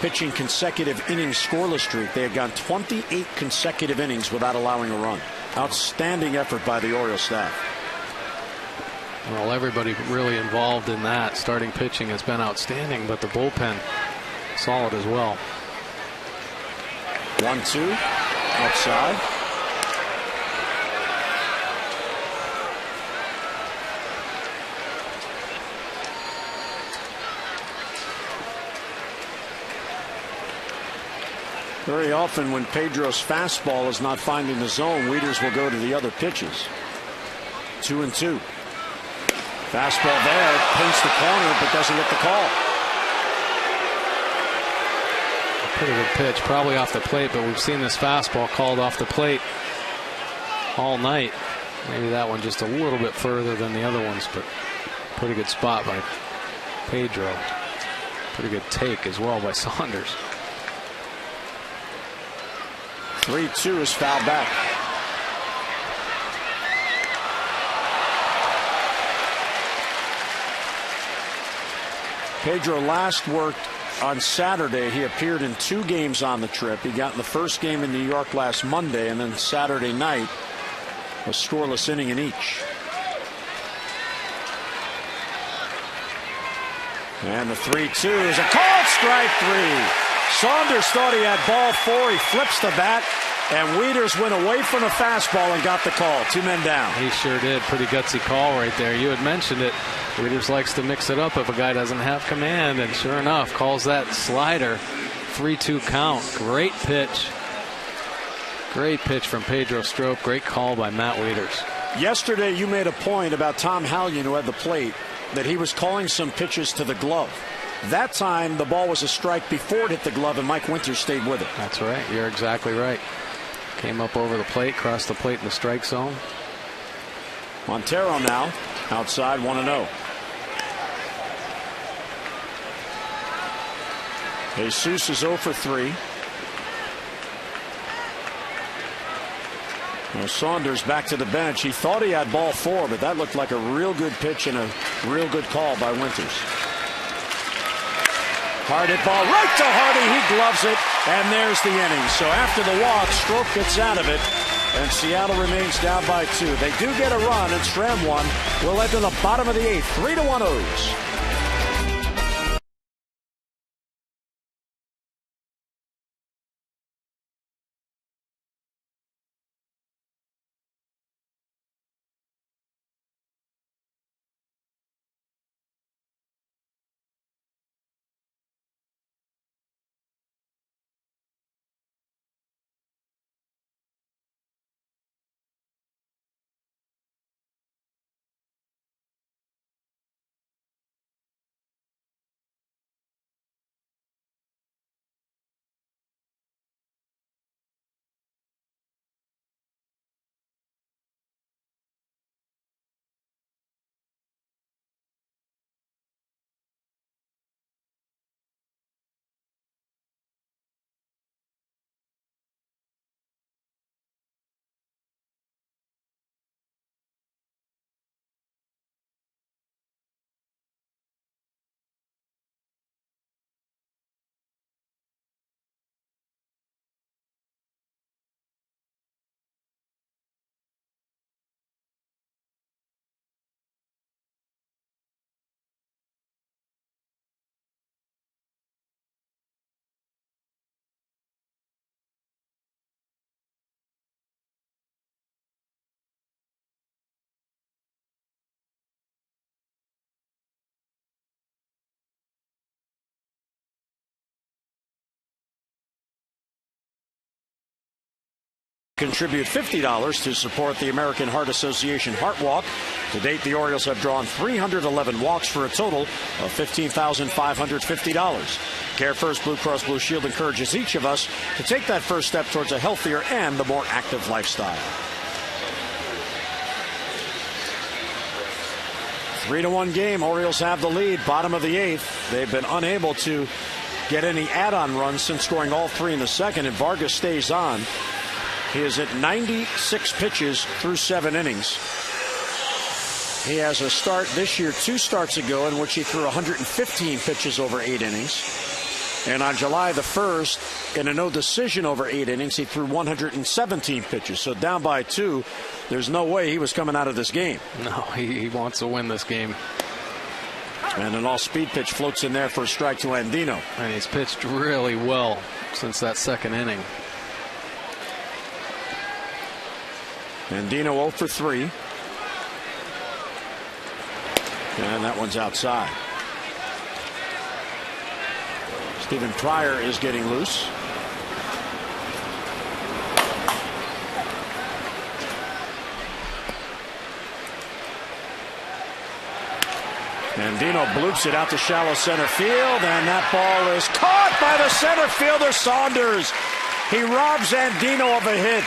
pitching consecutive innings scoreless streak. They had gone 28 consecutive innings without allowing a run. Outstanding effort by the Orioles staff. Well, everybody really involved in that. Starting pitching has been outstanding, but the bullpen solid as well. 1-2 outside. Very often when Pedro's fastball is not finding the zone, Wieters will go to the other pitches. 2-2. Fastball there, paints the corner, but doesn't get the call. Pretty good pitch, probably off the plate, but we've seen this fastball called off the plate all night. Maybe that one just a little bit further than the other ones, but pretty good spot by Pedro. Pretty good take as well by Saunders. 3-2 is fouled back. Pedro last worked on Saturday. He appeared in 2 games on the trip. He got in the first game in New York last Monday, and then Saturday night a scoreless inning in each. And the 3-2 is a called strike 3. Saunders thought he had ball 4. He flips the bat, and Wieters went away from the fastball and got the call. 2 men down. He sure did. Pretty gutsy call right there. You had mentioned it. Wieters likes to mix it up if a guy doesn't have command, and sure enough, calls that slider. 3-2 count. Great pitch. Great pitch from Pedro Strop. Great call by Matt Wieters. Yesterday, you made a point about Tom Hallion, who had the plate, that he was calling some pitches to the glove. That time, the ball was a strike before it hit the glove, and Mike Winters stayed with it. That's right. You're exactly right. Came up over the plate, crossed the plate in the strike zone. Montero now outside 1-0. Jesus is 0 for 3. Now Saunders back to the bench. He thought he had ball 4, but that looked like a real good pitch and a real good call by Winters. Hard hit ball right to Hardy. He gloves it, and there's the inning. So after the walk, Stroke gets out of it, and Seattle remains down by 2. They do get a run, and Stram one will head to the bottom of the 8th. 3-1 O's. contribute $50 to support the American Heart Association Heart Walk. To date, the Orioles have drawn 311 walks for a total of $15,550. Care First Blue Cross Blue Shield encourages each of us to take that first step towards a healthier and a more active lifestyle. 3-1 game. Orioles have the lead. Bottom of the 8th. They've been unable to get any add-on runs since scoring all 3 in the second, and Vargas stays on. He is at 96 pitches through 7 innings. He has a start this year 2 starts ago in which he threw 115 pitches over 8 innings. And on July the 1st, in a no decision over 8 innings, he threw 117 pitches. So down by 2, there's no way he was coming out of this game. No, he wants to win this game. And an all-speed pitch floats in there for a strike to Andino. And he's pitched really well since that second inning. Andino 0 for 3. And that one's outside. Stephen Pryor is getting loose. Andino bloops it out to shallow center field, and that ball is caught by the center fielder Saunders. He robs Andino of a hit,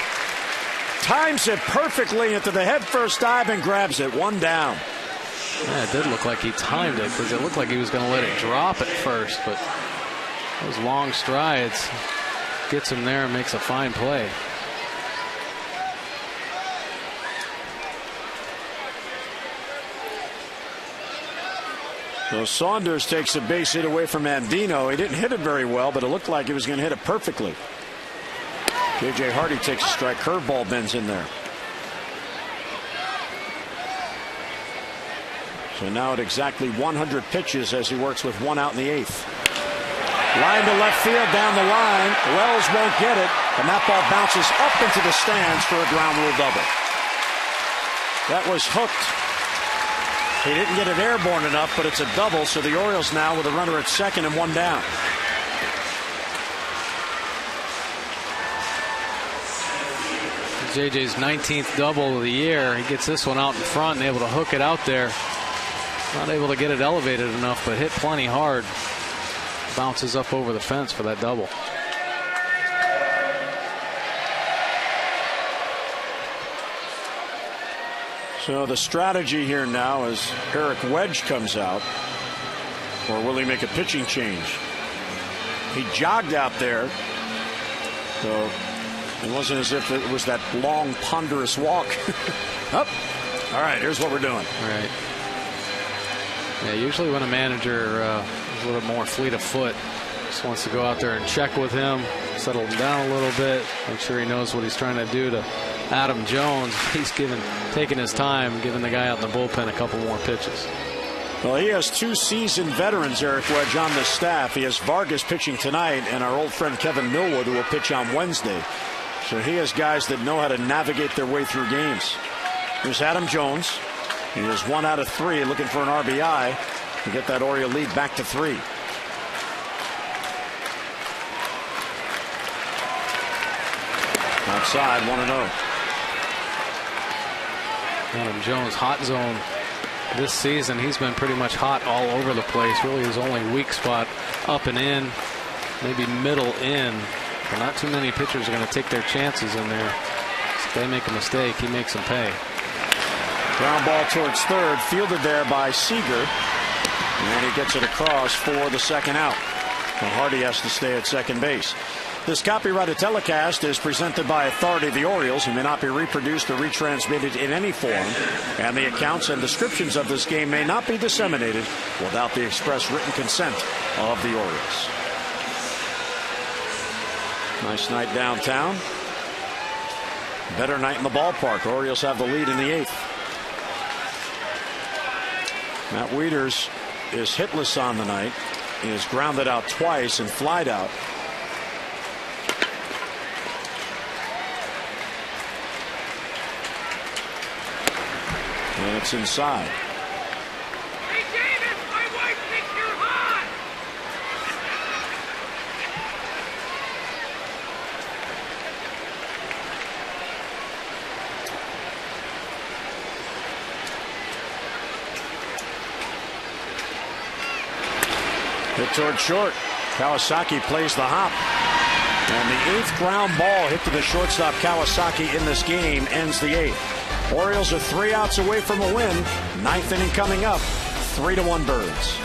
times it perfectly into the head-first dive, and grabs it. 1 down. Yeah, it did look like he timed it because it looked like he was going to let it drop at first, but those long strides gets him there and makes a fine play. So Saunders takes a base hit away from Andino. He didn't hit it very well, but it looked like he was going to hit it perfectly. J.J. Hardy takes a strike. Curveball bends in there. So now at exactly 100 pitches as he works with 1 out in the 8th. Line to left field down the line. Wells won't get it, and that ball bounces up into the stands for a ground rule double. That was hooked. He didn't get it airborne enough, but it's a double, so the Orioles now with a runner at second and 1 down. JJ's 19th double of the year. He gets this one out in front and able to hook it out there. Not able to get it elevated enough, but hit plenty hard. Bounces up over the fence for that double. So the strategy here now is Eric Wedge comes out, or will he make a pitching change? He jogged out there, so it wasn't as if it was that long, ponderous walk. Up. All right, here's what we're doing. Right. Yeah, usually when a manager is a little more fleet of foot, just wants to go out there and check with him, settle him down a little bit, make sure he knows what he's trying to do to Adam Jones. He's taking his time, giving the guy out in the bullpen a couple more pitches. Well, he has 2 seasoned veterans, Eric Wedge, on the staff. He has Vargas pitching tonight and our old friend Kevin Millwood, who will pitch on Wednesday. So he has guys that know how to navigate their way through games. Here's Adam Jones. He is 1 out of 3 looking for an RBI to get that Oriole lead back to 3. Outside, 1-0. Adam Jones, hot zone this season. He's been pretty much hot all over the place. Really his only weak spot up and in, maybe middle in. But not too many pitchers are going to take their chances in there. If they make a mistake, he makes them pay. Ground ball towards third, fielded there by Seager. And he gets it across for the second out. Well, Hardy has to stay at second base. This copyrighted telecast is presented by Authority of the Orioles and may not be reproduced or retransmitted in any form. And the accounts and descriptions of this game may not be disseminated without the express written consent of the Orioles. Nice night downtown. Better night in the ballpark. Orioles have the lead in the 8th. Matt Wieters is hitless on the night. He is grounded out twice and flied out. And it's inside. Hey, Davis, my wife thinks you're hot. Hit toward short. Kawasaki plays the hop. And the 8th ground ball hit to the shortstop Kawasaki in this game ends the 8th. Orioles are 3 outs away from a win. 9th inning coming up. 3-1 Birds.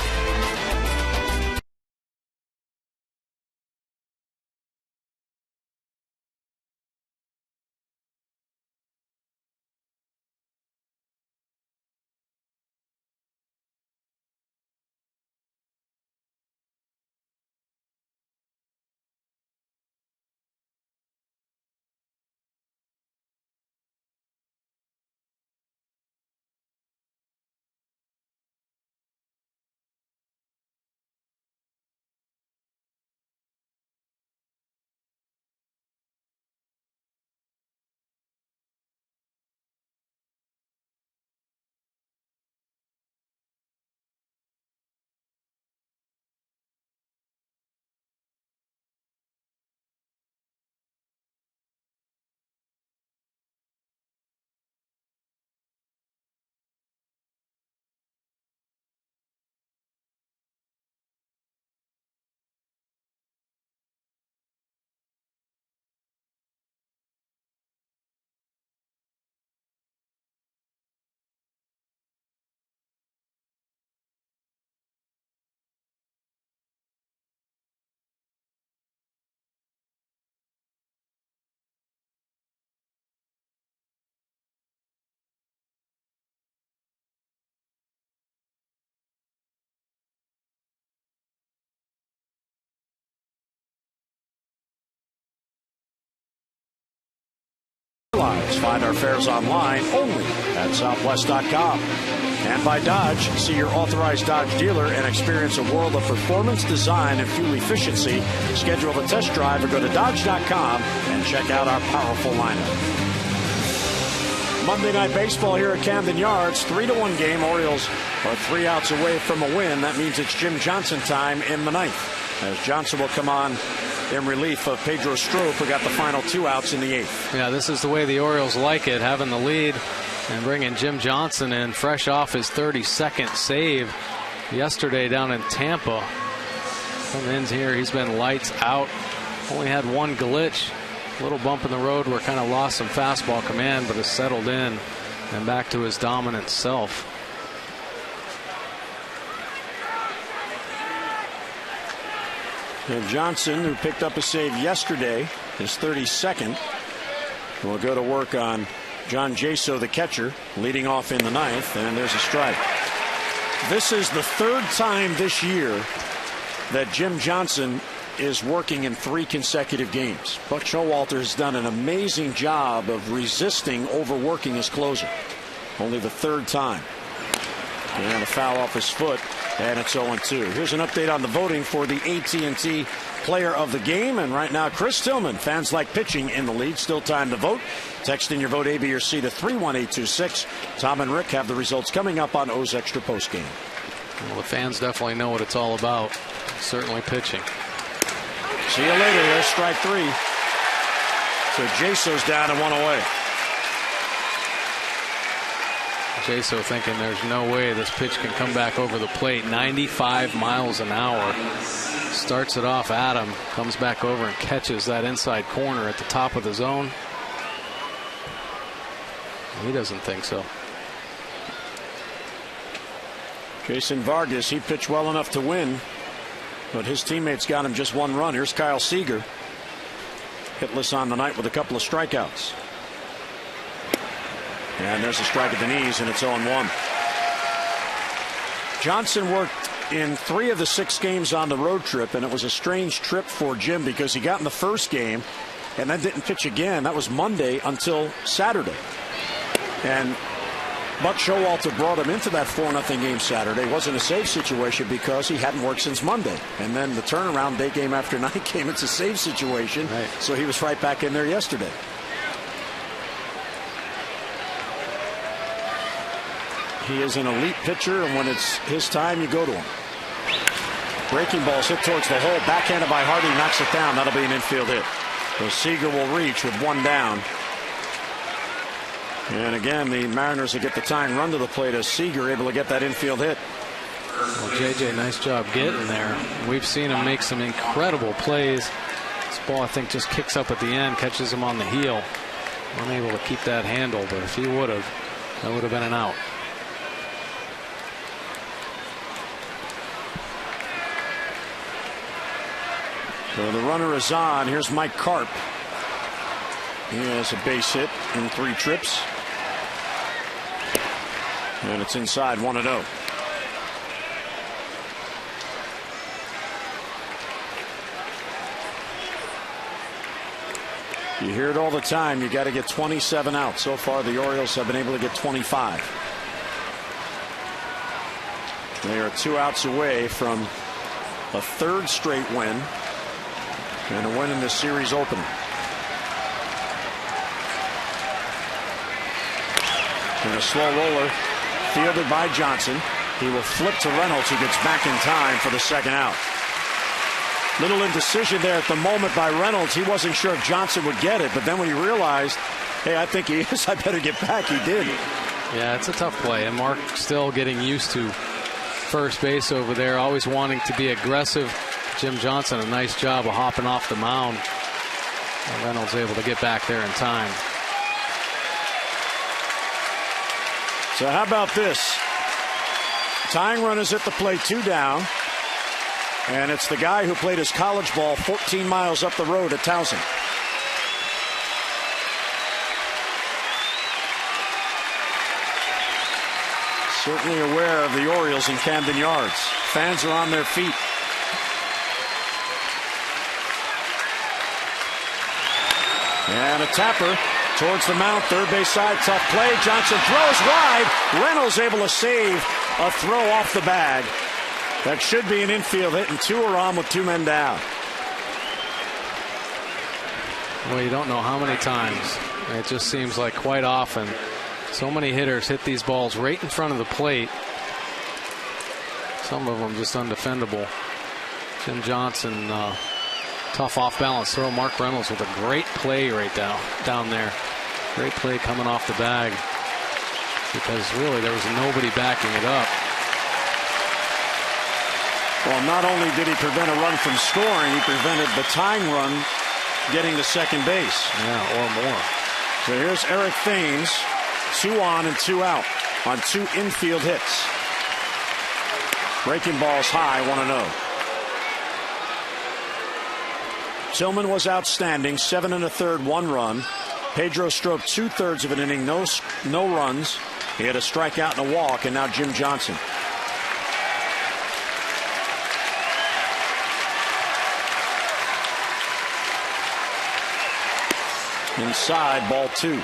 Find our fares online only at southwest.com. And by Dodge, see your authorized Dodge dealer and experience a world of performance, design, and fuel efficiency. Schedule a test drive or go to dodge.com and check out our powerful lineup. Monday Night Baseball here at Camden Yards. 3-1 game. Orioles are 3 outs away from a win. That means it's Jim Johnson time in the 9th, as Johnson will come on in relief of Pedro Strop, who got the final 2 outs in the 8th. Yeah, this is the way the Orioles like it, having the lead and bringing Jim Johnson in fresh off his 32nd save yesterday down in Tampa. Comes in here, he's been lights out. Only had one glitch, a little bump in the road where kind of lost some fastball command, but has settled in and back to his dominant self. And Johnson, who picked up a save yesterday, his 32nd, will go to work on John Jaso, the catcher, leading off in the 9th, and there's a strike. This is the 3rd time this year that Jim Johnson is working in 3 consecutive games. Buck Showalter has done an amazing job of resisting overworking his closer. Only the 3rd time. And a foul off his foot, and it's 0-2. Here's an update on the voting for the AT&T Player of the Game, and right now Chris Tillman, fans like pitching, in the lead. Still time to vote. Text in your vote A, B, or C to 31826. Tom and Rick have the results coming up on O's Extra Postgame. Well, the fans definitely know what it's all about. Certainly pitching. See you later. There's strike 3. So Jaso's down and 1 away. Jaso thinking there's no way this pitch can come back over the plate. 95 miles an hour. Starts it off at him. Comes back over and catches that inside corner at the top of the zone. He doesn't think so. Jason Vargas, he pitched well enough to win, but his teammates got him just 1 run. Here's Kyle Seager, hitless on the night with a couple of strikeouts. And there's a strike at the knees, and it's 0-1. Johnson worked in 3 of the 6 games on the road trip, and it was a strange trip for Jim because he got in the first game and then didn't pitch again. That was Monday until Saturday. And Buck Showalter brought him into that 4-0 game Saturday. It wasn't a save situation because he hadn't worked since Monday. And then the turnaround day game after night game, it's a save situation. Right. So he was right back in there yesterday. He is an elite pitcher, and when it's his time, you go to him. Breaking balls hit towards the hole. Backhanded by Hardy, knocks it down. That'll be an infield hit. So Seager will reach with 1 down. And again, the Mariners will get the tying run to the plate as Seager able to get that infield hit. Well, JJ, nice job getting there. We've seen him make some incredible plays. This ball, I think, just kicks up at the end, catches him on the heel. Unable to keep that handle, but if he would have, that would have been an out. So the runner is on. Here's Mike Karp. He has a base hit in 3 trips. And it's inside 1-0. You hear it all the time. You got to get 27 out. So far, the Orioles have been able to get 25. They are 2 outs away from a 3rd straight win and a win in the series opener. And a slow roller fielded by Johnson. He will flip to Reynolds, who gets back in time for the 2nd out. Little indecision there at the moment by Reynolds. He wasn't sure if Johnson would get it, but then when he realized, hey, I think he is, I better get back, he did. Yeah, it's a tough play, and Mark still getting used to first base over there, always wanting to be aggressive. Jim Johnson, a nice job of hopping off the mound. And Reynolds able to get back there in time. So how about this? Tying run is at the plate, 2 down. And it's the guy who played his college ball 14 miles up the road at Towson. Certainly aware of the Orioles in Camden Yards. Fans are on their feet. And a tapper towards the mound, third base side, tough play. Johnson throws wide. Reynolds able to save a throw off the bag. That should be an infield hit, and 2 are on with 2 men down. Well, you don't know how many times. It just seems like quite often so many hitters hit these balls right in front of the plate. Some of them just undefendable. Jim Johnson, tough off balance throw. Mark Reynolds with a great play right down there. Great play coming off the bag, because really there was nobody backing it up. Well, not only did he prevent a run from scoring, he prevented the tying run getting to second base. Yeah, or more. So here's Eric Thames, 2 on and 2 out on 2 infield hits. Breaking balls high, 1-0. Tillman was outstanding, 7 1/3, 1 run. Pedro Strop 2/3 of an inning, no runs. He had a strikeout and a walk, and now Jim Johnson. Inside, ball 2.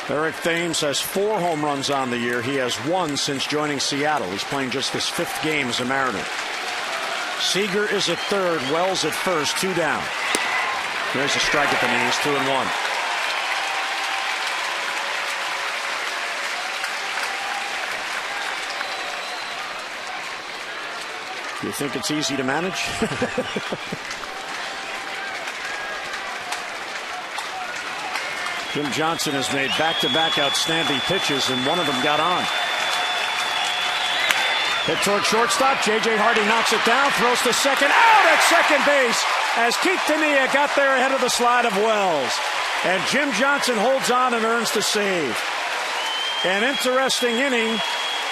Eric Thames has 4 home runs on the year. He has 1 since joining Seattle. He's playing just his 5th game as a Mariner. Seager is at third, Wells at first, 2 down. There's a strike at the knees, 2-1. You think it's easy to manage? Jim Johnson has made back-to-back outstanding pitches, and one of them got on. Hit toward shortstop. J.J. Hardy knocks it down, throws to second. Out at second base as Keith Tania got there ahead of the slide of Wells. And Jim Johnson holds on and earns the save. An interesting inning.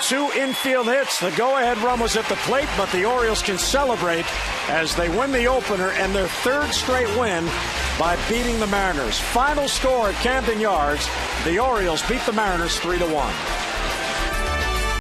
2 infield hits. The go-ahead run was at the plate, but the Orioles can celebrate as they win the opener and their 3rd straight win by beating the Mariners. Final score at Camden Yards, the Orioles beat the Mariners 3-1.